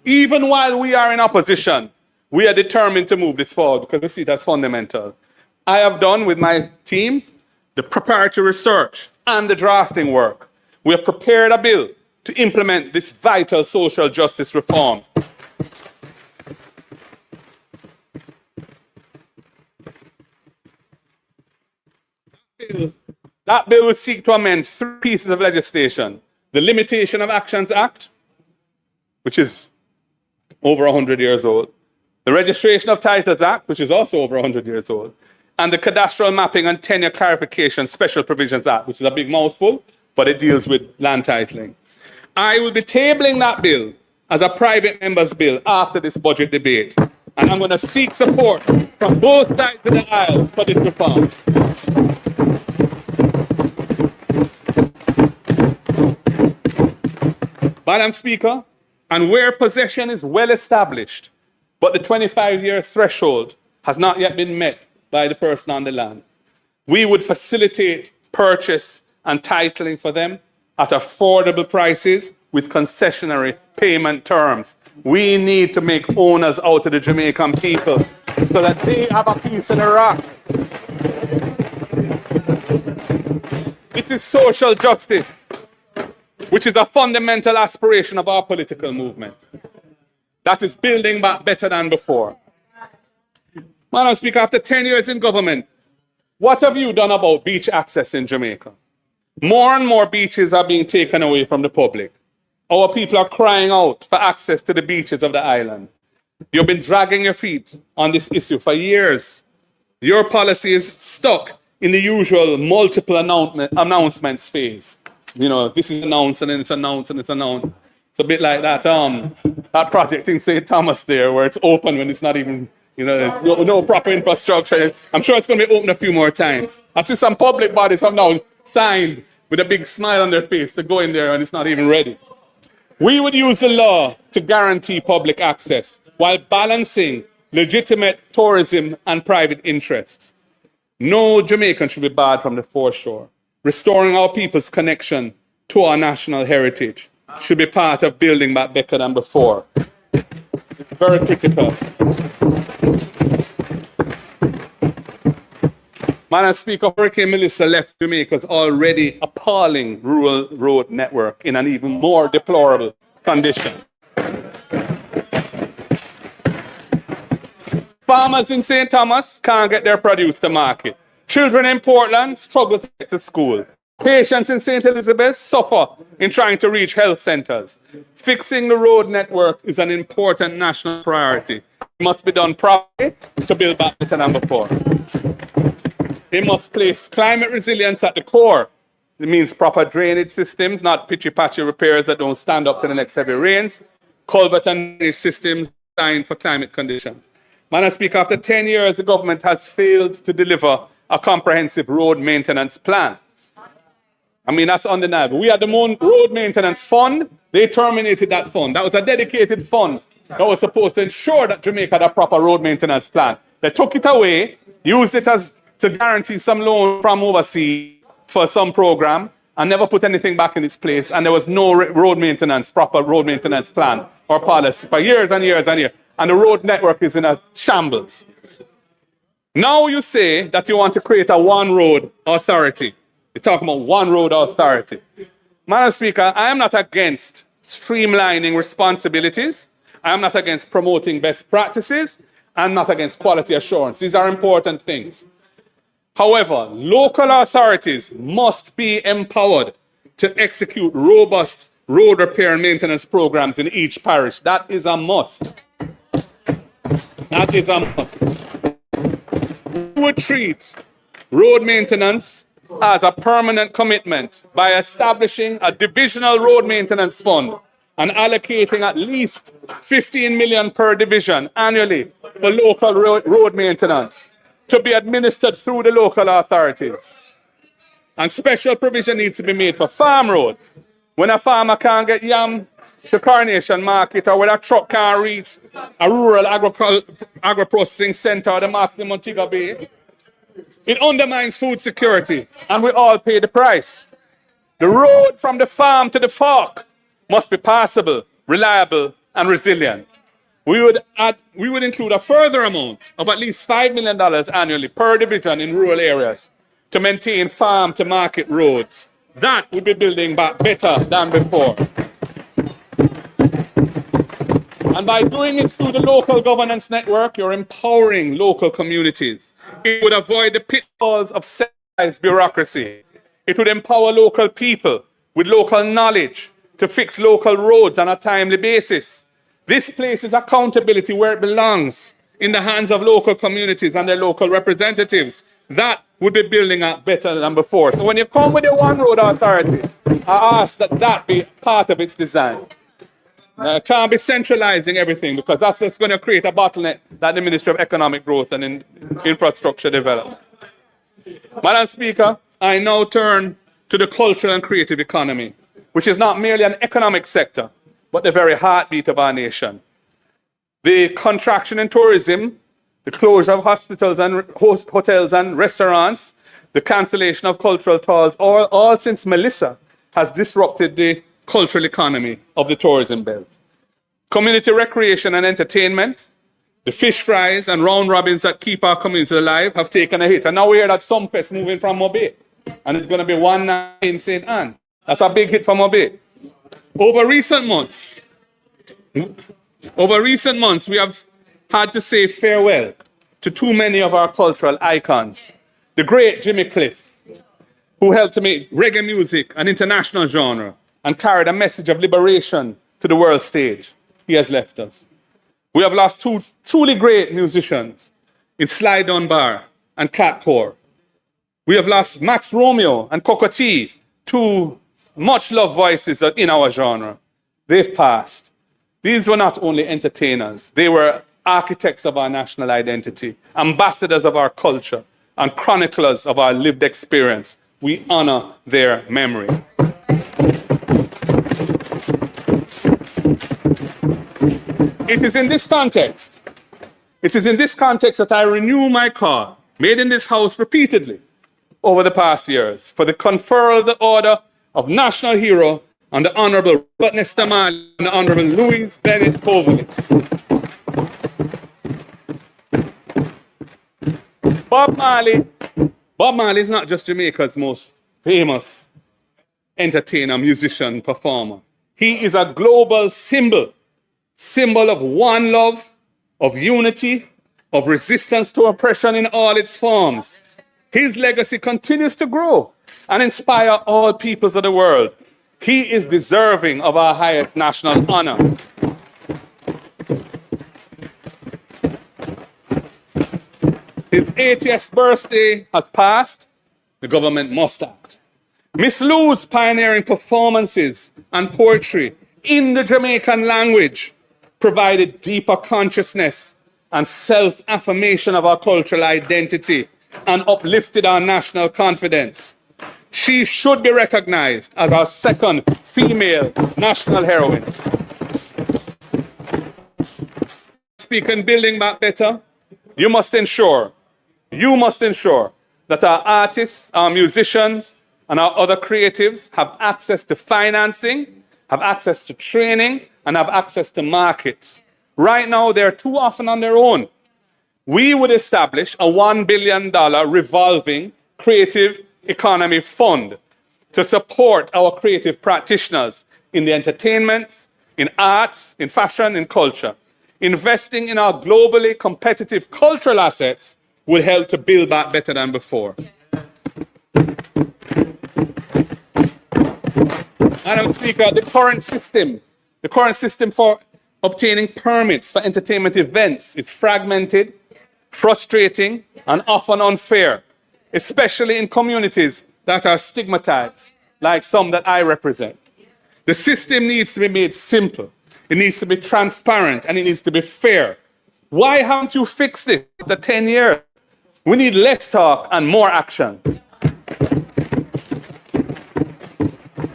Even while we are in opposition, we are determined to move this forward because we see it as fundamental. I have done with my team the preparatory research and the drafting work. We have prepared a bill to implement this vital social justice reform. That bill will seek to amend 3 pieces of legislation: the Limitation of Actions Act, which is over 100 years old, the Registration of Titles Act, which is also over 100 years old, and the Cadastral Mapping and Tenure Clarification Special Provisions Act, which is a big mouthful, but it deals with land titling. I will be tabling that bill as a private member's bill after this budget debate, and I'm going to seek support from both sides of the aisle for this reform. Madam Speaker, and where possession is well established, but the 25-year threshold has not yet been met by the person on the land, we would facilitate purchase and titling for them at affordable prices with concessionary payment terms. We need to make owners out of the Jamaican people so that they have a piece of the rock. This is social justice, which is a fundamental aspiration of our political movement. That is building back better than before. Madam Speaker, after 10 years in government, what have you done about beach access in Jamaica? More and more beaches are being taken away from the public. Our people are crying out for access to the beaches of the island. You've been dragging your feet on this issue for years. Your policy is stuck in the usual multiple announcements phase. You know, this is announced and then it's announced and it's announced. It's a bit like that project in St. Thomas there, where it's open when it's not even, no proper infrastructure. I'm sure it's going to be open a few more times. I see some public bodies have now signed with a big smile on their face to go in there and it's not even ready. We would use the law to guarantee public access while balancing legitimate tourism and private interests. No Jamaican should be barred from the foreshore. Restoring our people's connection to our national heritage should be part of building back better than before. It's very critical. Madam Speaker, Hurricane Melissa left Jamaica's already appalling rural road network in an even more deplorable condition. Farmers in St. Thomas can't get their produce to market. Children in Portland struggle to get to school. Patients in St. Elizabeth suffer in trying to reach health centers. Fixing the road network is an important national priority. It must be done properly to build back better than before. It must place climate resilience at the core. It means proper drainage systems, not pitchy-patchy repairs that don't stand up to the next heavy rains. Culvert and drainage systems designed for climate conditions. Madam Speaker, after 10 years, the government has failed to deliver a comprehensive road maintenance plan. I mean, that's undeniable. We had the road maintenance fund. They terminated that fund. That was a dedicated fund that was supposed to ensure that Jamaica had a proper road maintenance plan. They took it away, used it to guarantee some loan from overseas for some program, and never put anything back in its place. And there was no proper road maintenance plan or policy for years and years and years. And the road network is in a shambles. Now you say that you want to create a one road authority. You're talking about one road authority. Madam Speaker, I am not against streamlining responsibilities. I am not against promoting best practices. I'm not against quality assurance. These are important things. However, local authorities must be empowered to execute robust road repair and maintenance programs in each parish. That is a must. That is a must. We would treat road maintenance as a permanent commitment by establishing a divisional road maintenance fund and allocating at least 15 million per division annually for local road maintenance to be administered through the local authorities. And special provision needs to be made for farm roads. When a farmer can't get yam to Coronation Market, or when a truck can't reach a rural agro-processing center or the market in Montego Bay, it undermines food security, and we all pay the price. The road from the farm to the fork must be passable, reliable, and resilient. We would include a further amount of at least $5 million annually per division in rural areas to maintain farm-to-market roads. That would be building back better than before. And by doing it through the local governance network, you're empowering local communities. It would avoid the pitfalls of centralized bureaucracy. It would empower local people with local knowledge to fix local roads on a timely basis. This places accountability where it belongs, in the hands of local communities and their local representatives. That would be building up better than before. So when you come with the one road authority, I ask that that be part of its design. Can't be centralizing everything, because that's just going to create a bottleneck that the Ministry of Economic Growth and Infrastructure develop. Madam Speaker, I now turn to the cultural and creative economy, which is not merely an economic sector, but the very heartbeat of our nation. The contraction in tourism, the closure of hospitals and hotels and restaurants, the cancellation of cultural tours, all since Melissa, has disrupted the cultural economy of the tourism belt. Community recreation and entertainment, the fish fries and round robins that keep our community alive have taken a hit. And now we hear that Sumfest moving from Mobe. And it's going to be one night in St. Anne. That's a big hit for Mobe. Over recent months, we have had to say farewell to too many of our cultural icons. The great Jimmy Cliff, who helped to make reggae music an international genre and carried a message of liberation to the world stage. He has left us. We have lost two truly great musicians in Sly Dunbar and Cat Core. We have lost Max Romeo and Cocoa Tea, two much-loved voices in our genre. They've passed. These were not only entertainers, they were architects of our national identity, ambassadors of our culture, and chroniclers of our lived experience. We honor their memory. It is in this context that I renew my call, made in this House repeatedly over the past years, for the conferral of the Order of National Hero on the Honorable Robert Nesta Marley and the Honorable Louise Bennett Coverley. Bob Marley is not just Jamaica's most famous entertainer, musician, performer. He is a global symbol of one love, of unity, of resistance to oppression in all its forms. His legacy continues to grow and inspire all peoples of the world. He is deserving of our highest national honor. His 80th birthday has passed. The government must act. Miss Lou's pioneering performances and poetry in the Jamaican language provided deeper consciousness and self-affirmation of our cultural identity and uplifted our national confidence. She should be recognized as our second female national heroine. Speaking Building Back Better, you must ensure that our artists, our musicians, and our other creatives have access to financing, have access to training, and have access to markets. Right now, they're too often on their own. We would establish a $1 billion revolving creative economy fund to support our creative practitioners in the entertainment, in arts, in fashion, in culture. Investing in our globally competitive cultural assets will help to build back better than before. Madam Speaker, the current system for obtaining permits for entertainment events is fragmented, frustrating, and often unfair, especially in communities that are stigmatized, like some that I represent. The system needs to be made simple, it needs to be transparent, and it needs to be fair. Why haven't you fixed it after 10 years? We need less talk and more action.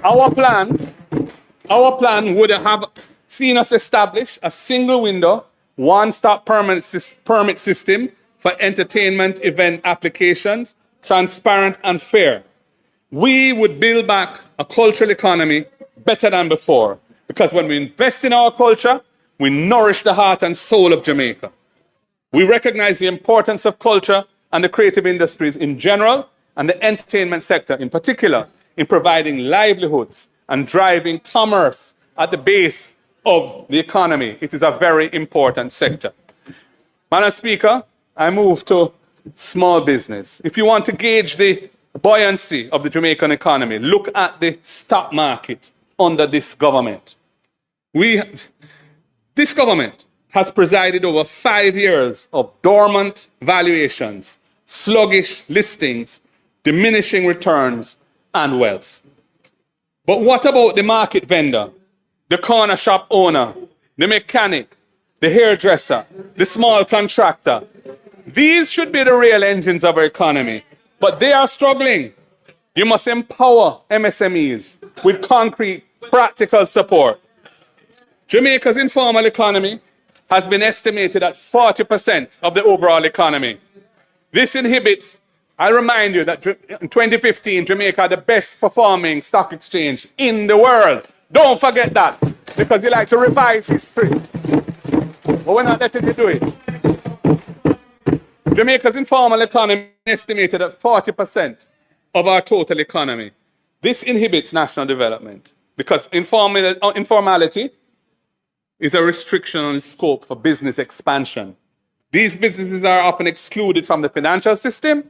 Our plan would have seen us establish a single window, one-stop permit system for entertainment event applications, transparent and fair. We would build back a cultural economy better than before, because when we invest in our culture, we nourish the heart and soul of Jamaica. We recognize the importance of culture and the creative industries in general, and the entertainment sector in particular, in providing livelihoods and driving commerce at the base of the economy. It is a very important sector. Madam Speaker, I move to small business. If you want to gauge the buoyancy of the Jamaican economy, look at the stock market under this government. This government has presided over 5 years of dormant valuations, sluggish listings, diminishing returns, and wealth. But what about the market vendor, the corner shop owner, the mechanic, the hairdresser, the small contractor? These should be the real engines of our economy, but they are struggling. You must empower MSMEs with concrete, practical support. Jamaica's informal economy has been estimated at 40% of the overall economy. This inhibits, I remind you that in 2015, Jamaica had the best performing stock exchange in the world, Don't forget that, because you like to revise history. But we're not letting you do it. Jamaica's informal economy is estimated at 40% of our total economy. This inhibits national development because informality is a restriction on the scope for business expansion. These businesses are often excluded from the financial system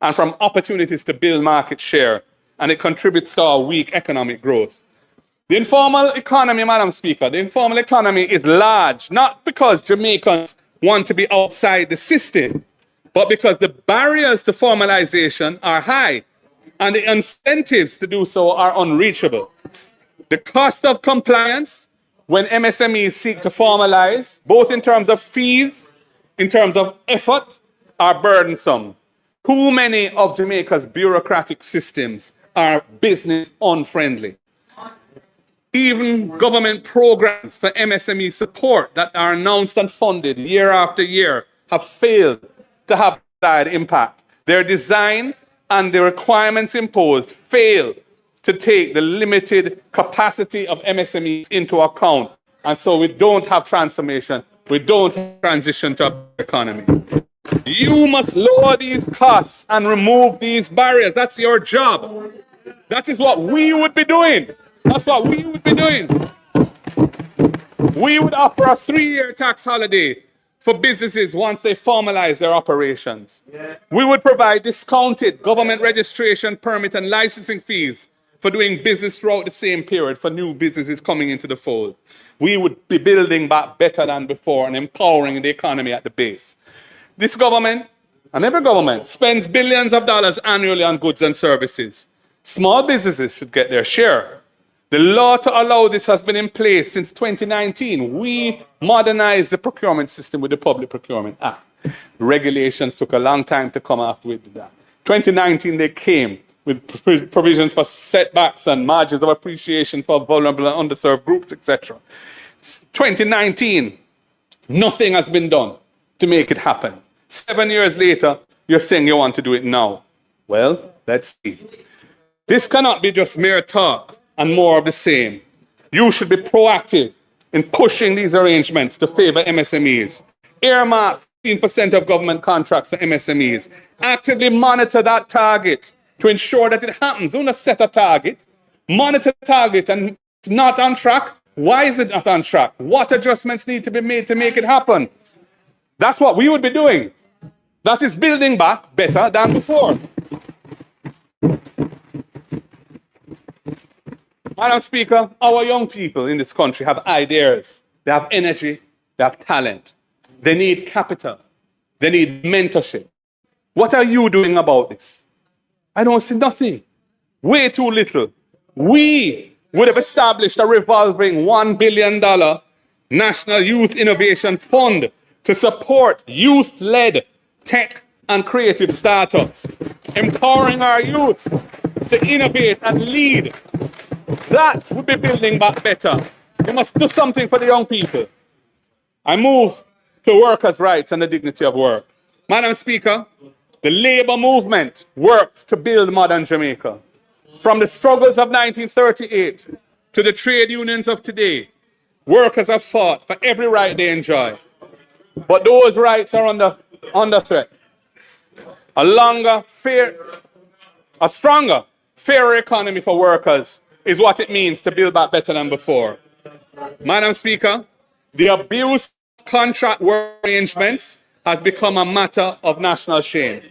and from opportunities to build market share, and it contributes to our weak economic growth. The informal economy, Madam Speaker, the informal economy is large, not because Jamaicans want to be outside the system, but because the barriers to formalization are high and the incentives to do so are unreachable. The cost of compliance when MSMEs seek to formalize, both in terms of fees, in terms of effort, are burdensome. Too many of Jamaica's bureaucratic systems are business unfriendly. Even government programs for MSME support that are announced and funded year after year have failed to have desired impact. Their design and the requirements imposed fail to take the limited capacity of MSMEs into account. And so we don't have transformation. We don't have transition to a economy. You must lower these costs and remove these barriers. That's your job. That is what we would be doing. That's what we would be doing. We would offer a 3-year tax holiday for businesses once they formalize their operations. We would provide discounted government registration, permit, and licensing fees for doing business throughout the same period for new businesses coming into the fold. We would be building back better than before and empowering the economy at the base. This government, and every government, spends billions of dollars annually on goods and services. Small businesses should get their share. The law to allow this has been in place since 2019. We modernized the procurement system with the Public Procurement Act. Regulations took a long time to come after we did that. 2019, they came with provisions for setbacks and margins of appreciation for vulnerable and underserved groups, etc. 2019, nothing has been done to make it happen. 7 years later, you're saying you want to do it now. Well, let's see. This cannot be just mere talk and more of the same. You should be proactive in pushing these arrangements to favor MSMEs. Earmark 15% of government contracts for MSMEs. Actively monitor that target to ensure that it happens. Don't just set a target. Monitor the target, and it's not on track. Why is it not on track? What adjustments need to be made to make it happen? That's what we would be doing. That is building back better than before. Madam Speaker, our young people in this country have ideas. They have energy. They have talent. They need capital. They need mentorship. What are you doing about this? I don't see nothing. Way too little. We would have established a revolving $1 billion National Youth Innovation Fund to support youth-led tech and creative startups, empowering our youth to innovate and lead. That would be building back better. You must do something for the young people. I move to workers' rights and the dignity of work. Madam Speaker, the labor movement worked to build modern Jamaica. From the struggles of 1938 to the trade unions of today, workers have fought for every right they enjoy. But those rights are under threat. A stronger, fairer economy for workers is what it means to build back better than before. Madam Speaker, the abuse of contract work arrangements has become a matter of national shame.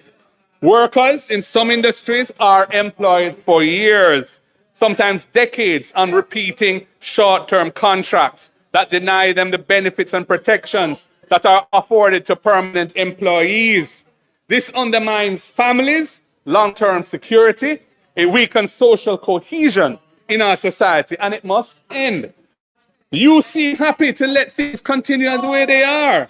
Workers in some industries are employed for years, sometimes decades, on repeating short-term contracts that deny them the benefits and protections that are afforded to permanent employees. This undermines families' long-term security. It weakens social cohesion in our society, and it must end. You seem happy to let things continue the way they are.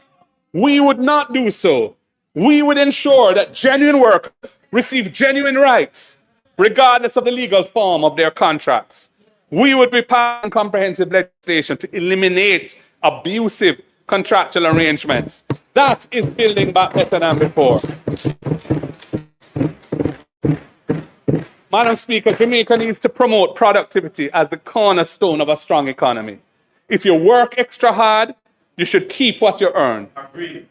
We would not do so. We would ensure that genuine workers receive genuine rights, regardless of the legal form of their contracts. We would be passing comprehensive legislation to eliminate abusive contractual arrangements. That is building back better than before. Madam Speaker, Jamaica needs to promote productivity as the cornerstone of a strong economy. If you work extra hard, you should keep what you earn. Agreed.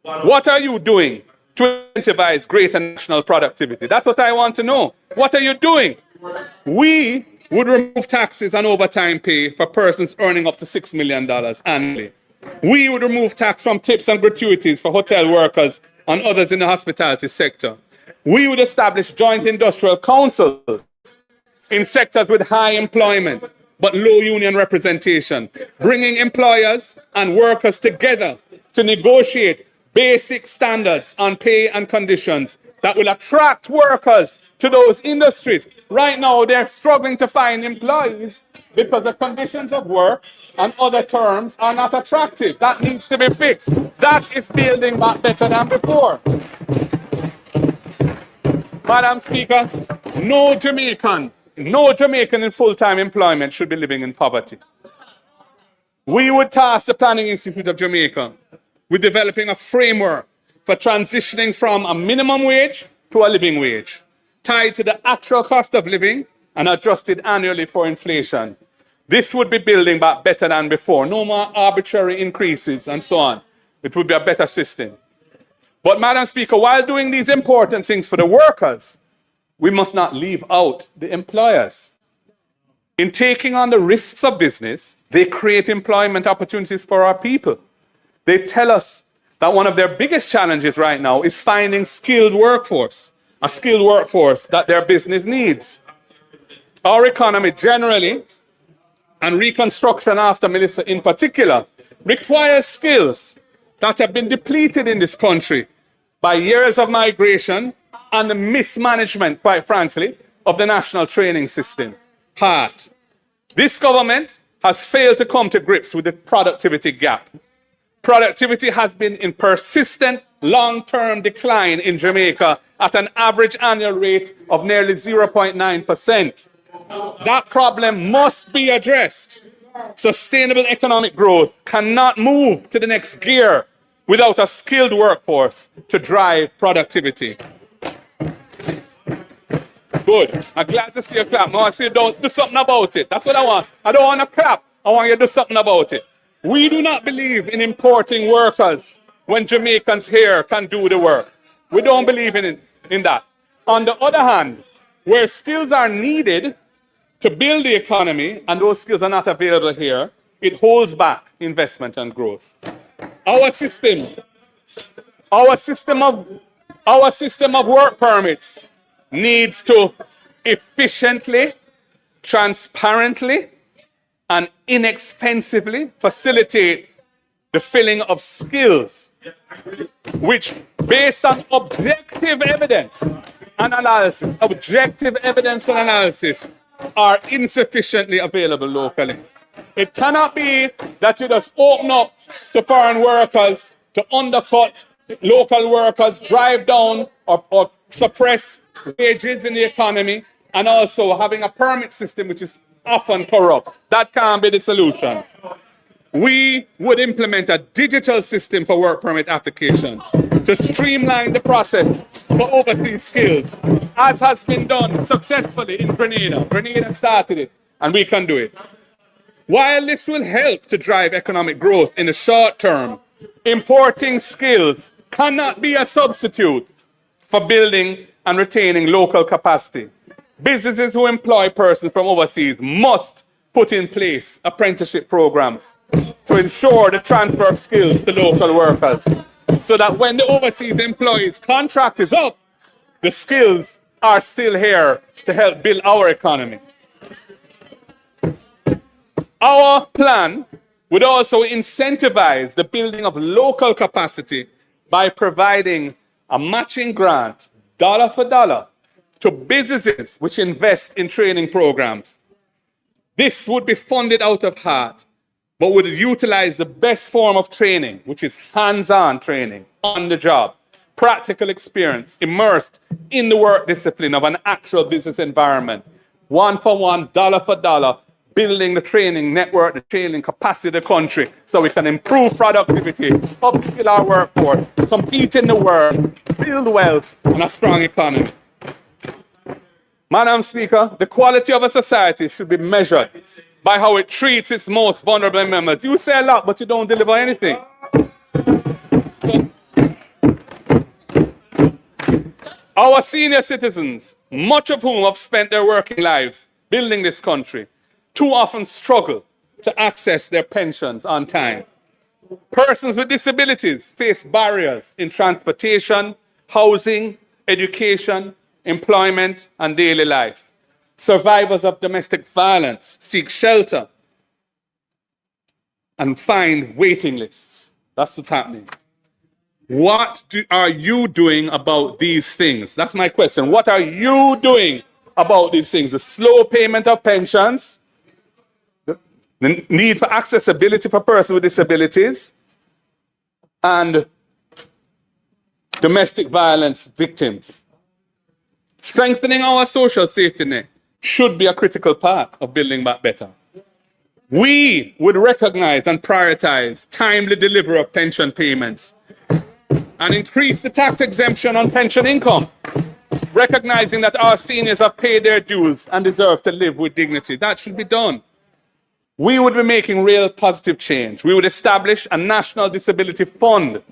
What are you doing to incentivize greater national productivity? That's what I want to know. What are you doing? We would remove taxes on overtime pay for persons earning up to $6 million annually. We would remove tax from tips and gratuities for hotel workers and others in the hospitality sector. We would establish joint industrial councils in sectors with high employment but low union representation, bringing employers and workers together to negotiate basic standards on pay and conditions that will attract workers to those industries. Right now, they're struggling to find employees because the conditions of work and other terms are not attractive. That needs to be fixed. That is building back better than before. Madam Speaker, no Jamaican in full-time employment should be living in poverty. We would task the Planning Institute of Jamaica with developing a framework for transitioning from a minimum wage to a living wage, tied to the actual cost of living and adjusted annually for inflation. This would be building back better than before. No more arbitrary increases and so on. It would be a better system. But, Madam Speaker, while doing these important things for the workers, we must not leave out the employers. In taking on the risks of business, they create employment opportunities for our people. They tell us that one of their biggest challenges right now is finding skilled workforce, a skilled workforce that their business needs. Our economy generally, and reconstruction after Melissa in particular, requires skills that have been depleted in this country by years of migration and the mismanagement, quite frankly, of the national training system, HART. This government has failed to come to grips with the productivity gap. Productivity has been in persistent long-term decline in Jamaica at an average annual rate of nearly 0.9%. That problem must be addressed. Sustainable economic growth cannot move to the next gear without a skilled workforce to drive productivity. Good. I'm glad to see you clap. I want to see you do something about it. That's what I want. I don't want to clap. I want you to do something about it. We do not believe in importing workers when Jamaicans here can do the work. We don't believe in that. On the other hand, where skills are needed to build the economy and those skills are not available here, it holds back investment and growth. Our system of work permits needs to efficiently, transparently, and inexpensively facilitate the filling of skills, which, based on objective evidence and analysis, are insufficiently available locally. It cannot be that you just open up to foreign workers to undercut local workers, drive down or suppress wages in the economy, and also having a permit system which is often corrupt. That can't be the solution. We would implement a digital system for work permit applications to streamline the process for overseas skills, as has been done successfully in Grenada. Grenada started it, and we can do it. While this will help to drive economic growth in the short term, importing skills cannot be a substitute for building and retaining local capacity. Businesses who employ persons from overseas must put in place apprenticeship programs to ensure the transfer of skills to local workers, so that when the overseas employees' contract is up, the skills are still here to help build our economy. Our plan would also incentivize the building of local capacity by providing a matching grant, dollar for dollar, to businesses which invest in training programs. This would be funded out of HART, but would utilize the best form of training, which is hands-on training, on the job, practical experience, immersed in the work discipline of an actual business environment, one for one, dollar for dollar, building the training network, the training capacity of the country so we can improve productivity, upskill our workforce, compete in the world, build wealth and a strong economy. Madam Speaker, the quality of a society should be measured by how it treats its most vulnerable members. You say a lot, but you don't deliver anything. Our senior citizens, much of whom have spent their working lives building this country, too often struggle to access their pensions on time. Persons with disabilities face barriers in transportation, housing, education, employment, and daily life. Survivors of domestic violence seek shelter and find waiting lists. That's what's happening. What are you doing about these things? That's my question. What are you doing about these things? The slow payment of pensions, the need for accessibility for persons with disabilities, and domestic violence victims. Strengthening our social safety net should be a critical part of building back better. We would recognize and prioritize timely delivery of pension payments and increase the tax exemption on pension income, recognizing that our seniors have paid their dues and deserve to live with dignity. That should be done. We would be making real positive change. We would establish a national disability fund,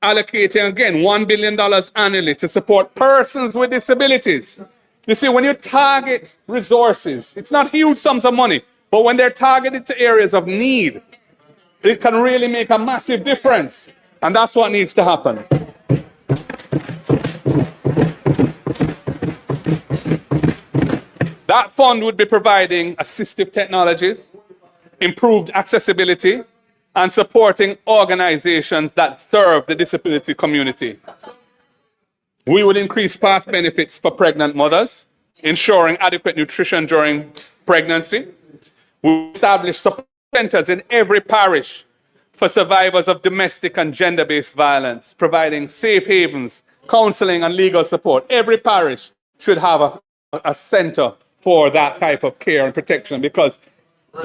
allocating again $1 billion annually to support persons with disabilities. You see, when you target resources, it's not huge sums of money, but when they're targeted to areas of need, it can really make a massive difference. And that's what needs to happen. That fund would be providing assistive technologies, improved accessibility, and supporting organizations that serve the disability community. We would increase PATH benefits for pregnant mothers, ensuring adequate nutrition during pregnancy. We would establish support centers in every parish for survivors of domestic and gender-based violence, providing safe havens, counseling, and legal support. Every parish should have a center for that type of care and protection, because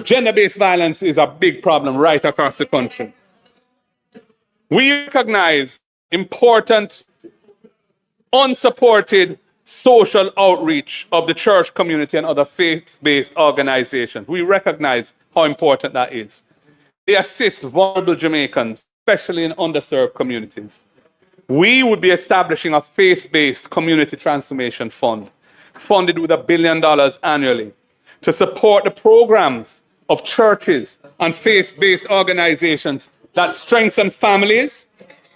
gender-based violence is a big problem right across the country. We recognize important, unsupported social outreach of the church community and other faith-based organizations. We recognize how important that is. They assist vulnerable Jamaicans, especially in underserved communities. We would be establishing a faith-based community transformation fund, funded with $1 billion annually, to support the programs of churches and faith-based organizations that strengthen families,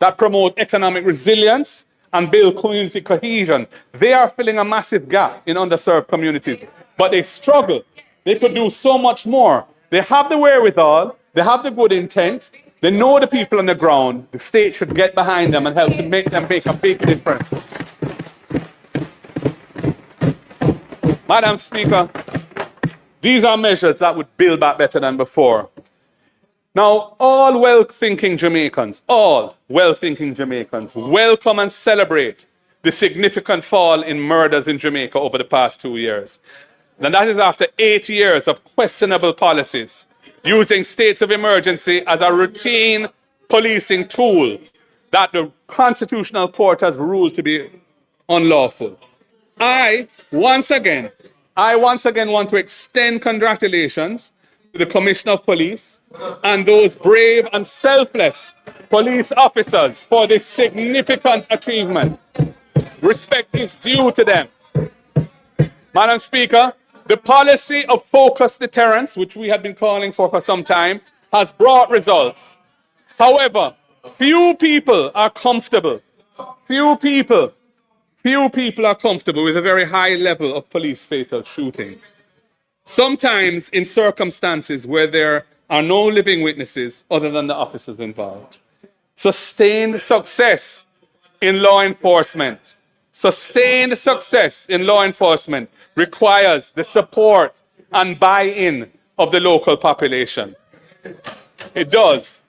that promote economic resilience, and build community cohesion. They are filling a massive gap in underserved communities, but they struggle. They could do so much more. They have the wherewithal, they have the good intent, they know the people on the ground. The state should get behind them and help to make them make a big difference. Madam Speaker, these are measures that would build back better than before. Now, all well-thinking Jamaicans, welcome and celebrate the significant fall in murders in Jamaica over the past 2 years. And that is after 8 years of questionable policies, using states of emergency as a routine policing tool that the Constitutional Court has ruled to be unlawful. I once again want to extend congratulations to the Commissioner of Police and those brave and selfless police officers for this significant achievement. Respect is due to them. Madam Speaker, the policy of focused deterrence, which we have been calling for some time, has brought results. However, few people are comfortable with a very high level of police fatal shootings. Sometimes in circumstances where there are no living witnesses other than the officers involved. Sustained success in law enforcement requires the support and buy-in of the local population. It does.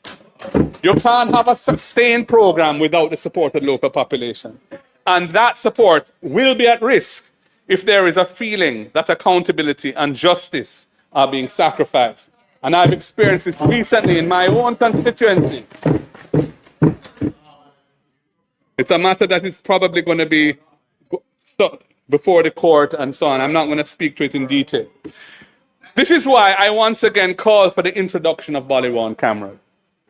You can't have a sustained program without the support of the local population. And that support will be at risk if there is a feeling that accountability and justice are being sacrificed. And I've experienced this recently in my own constituency. It's a matter that is probably going to be before the court and so on. I'm not going to speak to it in detail. This is why I once again call for the introduction of body-worn cameras,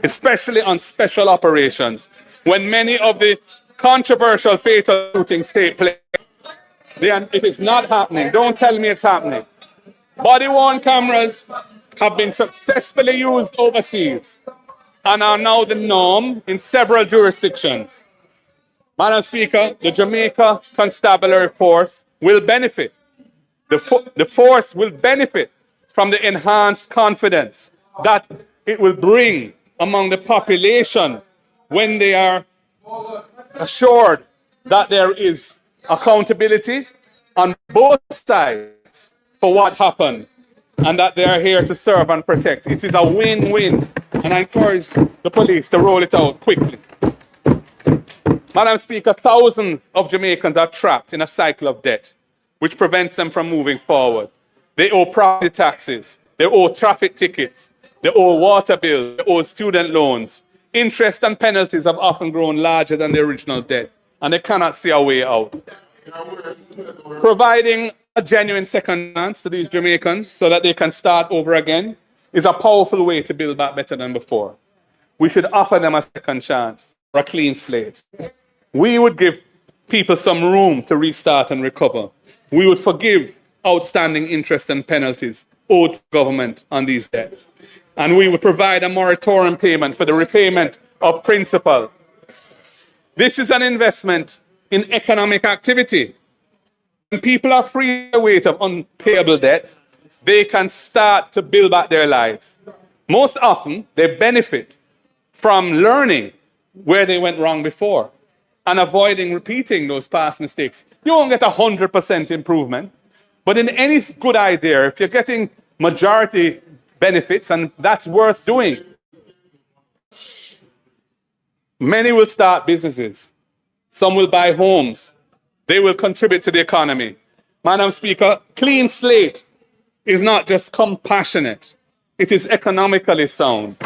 especially on special operations, when many of the controversial fatal shootings take place. It is not happening. Don't tell me it's happening. Body-worn cameras have been successfully used overseas and are now the norm in several jurisdictions. Madam Speaker, the Jamaica Constabulary Force will benefit. The force will benefit from the enhanced confidence that it will bring among the population when they are assured that there is accountability on both sides for what happened and that they are here to serve and protect. It is a win-win, and I encourage the police to roll it out quickly. Madam Speaker, thousands of Jamaicans are trapped in a cycle of debt, which prevents them from moving forward. They owe property taxes, they owe traffic tickets, they owe water bills, they owe student loans. Interest and penalties have often grown larger than the original debt, and they cannot see a way out. Providing a genuine second chance to these Jamaicans so that they can start over again is a powerful way to build back better than before. We should offer them a second chance, or a clean slate. We would give people some room to restart and recover. We would forgive outstanding interest and penalties owed to government on these debts. And we would provide a moratorium payment for the repayment of principal. This is an investment in economic activity. When people are free of the weight of unpayable debt, they can start to build back their lives. Most often, they benefit from learning where they went wrong before and avoiding repeating those past mistakes. You won't get 100% improvement, but in any good idea, if you're getting majority benefits, and that's worth doing, many will start businesses. Some will buy homes. They will contribute to the economy. Madam Speaker, clean slate is not just compassionate. It is economically sound.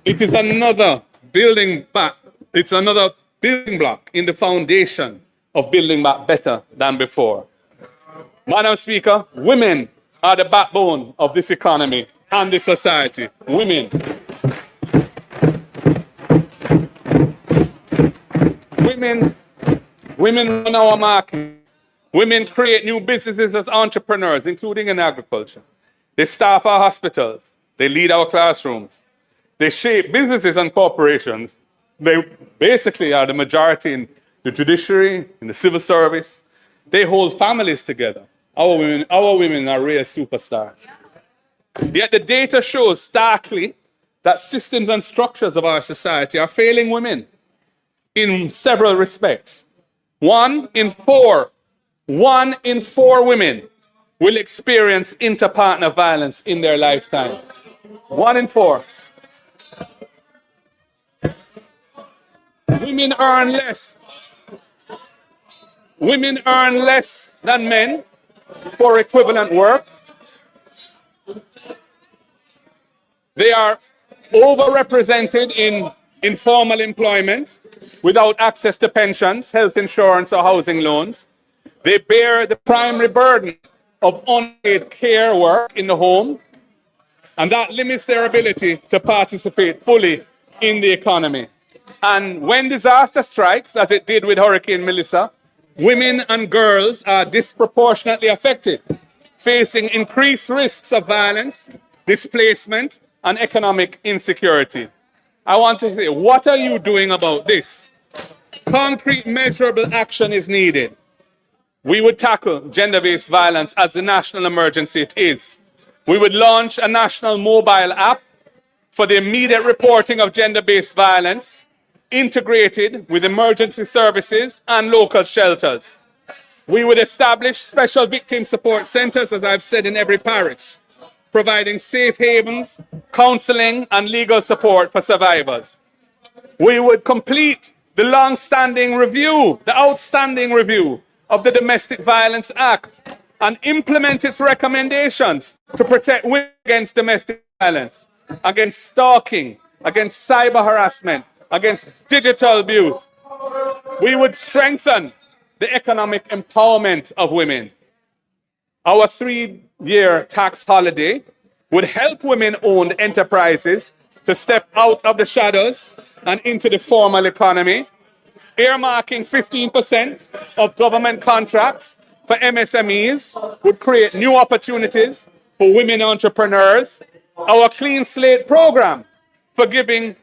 It is another building back. It's another building block in the foundation of building back better than before. Madam Speaker, women are the backbone of this economy and this society. Women. Women run our market. Women create new businesses as entrepreneurs, including in agriculture. They staff our hospitals. They lead our classrooms. They shape businesses and corporations. They basically are the majority in the judiciary, in the civil service. They hold families together. Our women are real superstars. Yet the data shows starkly that systems and structures of our society are failing women in several respects. One in four women will experience inter-partner violence in their lifetime. 1 in 4. Women earn less. Women earn less than men for equivalent work. They are overrepresented in informal employment without access to pensions, health insurance, or housing loans. They bear the primary burden of unpaid care work in the home, and that limits their ability to participate fully in the economy. And when disaster strikes, as it did with Hurricane Melissa, women and girls are disproportionately affected, facing increased risks of violence, displacement, and economic insecurity. I want to say, what are you doing about this? Concrete, measurable action is needed. We would tackle gender-based violence as the national emergency it is. We would launch a national mobile app for the immediate reporting of gender-based violence, integrated with emergency services and local shelters. We would establish special victim support centers, as I've said, in every parish, providing safe havens, counseling, and legal support for survivors. We would complete the long-standing review, the outstanding review of the Domestic Violence Act, and implement its recommendations to protect women against domestic violence, against stalking, against cyber harassment, against digital abuse. We would strengthen the economic empowerment of women. Our 3-year tax holiday would help women-owned enterprises to step out of the shadows and into the formal economy, earmarking 15% of government contracts for MSMEs would create new opportunities for women entrepreneurs. Our Clean Slate program, forgiving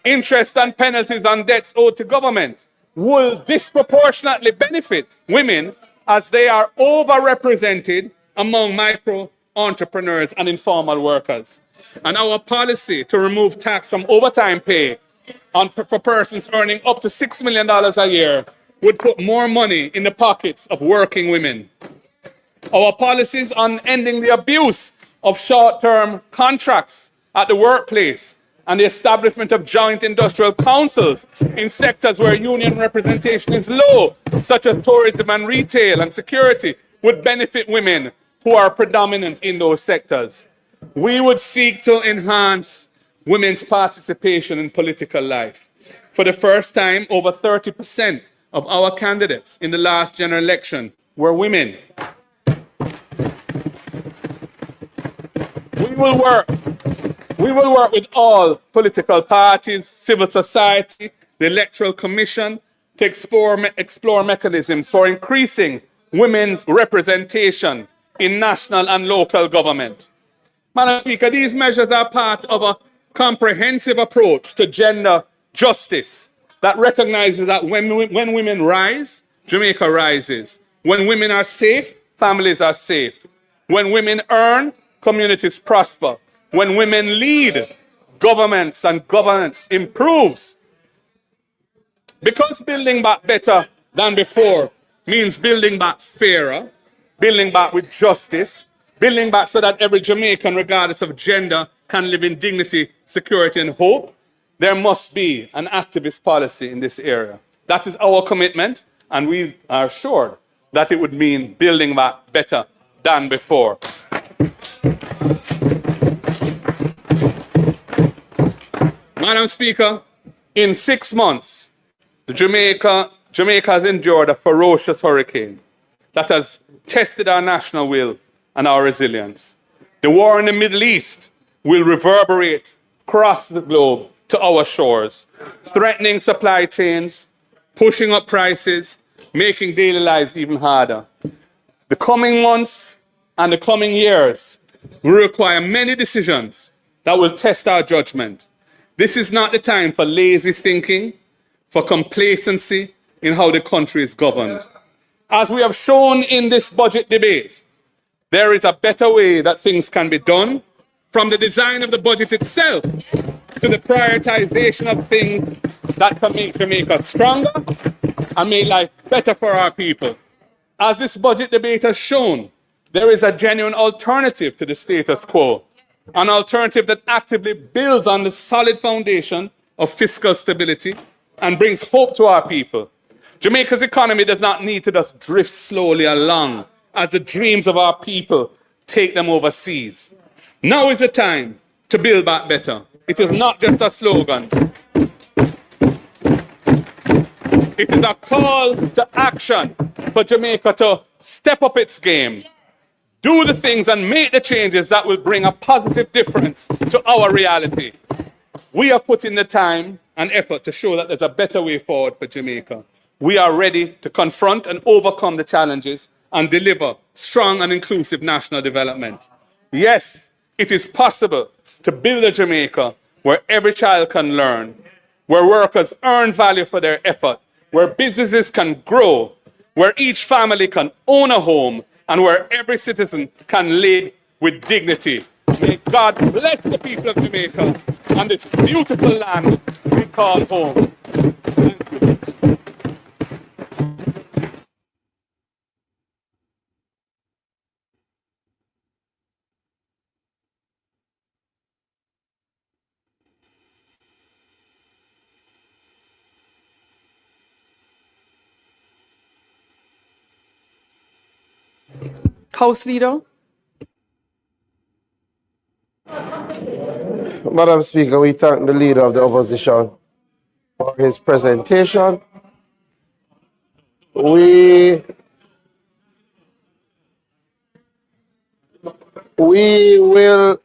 interest and penalties on debts owed to government, will disproportionately benefit women as they are overrepresented among micro entrepreneurs and informal workers. And our policy to remove tax from overtime pay for persons earning up to $6 million a year would put more money in the pockets of working women. Our policies on ending the abuse of short-term contracts at the workplace and the establishment of joint industrial councils in sectors where union representation is low, such as tourism and retail and security, would benefit women who are predominant in those sectors. We would seek to enhance women's participation in political life. For the first time, over 30% of our candidates in the last general election were women. We will work with all political parties, civil society, the Electoral Commission to explore mechanisms for increasing women's representation in national and local government. Madam Speaker, these measures are part of a comprehensive approach to gender justice that recognizes that when women rise, Jamaica rises. When women are safe, families are safe. When women earn, communities prosper. When women lead, governments and governance improves. Because building back better than before means building back fairer, building back with justice, building back so that every Jamaican, regardless of gender, can live in dignity, security, and hope, there must be an activist policy in this area. That is our commitment, and we are assured that it would mean building back better than before. Madam Speaker, in 6 months, Jamaica has endured a ferocious hurricane that has tested our national will and our resilience. The war in the Middle East will reverberate across the globe to our shores, threatening supply chains, pushing up prices, making daily lives even harder. The coming months and the coming years will require many decisions that will test our judgment. This is not the time for lazy thinking, for complacency in how the country is governed. As we have shown in this budget debate, there is a better way that things can be done, from the design of the budget itself to the prioritization of things that can make Jamaica stronger and make life better for our people. As this budget debate has shown, there is a genuine alternative to the status quo, an alternative that actively builds on the solid foundation of fiscal stability and brings hope to our people. Jamaica's economy does not need to just drift slowly along as the dreams of our people take them overseas. Now is the time to build back better. It is not just a slogan. It is a call to action for Jamaica to step up its game, do the things and make the changes that will bring a positive difference to our reality. We have put in the time and effort to show that there's a better way forward for Jamaica. We are ready to confront and overcome the challenges and deliver strong and inclusive national development. Yes, it is possible to build a Jamaica where every child can learn, where workers earn value for their effort, where businesses can grow, where each family can own a home, and where every citizen can live with dignity. May God bless the people of Jamaica and this beautiful land we call home. Thank you. House Leader. Madam Speaker, we thank the Leader of the Opposition for his presentation. We will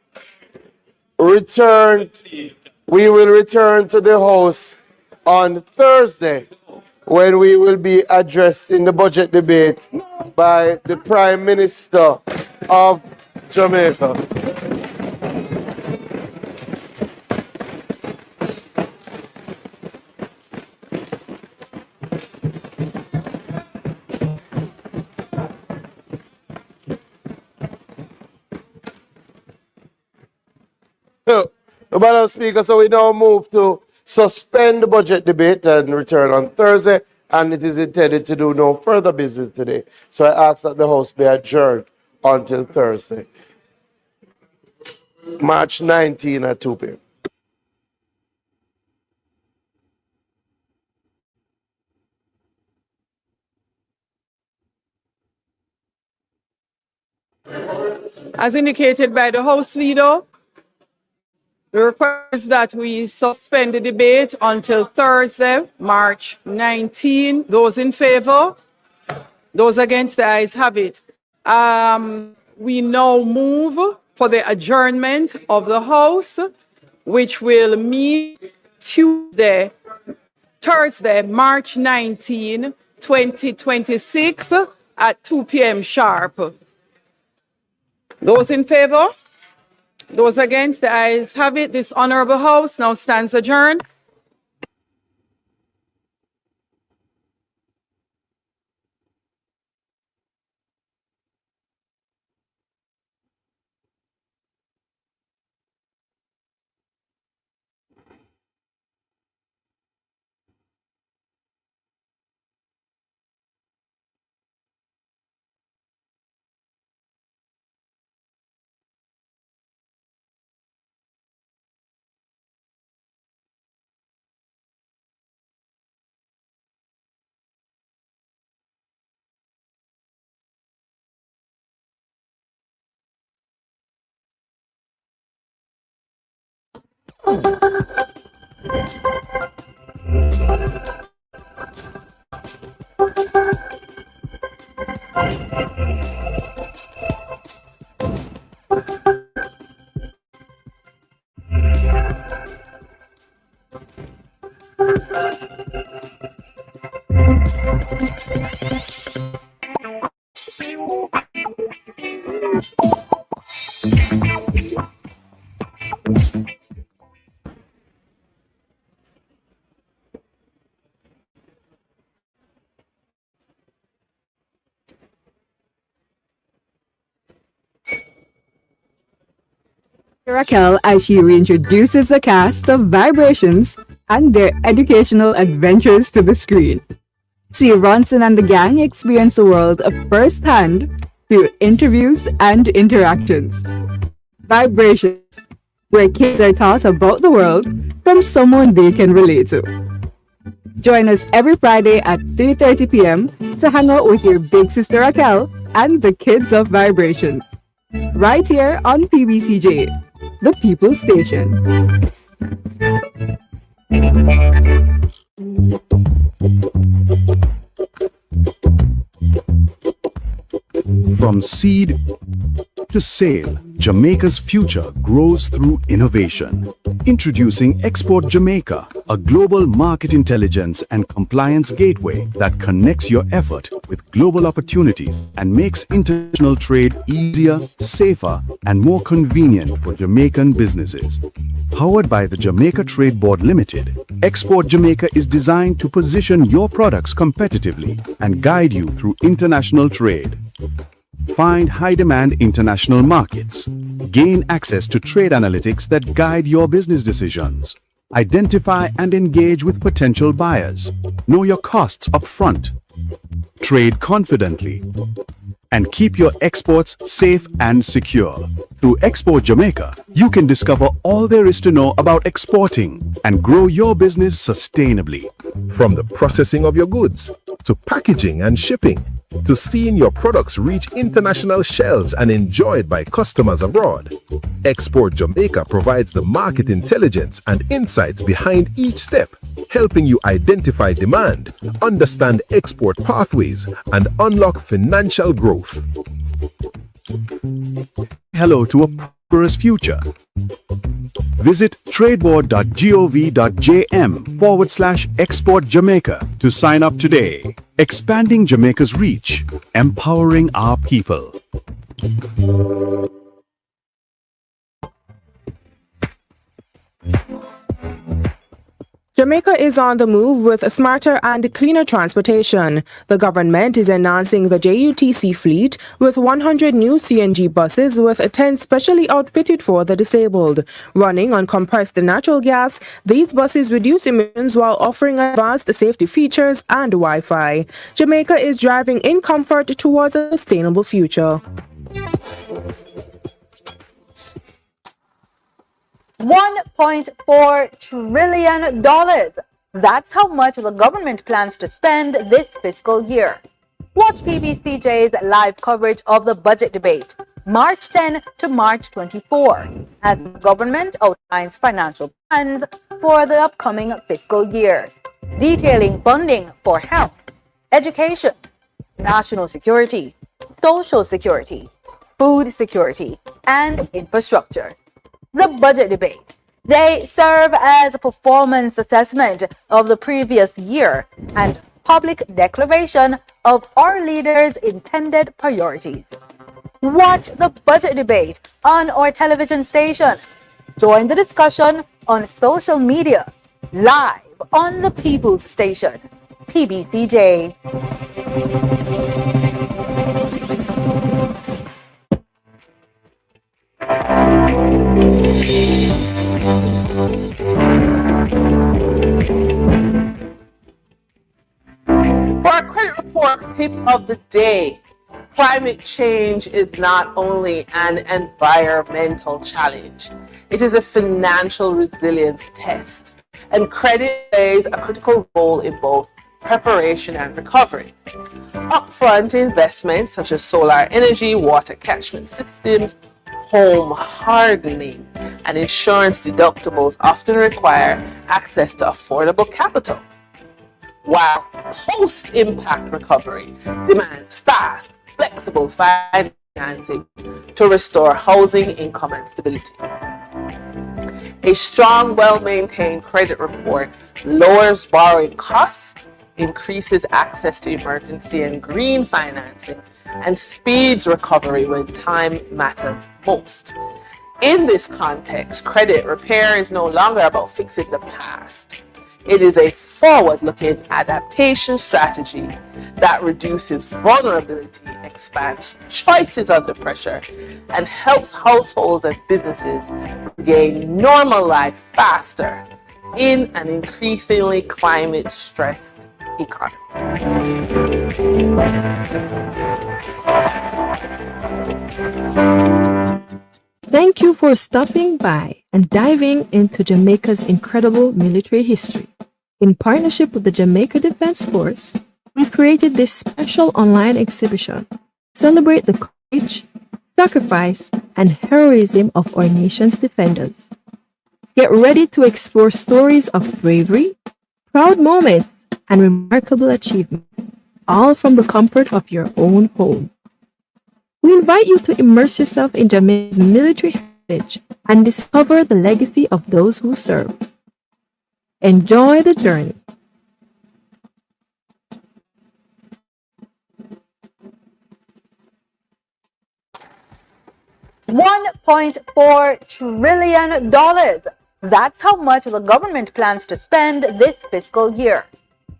return to the House on Thursday, when we will be addressing the budget debate by the Prime Minister of Jamaica. Madam Speaker, so we now move to suspend the budget debate and return on Thursday, and it is intended to do no further business today. So I ask that the House be adjourned until Thursday, March 19 at 2 p.m. As indicated by the House Leader, the request is that we suspend the debate until Thursday, March 19. Those in favor? Those against, the ayes have it. We now move for the adjournment of the House, which will meet Thursday, March 19, 2026 at 2 p.m. sharp. Those in favor? Those against, the ayes have it. This honorable House now stands adjourned. Raquel as she reintroduces the cast of Vibrations and their educational adventures to the screen. See Ronson and the gang experience the world of first-hand through interviews and interactions. Vibrations, where kids are taught about the world from someone they can relate to. Join us every Friday at 3:30 p.m. to hang out with your big sister Raquel and the kids of Vibrations. Right here on PBCJ, the People Station. From seed to sail, Jamaica's future grows through innovation. Introducing Export Jamaica, a global market intelligence and compliance gateway that connects your effort with global opportunities and makes international trade easier, safer, and more convenient for Jamaican businesses. Powered by the Jamaica Trade Board Limited, Export Jamaica is designed to position your products competitively and guide you through international trade. Find high-demand international markets. Gain access to trade analytics that guide your business decisions. Identify and engage with potential buyers. Know your costs up front. Trade confidently. And keep your exports safe and secure. Through Export Jamaica, you can discover all there is to know about exporting and grow your business sustainably. From the processing of your goods to packaging and shipping, to seeing your products reach international shelves and enjoyed by customers abroad. Export Jamaica provides the market intelligence and insights behind each step, helping you identify demand, understand export pathways, and unlock financial growth. Hello to a prosperous future. Visit tradeboard.gov.jm/Export Jamaica to sign up today. Expanding Jamaica's reach, empowering our people. Jamaica is on the move with a smarter and cleaner transportation. The government is enhancing the JUTC fleet with 100 new CNG buses with 10 specially outfitted for the disabled. Running on compressed natural gas, these buses reduce emissions while offering advanced safety features and Wi-Fi. Jamaica is driving in comfort towards a sustainable future. $1.4 trillion. That's how much the government plans to spend this fiscal year. Watch PBCJ's live coverage of the budget debate, March 10 to March 24, as the government outlines financial plans for the upcoming fiscal year, detailing funding for health, education, national security, social security, food security, and infrastructure. The budget debate. They serve as a performance assessment of the previous year and public declaration of our leaders' intended priorities. Watch the budget debate on our television station. Join the discussion on social media, live on the People's Station, PBCJ. For our credit report tip of the day, climate change is not only an environmental challenge, it is a financial resilience test, and credit plays a critical role in both preparation and recovery. Upfront investments such as solar energy, water catchment systems, home hardening, and insurance deductibles often require access to affordable capital, while post-impact recovery demands fast, flexible financing to restore housing, income, and stability. A strong, well-maintained credit report lowers borrowing costs, increases access to emergency and green financing, and speeds recovery when time matters most. In this context, credit repair is no longer about fixing the past. It is a forward-looking adaptation strategy that reduces vulnerability, expands choices under pressure, and helps households and businesses regain normal life faster in an increasingly climate-stressed economy. Thank you for stopping by and diving into Jamaica's incredible military history. In partnership with the Jamaica Defense Force, we've created this special online exhibition. Celebrate the courage, sacrifice, and heroism of our nation's defenders. Get ready to explore stories of bravery, proud moments, and remarkable achievements, all from the comfort of your own home. We invite you to immerse yourself in Jamaica's military heritage and discover the legacy of those who serve. Enjoy the journey. $1.4 trillion. That's how much the government plans to spend this fiscal year.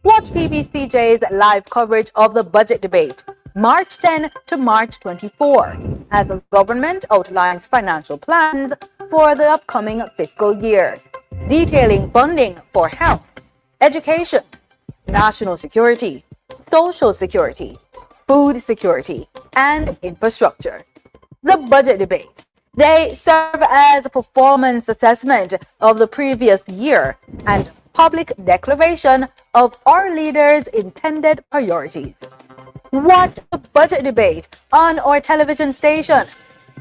Watch PBCJ's live coverage of the budget debate, March 10 to March 24, as the government outlines financial plans for the upcoming fiscal year, detailing funding for health, education, national security, social security, food security, and infrastructure. The budget debate. They serve as a performance assessment of the previous year and public declaration of our leaders' intended priorities. Watch the budget debate on our television station.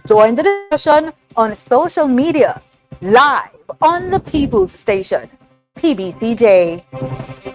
Join the discussion on social media, live on the People's Station, PBCJ.